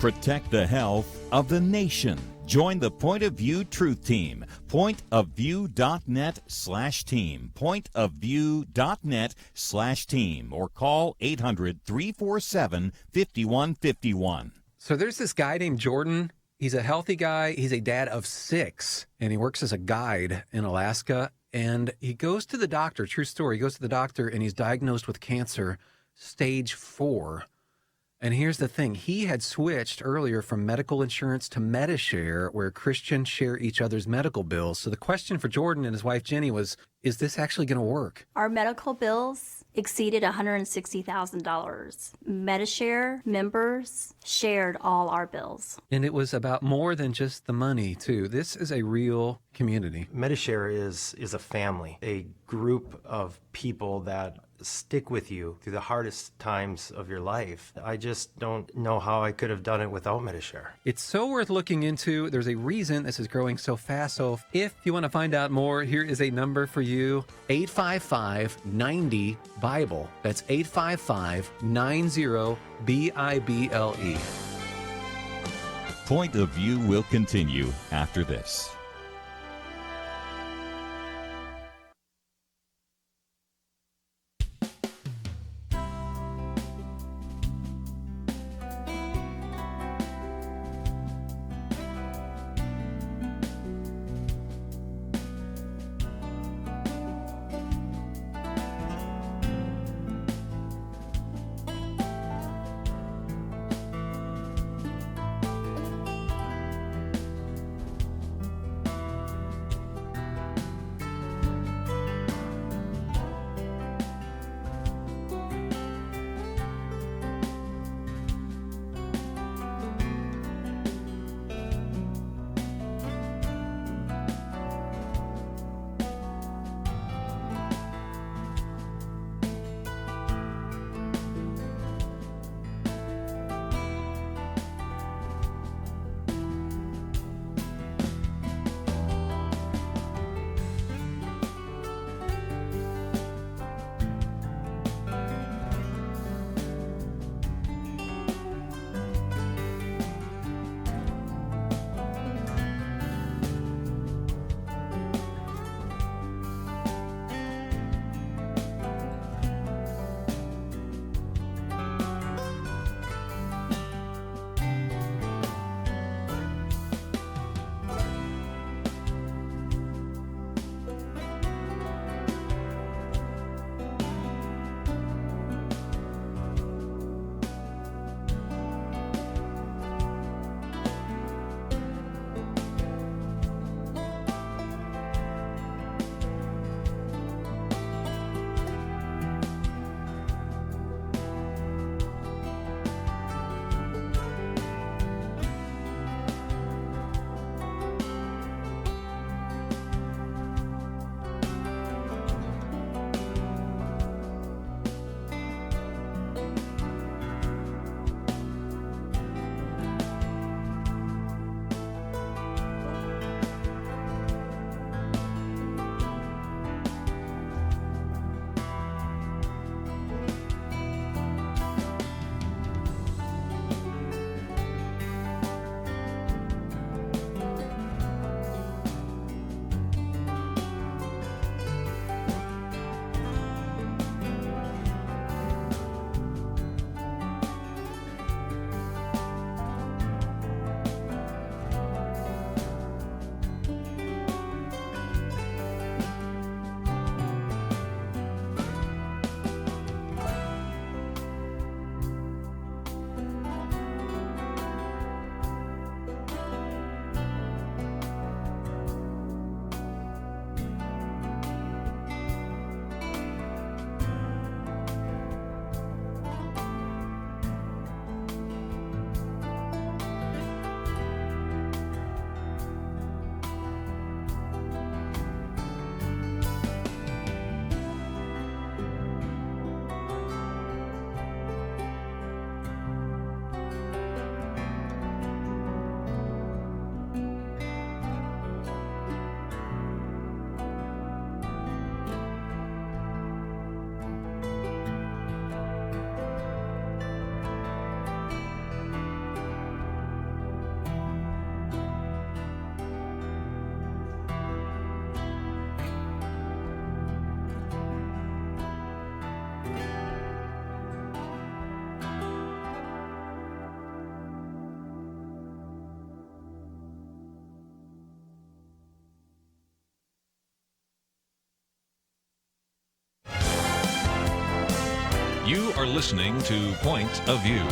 S7: Protect the health of the nation. Join the Point of View Truth Team. Pointofview.net/team. Pointofview.net/team. Or call 800-347-5151.
S21: So there's this guy named Jordan. He's a healthy guy. He's a dad of 6, and he works as a guide in Alaska. And he goes to the doctor, true story, he goes to the doctor, and he's diagnosed with cancer, stage 4. And here's the thing. He had switched earlier from medical insurance to Medishare, where Christians share each other's medical bills. So the question for Jordan and his wife, Jenny, was, is this actually going to work?
S22: Our medical bills exceeded $160,000. Medishare members shared all our bills.
S21: And it was about more than just the money, too. This is a real community.
S23: Medishare is a family, a group of people that stick with you through the hardest times of your life. I just don't know how I could have done it without Medishare.
S21: It's so worth looking into. There's a reason this is growing so fast. So if you want to find out more, here is a number for you, 855-90-BIBLE. That's 855-90-BIBLE.
S7: Point of View will continue after this.
S2: You are listening to Point of View.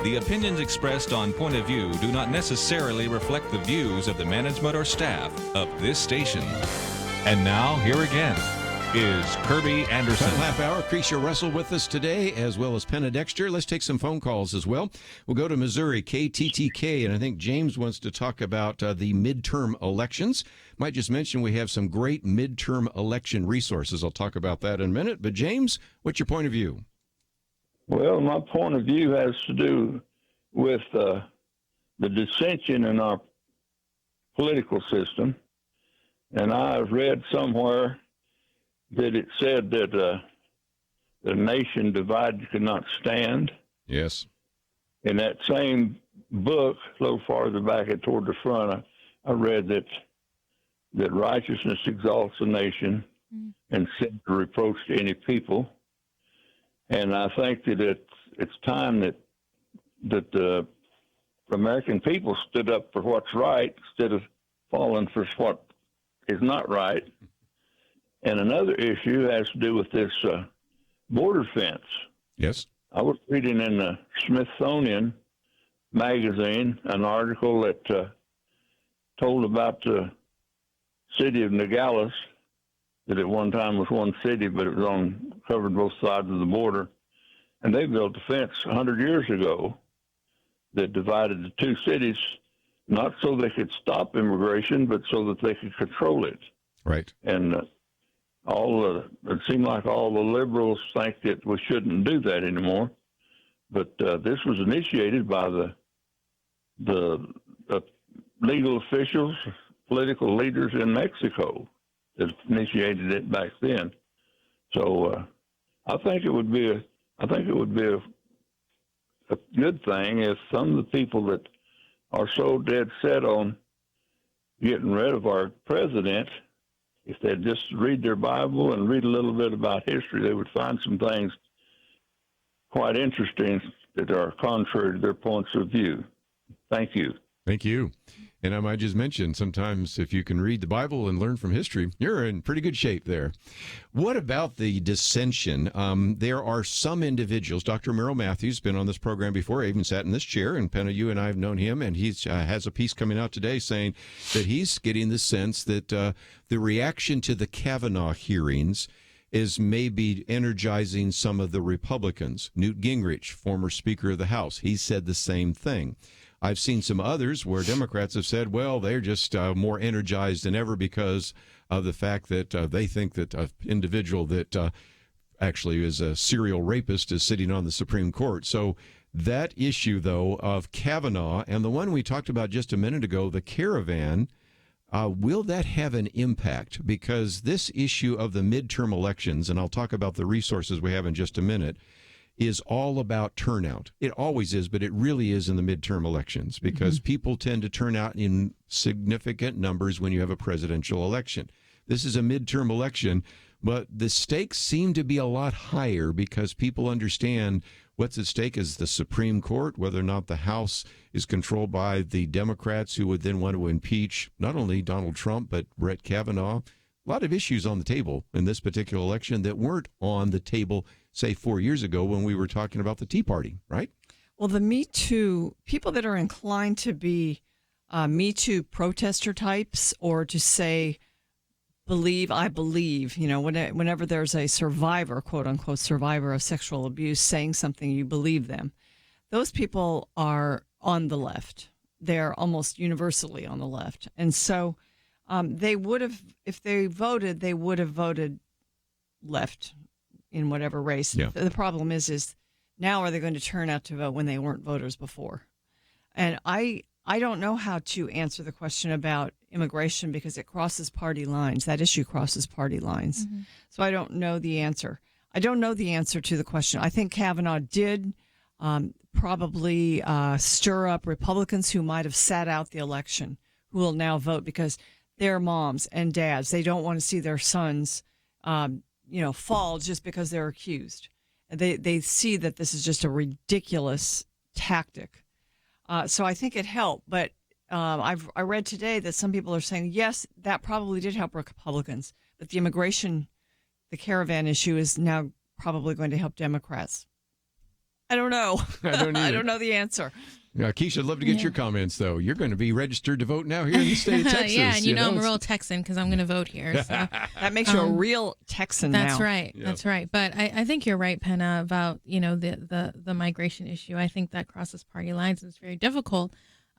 S2: The opinions expressed on Point of View do not necessarily reflect the views of the management or staff of this station. And now, here again is Kerby Anderson.
S1: Final half hour. Keisha Russell with us today, as well as Penna Dexter. Let's take some phone calls as well. We'll go to Missouri, KTTK, and I think James wants to talk about the midterm elections. Might just mention we have some great midterm election resources. I'll talk about that in a minute. But James, what's your point of view?
S6: Well, my point of view has to do with the dissension in our political system. And I've read somewhere that it said that the nation divided could not stand.
S1: Yes.
S6: In that same book, a little farther back toward the front, I read that righteousness exalts a nation and sin to reproach to any people. And I think that it's time that the American people stood up for what's right instead of falling for what is not right. And another issue has to do with this border fence.
S1: Yes.
S6: I was reading in the Smithsonian magazine an article that told about the city of Nogales, that at one time was one city, but it was covered both sides of the border. And they built a fence 100 years ago that divided the two cities, not so they could stop immigration, but so that they could control it.
S1: Right.
S6: And it seemed like all the liberals think that we shouldn't do that anymore. But this was initiated by the legal officials, political leaders in Mexico that initiated it back then. So I think it would be a good thing if some of the people that are so dead set on getting rid of our president, if they'd just read their Bible and read a little bit about history, they would find some things quite interesting that are contrary to their points of view. Thank you.
S1: Thank you. And I might just mention, sometimes if you can read the Bible and learn from history, you're in pretty good shape there. What about the dissension? There are some individuals, Dr. Merrill Matthews has been on this program before, I even sat in this chair, and Penna, you and I have known him, and he has a piece coming out today saying that he's getting the sense that the reaction to the Kavanaugh hearings is maybe energizing some of the Republicans. Newt Gingrich, former Speaker of the House, he said the same thing. I've seen some others where Democrats have said, well, they're just more energized than ever because of the fact that they think that an individual that actually is a serial rapist is sitting on the Supreme Court. So that issue, though, of Kavanaugh and the one we talked about just a minute ago, the caravan, will that have an impact? Because this issue of the midterm elections, and I'll talk about the resources we have in just a minute, is all about turnout. It always is, but it really is in the midterm elections because people tend to turn out in significant numbers when you have a presidential election. This is a midterm election, but the stakes seem to be a lot higher because people understand what's at stake is the Supreme Court, whether or not the House is controlled by the Democrats who would then want to impeach not only Donald Trump, but Brett Kavanaugh. A lot of issues on the table in this particular election that weren't on the table, say, 4 years ago when we were talking about the Tea Party, right?
S3: Well, the Me Too, people that are inclined to be Me Too protester types or to say, I believe, whenever there's a survivor, quote unquote, survivor of sexual abuse saying something, you believe them. Those people are on the left. They're almost universally on the left. And so they would have, if they would have voted left in whatever race. Yeah. The problem is now are they going to turn out to vote when they weren't voters before? And I don't know how to answer the question about immigration because it crosses party lines. That issue crosses party lines. Mm-hmm. So I don't know the answer. I don't know the answer to the question. I think Kavanaugh did probably stir up Republicans who might have sat out the election, who will now vote because their moms and dads, they don't want to see their sons, fall just because they're accused. They see that this is just a ridiculous tactic. So I think it helped. But I read today that some people are saying, yes, that probably did help Republicans. But the immigration the caravan issue is now probably going to help Democrats. I don't know.
S1: I don't either.
S3: I don't know the answer.
S1: Keisha, I'd love to get your comments, though. You're going to be registered to vote now here in the state of Texas.
S15: Yeah, and you know I'm a real Texan because I'm going to vote here. So.
S3: That makes you a real Texan
S15: That's
S3: now.
S15: right.
S1: Yep.
S15: That's right. But I think you're right, Penna, about, the migration issue. I think that crosses party lines, and it's very difficult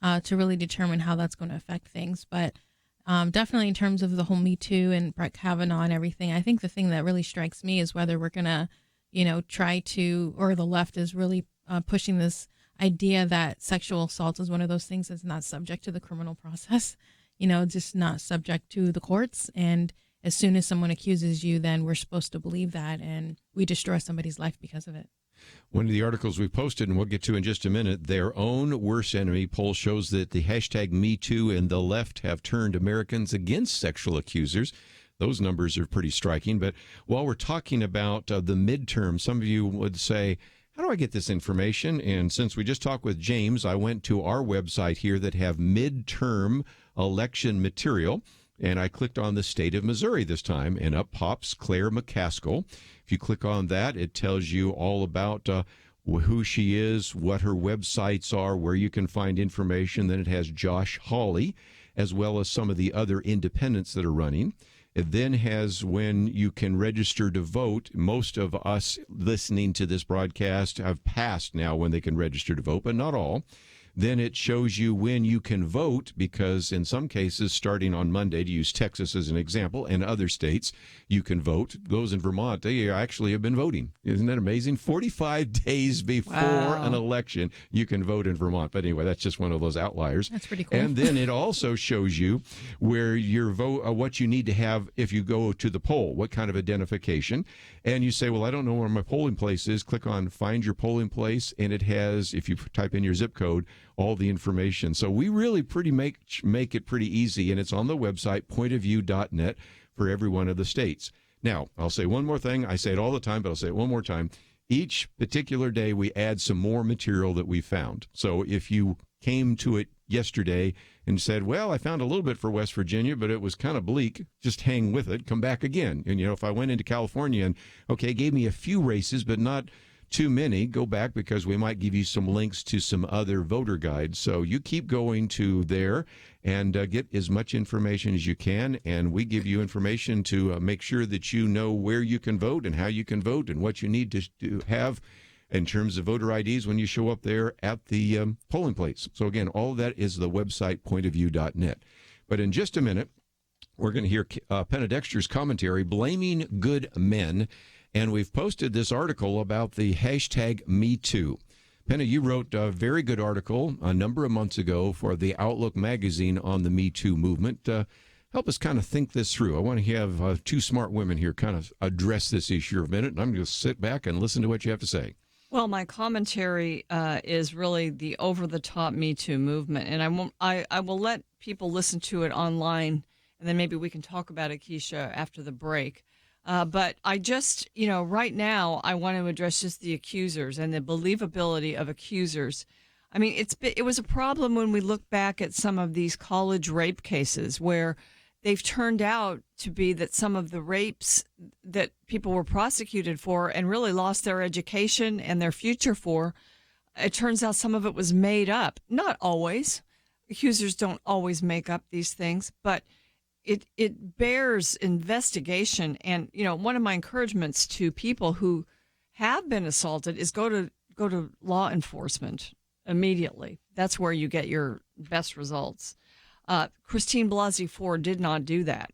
S15: to really determine how that's going to affect things. But definitely in terms of the whole Me Too and Brett Kavanaugh and everything, I think the thing that really strikes me is whether we're going to, try to, or the left is really pushing this idea that sexual assault is one of those things that's not subject to the criminal process, just not subject to the courts. And as soon as someone accuses you, then we're supposed to believe that, and we destroy somebody's life because of it.
S1: One of the articles we posted, and we'll get to in just a minute, their own worst enemy poll shows that the hashtag Me Too and the left have turned Americans against sexual accusers. Those numbers are pretty striking. But while we're talking about the midterm, some of you would say, how do I get this information? And since we just talked with James, I went to our website here that have midterm election material, and I clicked on the state of Missouri this time, and up pops Claire McCaskill. If you click on that, it tells you all about who she is, what her websites are, where you can find information. Then it has Josh Hawley, as well as some of the other independents that are running. It then has when you can register to vote. Most of us listening to this broadcast have passed now when they can register to vote, but not all. Then it shows you when you can vote, because in some cases, starting on Monday, to use Texas as an example, and other states, you can vote. Those in Vermont, they actually have been voting. Isn't that amazing? 45 days before an election, you can vote in Vermont. But anyway, that's just one of those outliers.
S15: That's pretty cool.
S1: And then it also shows you where your vote, what you need to have if you go to the poll, what kind of identification. And you say, well, I don't know where my polling place is. Click on Find Your Polling Place, and it has, if you type in your zip code, all the information. So we really make it pretty easy, and it's on the website, pointofview.net, for every one of the states. Now, I'll say one more thing. I say it all the time, but I'll say it one more time. Each particular day, we add some more material that we found. So if you came to it yesterday and said, well, I found a little bit for West Virginia, but it was kind of bleak, just hang with it, come back again. And, if I went into California and, gave me a few races, but not too many, go back, because we might give you some links to some other voter guides. So you keep going to there and get as much information as you can, and we give you information to make sure that you know where you can vote and how you can vote and what you need to have in terms of voter IDs when you show up there at the polling place. So again, all of that is the website, pointofview.net. But in just a minute, we're going to hear Penna Dexter's commentary, Blaming Good Men. And we've posted this article about the hashtag Me Too. Penna, you wrote a very good article a number of months ago for the Outlook magazine on the Me Too movement. Help us kind of think this through. I want to have two smart women here kind of address this issue a minute, and I'm going to sit back and listen to what you have to say.
S3: Well, my commentary is really the over-the-top Me Too movement, and I will let people listen to it online, and then maybe we can talk about it, Keisha, after the break. But I just, right now, I want to address just the accusers and the believability of accusers. I mean, it was a problem when we look back at some of these college rape cases where they've turned out to be that some of the rapes that people were prosecuted for and really lost their education and their future for, it turns out some of it was made up. Not always. Accusers don't always make up these things, but it bears investigation. And, one of my encouragements to people who have been assaulted is go to law enforcement immediately. That's where you get your best results. Christine Blasey Ford did not do that.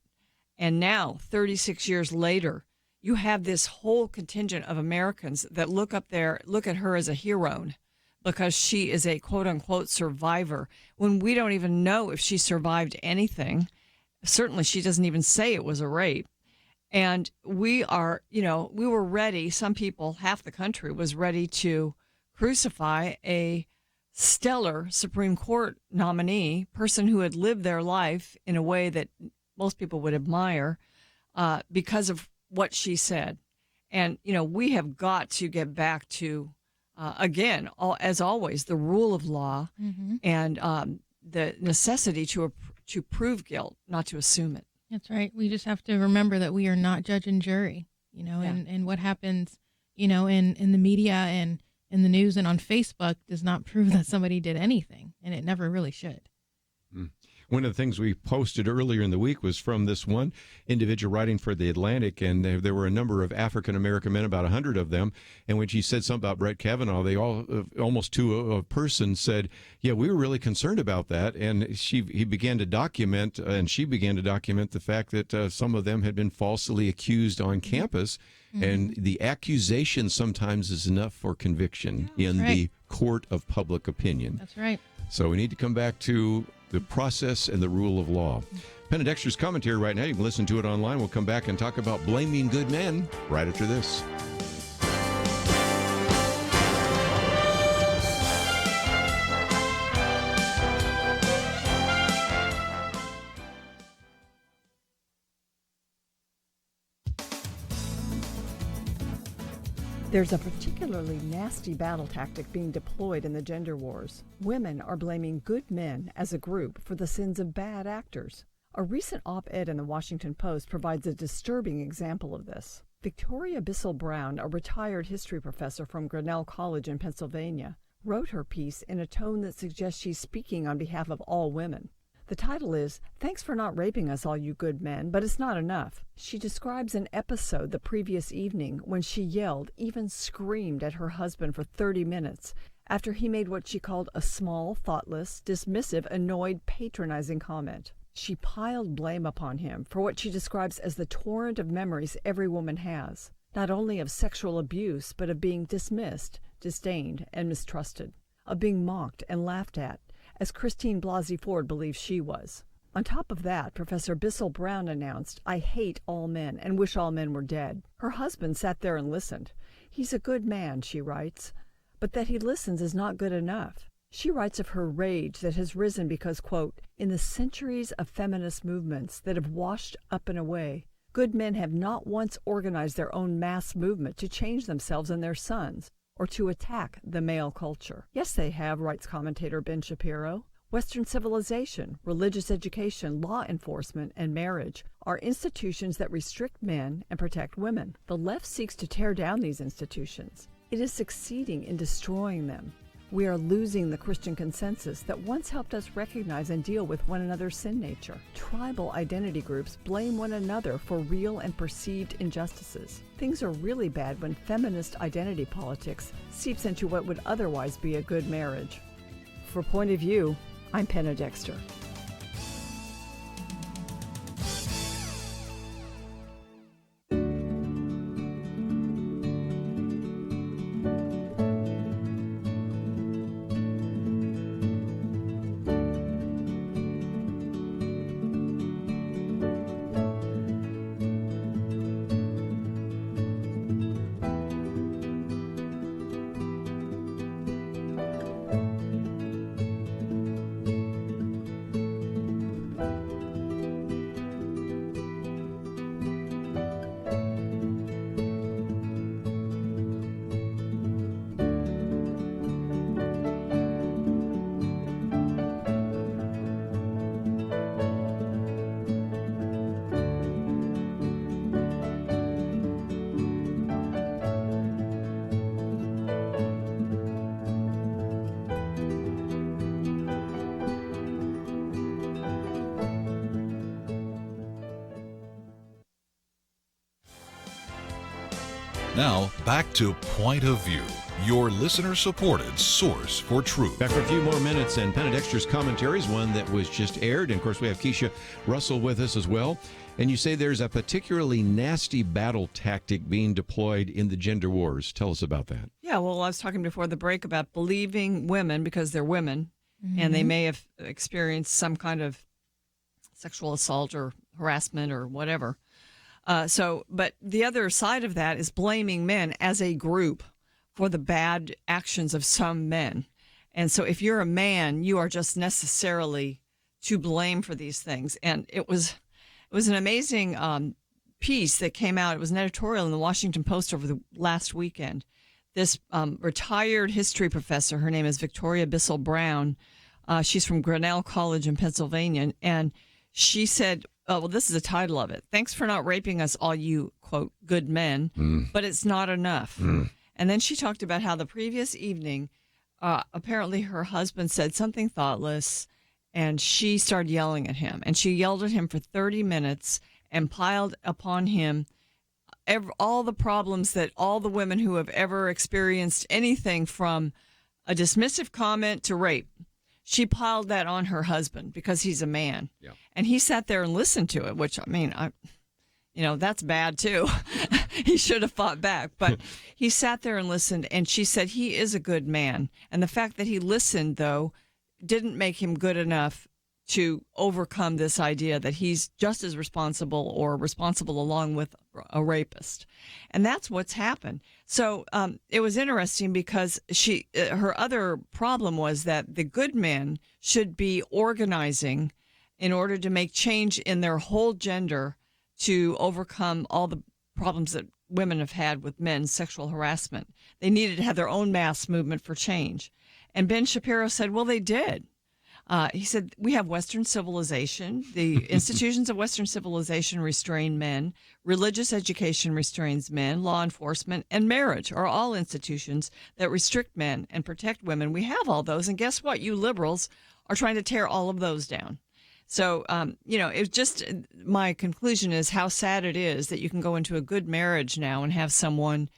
S3: And now, 36 years later, you have this whole contingent of Americans that look at her as a hero because she is a quote unquote survivor when we don't even know if she survived anything. Certainly, she doesn't even say it was a rape. And we were ready. Some people, half the country was ready to crucify a stellar Supreme Court nominee, person who had lived their life in a way that most people would admire because of what she said. And, we have got to get back to, again, as always, the rule of law and the necessity to prove guilt, not to assume it.
S15: That's right. We just have to remember that we are not judge and jury. and what happens, in the media and in the news and on Facebook does not prove that somebody did anything, and it never really should.
S1: One of the things we posted earlier in the week was from this one individual writing for The Atlantic, and there were a number of African-American men, about 100 of them, and when she said something about Brett Kavanaugh, they all, almost to a person, said, yeah, we were really concerned about that, and he began to document, and she began to document the fact that some of them had been falsely accused on campus, and the accusation sometimes is enough for conviction in the court of public opinion.
S15: That's right.
S1: So we need to come back to the process and the rule of law. Penna Dexter's commentary right now. You can listen to it online. We'll come back and talk about blaming good men right after this.
S9: There's a particularly nasty battle tactic being deployed in the gender wars. Women are blaming good men as a group for the sins of bad actors. A recent op-ed in the Washington Post provides a disturbing example of this. Victoria Bissell-Brown, a retired history professor from Grinnell College in Pennsylvania, wrote her piece in a tone that suggests she's speaking on behalf of all women. The title is, "Thanks for not raping us, all you good men, but it's not enough." She describes an episode the previous evening when she yelled, even screamed at her husband for 30 minutes after he made what she called a small, thoughtless, dismissive, annoyed, patronizing comment. She piled blame upon him for what she describes as the torrent of memories every woman has, not only of sexual abuse, but of being dismissed, disdained, and mistrusted, of being mocked and laughed at, as Christine Blasey Ford believes she was. On top of that, Professor Bissell-Brown announced, "I hate all men and wish all men were dead." Her husband sat there and listened. "He's a good man," she writes, "but that he listens is not good enough." She writes of her rage that has risen because, quote, "in the centuries of feminist movements that have washed up and away, good men have not once organized their own mass movement to change themselves and their sons, or to attack the male culture." Yes, they have, writes commentator Ben Shapiro. Western civilization, religious education, law enforcement, and marriage are institutions that restrict men and protect women. The left seeks to tear down these institutions. It is succeeding in destroying them. We are losing the Christian consensus that once helped us recognize and deal with one another's sin nature. Tribal identity groups blame one another for real and perceived injustices. Things are really bad when feminist identity politics seeps into what would otherwise be a good marriage. For Point of View, I'm Penna Dexter.
S10: Now, back to Point of View, your listener-supported source for truth.
S1: Back for a few more minutes, and Penna Dexter's commentary is one that was just aired. And, of course, we have Keisha Russell with us as well. And you say there's a particularly nasty battle tactic being deployed in the gender wars. Tell us about that.
S3: Yeah, well, I was talking before the break about believing women because they're women, and they may have experienced some kind of sexual assault or harassment or whatever. But the other side of that is blaming men as a group for the bad actions of some men. And so if you're a man, you are just necessarily to blame for these things. And it was an amazing piece that came out. It was an editorial in the Washington Post over the last weekend. This retired history professor, her name is Victoria Bissell-Brown. She's from Grinnell College in Pennsylvania. And she said well, this is the title of it. Thanks for not raping us, all you, quote, good men, but it's not enough. And then she talked about how the previous evening, apparently her husband said something thoughtless, and she started yelling at him. And she yelled at him for 30 minutes and piled upon him all the problems that all the women who have ever experienced anything from a dismissive comment to rape. She piled that on her husband because he's a man. Yeah. And he sat there and listened to it, which, I mean, that's bad too. He should have fought back. But he sat there and listened, and she said he is a good man. And the fact that he listened, though, didn't make him good enough to overcome this idea that he's just as responsible or responsible along with a rapist. And that's what's happened. So it was interesting because her other problem was that the good men should be organizing in order to make change in their whole gender to overcome all the problems that women have had with men's sexual harassment. They needed to have their own mass movement for change. And Ben Shapiro said, well, they did. He said, we have Western civilization. The institutions of Western civilization restrain men. Religious education restrains men. Law enforcement and marriage are all institutions that restrict men and protect women. We have all those. And guess what? You liberals are trying to tear all of those down. So, it's just my conclusion is how sad it is that you can go into a good marriage now and have someone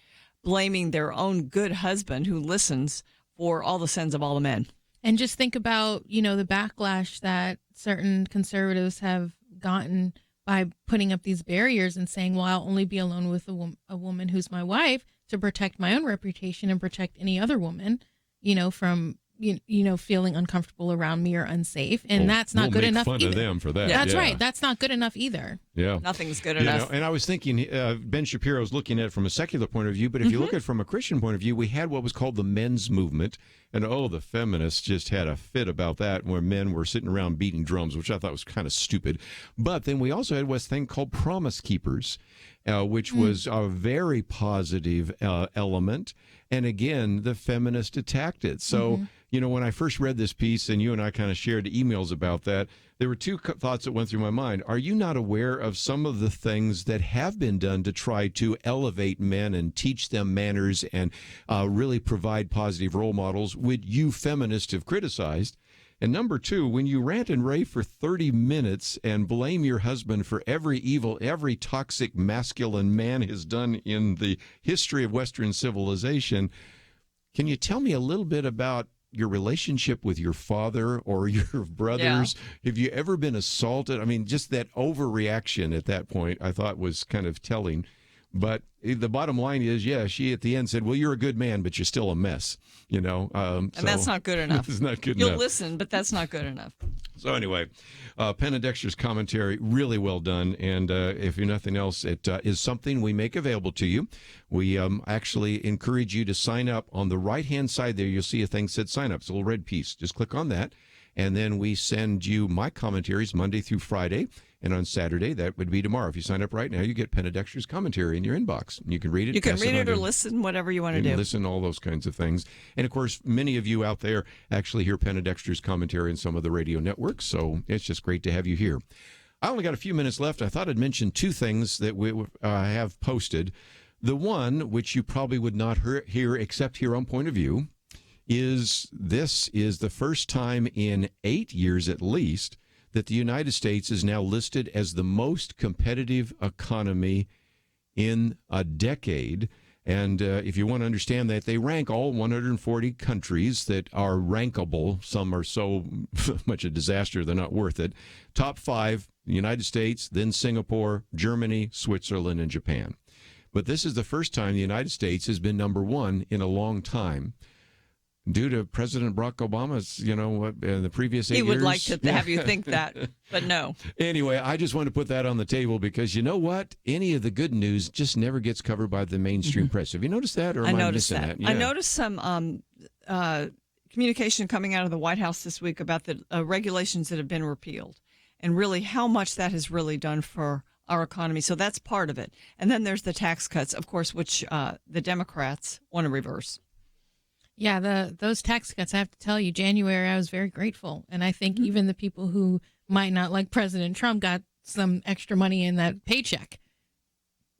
S3: blaming their own good husband who listens for all the sins of all the men.
S15: And just think about, the backlash that certain conservatives have gotten by putting up these barriers and saying, well, I'll only be alone with a woman who's my wife to protect my own reputation and protect any other woman, from, feeling uncomfortable around me or unsafe. And that's not good enough
S1: fun
S15: either.
S1: Of them for that.
S15: That's right. That's not good enough either.
S1: Yeah.
S3: Nothing's good enough.
S1: And I was thinking, Ben Shapiro's looking at it from a secular point of view, but if you look at it from a Christian point of view, we had what was called the men's movement. And the feminists just had a fit about that, where men were sitting around beating drums, which I thought was kind of stupid. But then we also had this thing called Promise Keepers, which was a very positive element. And again, the feminists attacked it. So, when I first read this piece, and you and I kind of shared emails about that, there were two thoughts that went through my mind. Are you not aware of some of the things that have been done to try to elevate men and teach them manners and really provide positive role models, which you feminists have criticized? And number two, when you rant and rave for 30 minutes and blame your husband for every evil, every toxic masculine man has done in the history of Western civilization, can you tell me a little bit about your relationship with your father or your brothers? Yeah. Have you ever been assaulted? I mean, just that overreaction at that point, I thought was kind of telling. But the bottom line is, she at the end said, well, you're a good man, but you're still a mess,
S3: And that's not good enough.
S1: It's not good
S3: You'll
S1: enough.
S3: listen, but that's not good enough.
S1: So anyway, Penna Dexter's commentary, really well done. And if you're nothing else, it is something we make available to you. We actually encourage you to sign up. On the right-hand side there, you'll see a thing that said sign up. It's a little red piece. Just click on that. And then we send you my commentaries Monday through Friday. And on Saturday, that would be tomorrow. If you sign up right now, you get Penna Dexter's commentary in your inbox. You can read it.
S3: You can read it or listen, whatever you want to do.
S1: Listen, all those kinds of things. And, of course, many of you out there actually hear Penna Dexter's commentary in some of the radio networks, so it's just great to have you here. I only got a few minutes left. I thought I'd mention two things that we have posted. The one, which you probably would not hear except here on Point of View, is this is the first time in 8 years at least that the United States is now listed as the most competitive economy in a decade. And if you want to understand that, they rank all 140 countries that are rankable. Some are so much a disaster, they're not worth it. Top 5, the United States, then Singapore, Germany, Switzerland, and Japan. But this is the first time the United States has been number 1 in a long time. Due to President Barack Obama's, in the previous 8 years.
S3: He would like to have you think that, but no.
S1: Anyway, I just want to put that on the table because you know what? Any of the good news just never gets covered by the mainstream press. Have you noticed that, or am I missing that? Yeah.
S3: I noticed some communication coming out of the White House this week about the regulations that have been repealed and really how much that has really done for our economy. So that's part of it. And then there's the tax cuts, of course, which the Democrats want to reverse.
S15: Yeah, those tax cuts, I have to tell you, January, I was very grateful. And I think even the people who might not like President Trump got some extra money in that paycheck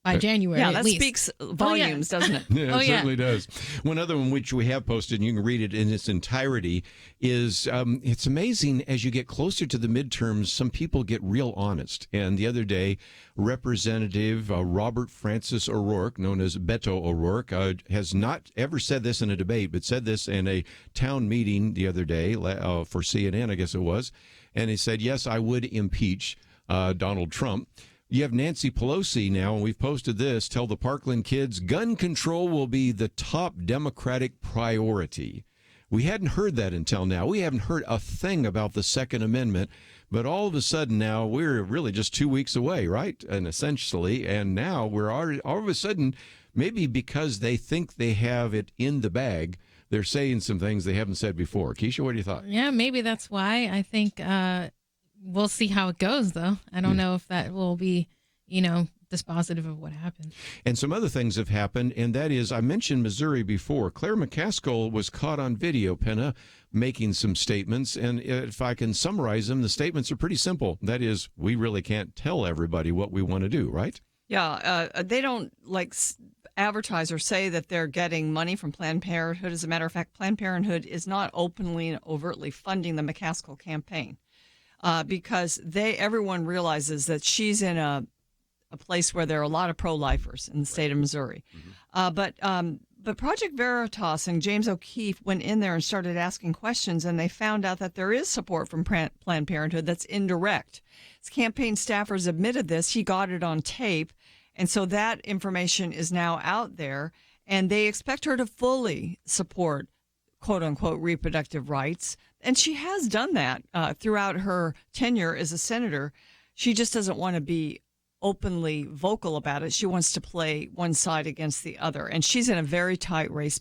S15: by January.
S3: Yeah,
S15: at
S3: that
S15: least.
S3: speaks volumes, doesn't it?
S1: Yeah, it certainly does. One other one which we have posted, and you can read it in its entirety, is it's amazing as you get closer to the midterms, some people get real honest. And the other day, Representative Robert Francis O'Rourke, known as Beto O'Rourke, has not ever said this in a debate, but said this in a town meeting the other day for CNN, I guess it was. And he said, yes, I would impeach Donald Trump. You have Nancy Pelosi now, and we've posted this, tell the Parkland kids gun control will be the top Democratic priority. We hadn't heard that until now. We haven't heard a thing about the Second Amendment, but all of a sudden now we're really just 2 weeks away, right? And essentially, and now we're already, all of a sudden, maybe because they think they have it in the bag, they're saying some things they haven't said before. Keisha, what do you thought?
S15: Yeah, maybe that's why. I think we'll see how it goes, though. I don't know if that will be, dispositive of what happened.
S1: And some other things have happened, and that is, I mentioned Missouri before. Claire McCaskill was caught on video, Penna, making some statements, and if I can summarize them, the statements are pretty simple. That is, we really can't tell everybody what we want to do, right?
S3: Yeah, they don't advertise or say that they're getting money from Planned Parenthood. As a matter of fact, Planned Parenthood is not openly and overtly funding the McCaskill campaign because everyone realizes that she's in a place where there are a lot of pro-lifers in the state of Missouri. But Project Veritas and James O'Keefe went in there and started asking questions, and they found out that there is support from Planned Parenthood that's indirect. His campaign staffers admitted this. He got it on tape, and so that information is now out there, and they expect her to fully support quote-unquote reproductive rights, and she has done that throughout her tenure as a senator. She just doesn't want to be openly vocal about it. She wants to play one side against the other, and she's in a very tight race.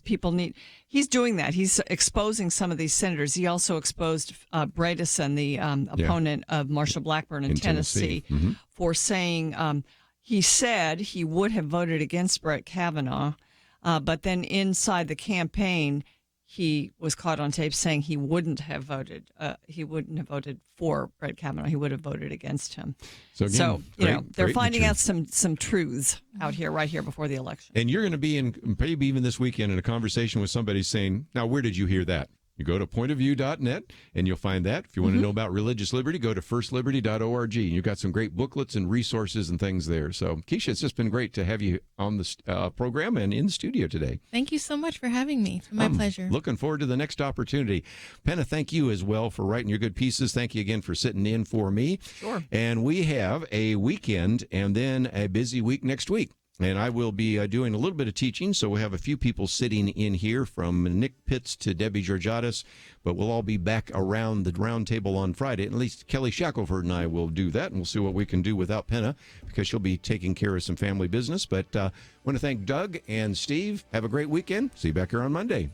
S3: He's doing that. He's exposing some of these senators. He also exposed Bredesen, the opponent of Marshall Blackburn in Tennessee. For saying he said he would have voted against Brett Kavanaugh, but then inside the campaign he was caught on tape saying he wouldn't have voted. He wouldn't have voted for Brett Kavanaugh. He would have voted against him.
S1: So, again,
S3: they're finding out some truths out here right here before the election.
S1: And you're going to be in, maybe even this weekend, in a conversation with somebody saying, now, where did you hear that? You go to pointofview.net, and you'll find that. If you want to know about religious liberty, go to firstliberty.org. You've got some great booklets and resources and things there. So, Keisha, it's just been great to have you on the program and in the studio today.
S15: Thank you so much for having me. It's my pleasure.
S1: Looking forward to the next opportunity. Penna, thank you as well for writing your good pieces. Thank you again for sitting in for me.
S3: Sure.
S1: And we have a weekend and then a busy week next week. And I will be doing a little bit of teaching, so we'll have a few people sitting in here from Nick Pitts to Debbie Georgiadis, but we'll all be back around the round table on Friday. At least Kelly Shackelford and I will do that, and we'll see what we can do without Penna, because she'll be taking care of some family business. But I want to thank Doug and Steve. Have a great weekend. See you back here on Monday.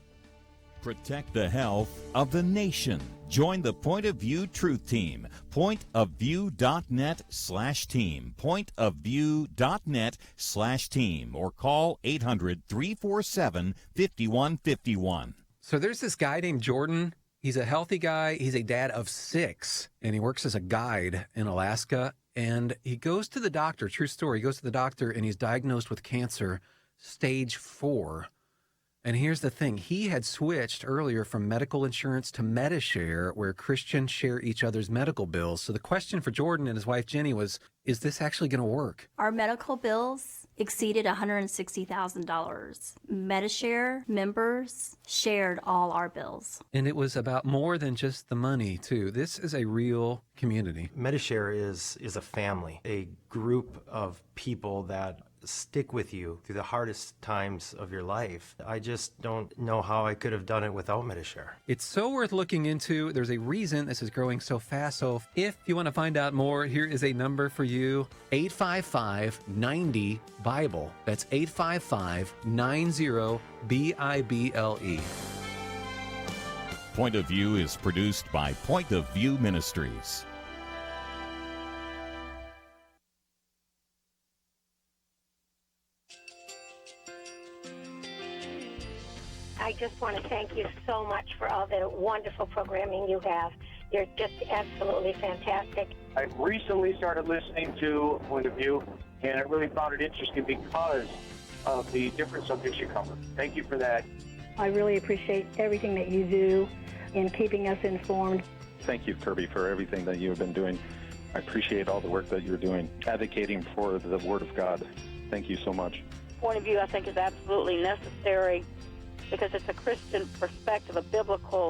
S7: Protect the health of the nation. Join the Point of View Truth Team. Pointofview.net/team. Pointofview.net/team. Or call 800-347-5151.
S21: So there's this guy named Jordan. He's a healthy guy. He's a dad of 6, and he works as a guide in Alaska. And he goes to the doctor. True story. He goes to the doctor, and he's diagnosed with cancer, stage 4. And here's the thing. He had switched earlier from medical insurance to Medishare, where Christians share each other's medical bills. So the question for Jordan and his wife, Jenny, was, is this actually going to work?
S22: Our medical bills exceeded $160,000. Medishare members shared all our bills.
S21: And it was about more than just the money, too. This is a real community.
S23: Medishare is a family, a group of people that stick with you through the hardest times of your life. I just don't know how I could have done it without Medishare.
S21: It's so worth looking into. There's a reason this is growing so fast. So if you want to find out more, here is a number for you, 855-90-BIBLE. That's 855-90-BIBLE.
S7: Point of View is produced by Point of View Ministries.
S8: I just want to thank you so much for all the wonderful programming you have. You're just absolutely fantastic.
S16: I recently started listening to Point of View, and I really found it interesting because of the different subjects you cover. Thank you for that.
S5: I really appreciate everything that you do in keeping us informed.
S12: Thank you, Kerby, for everything that you have been doing. I appreciate all the work that you're doing, advocating for the Word of God. Thank you so much.
S13: Point of view, I think, is absolutely necessary because it's a Christian perspective, a biblical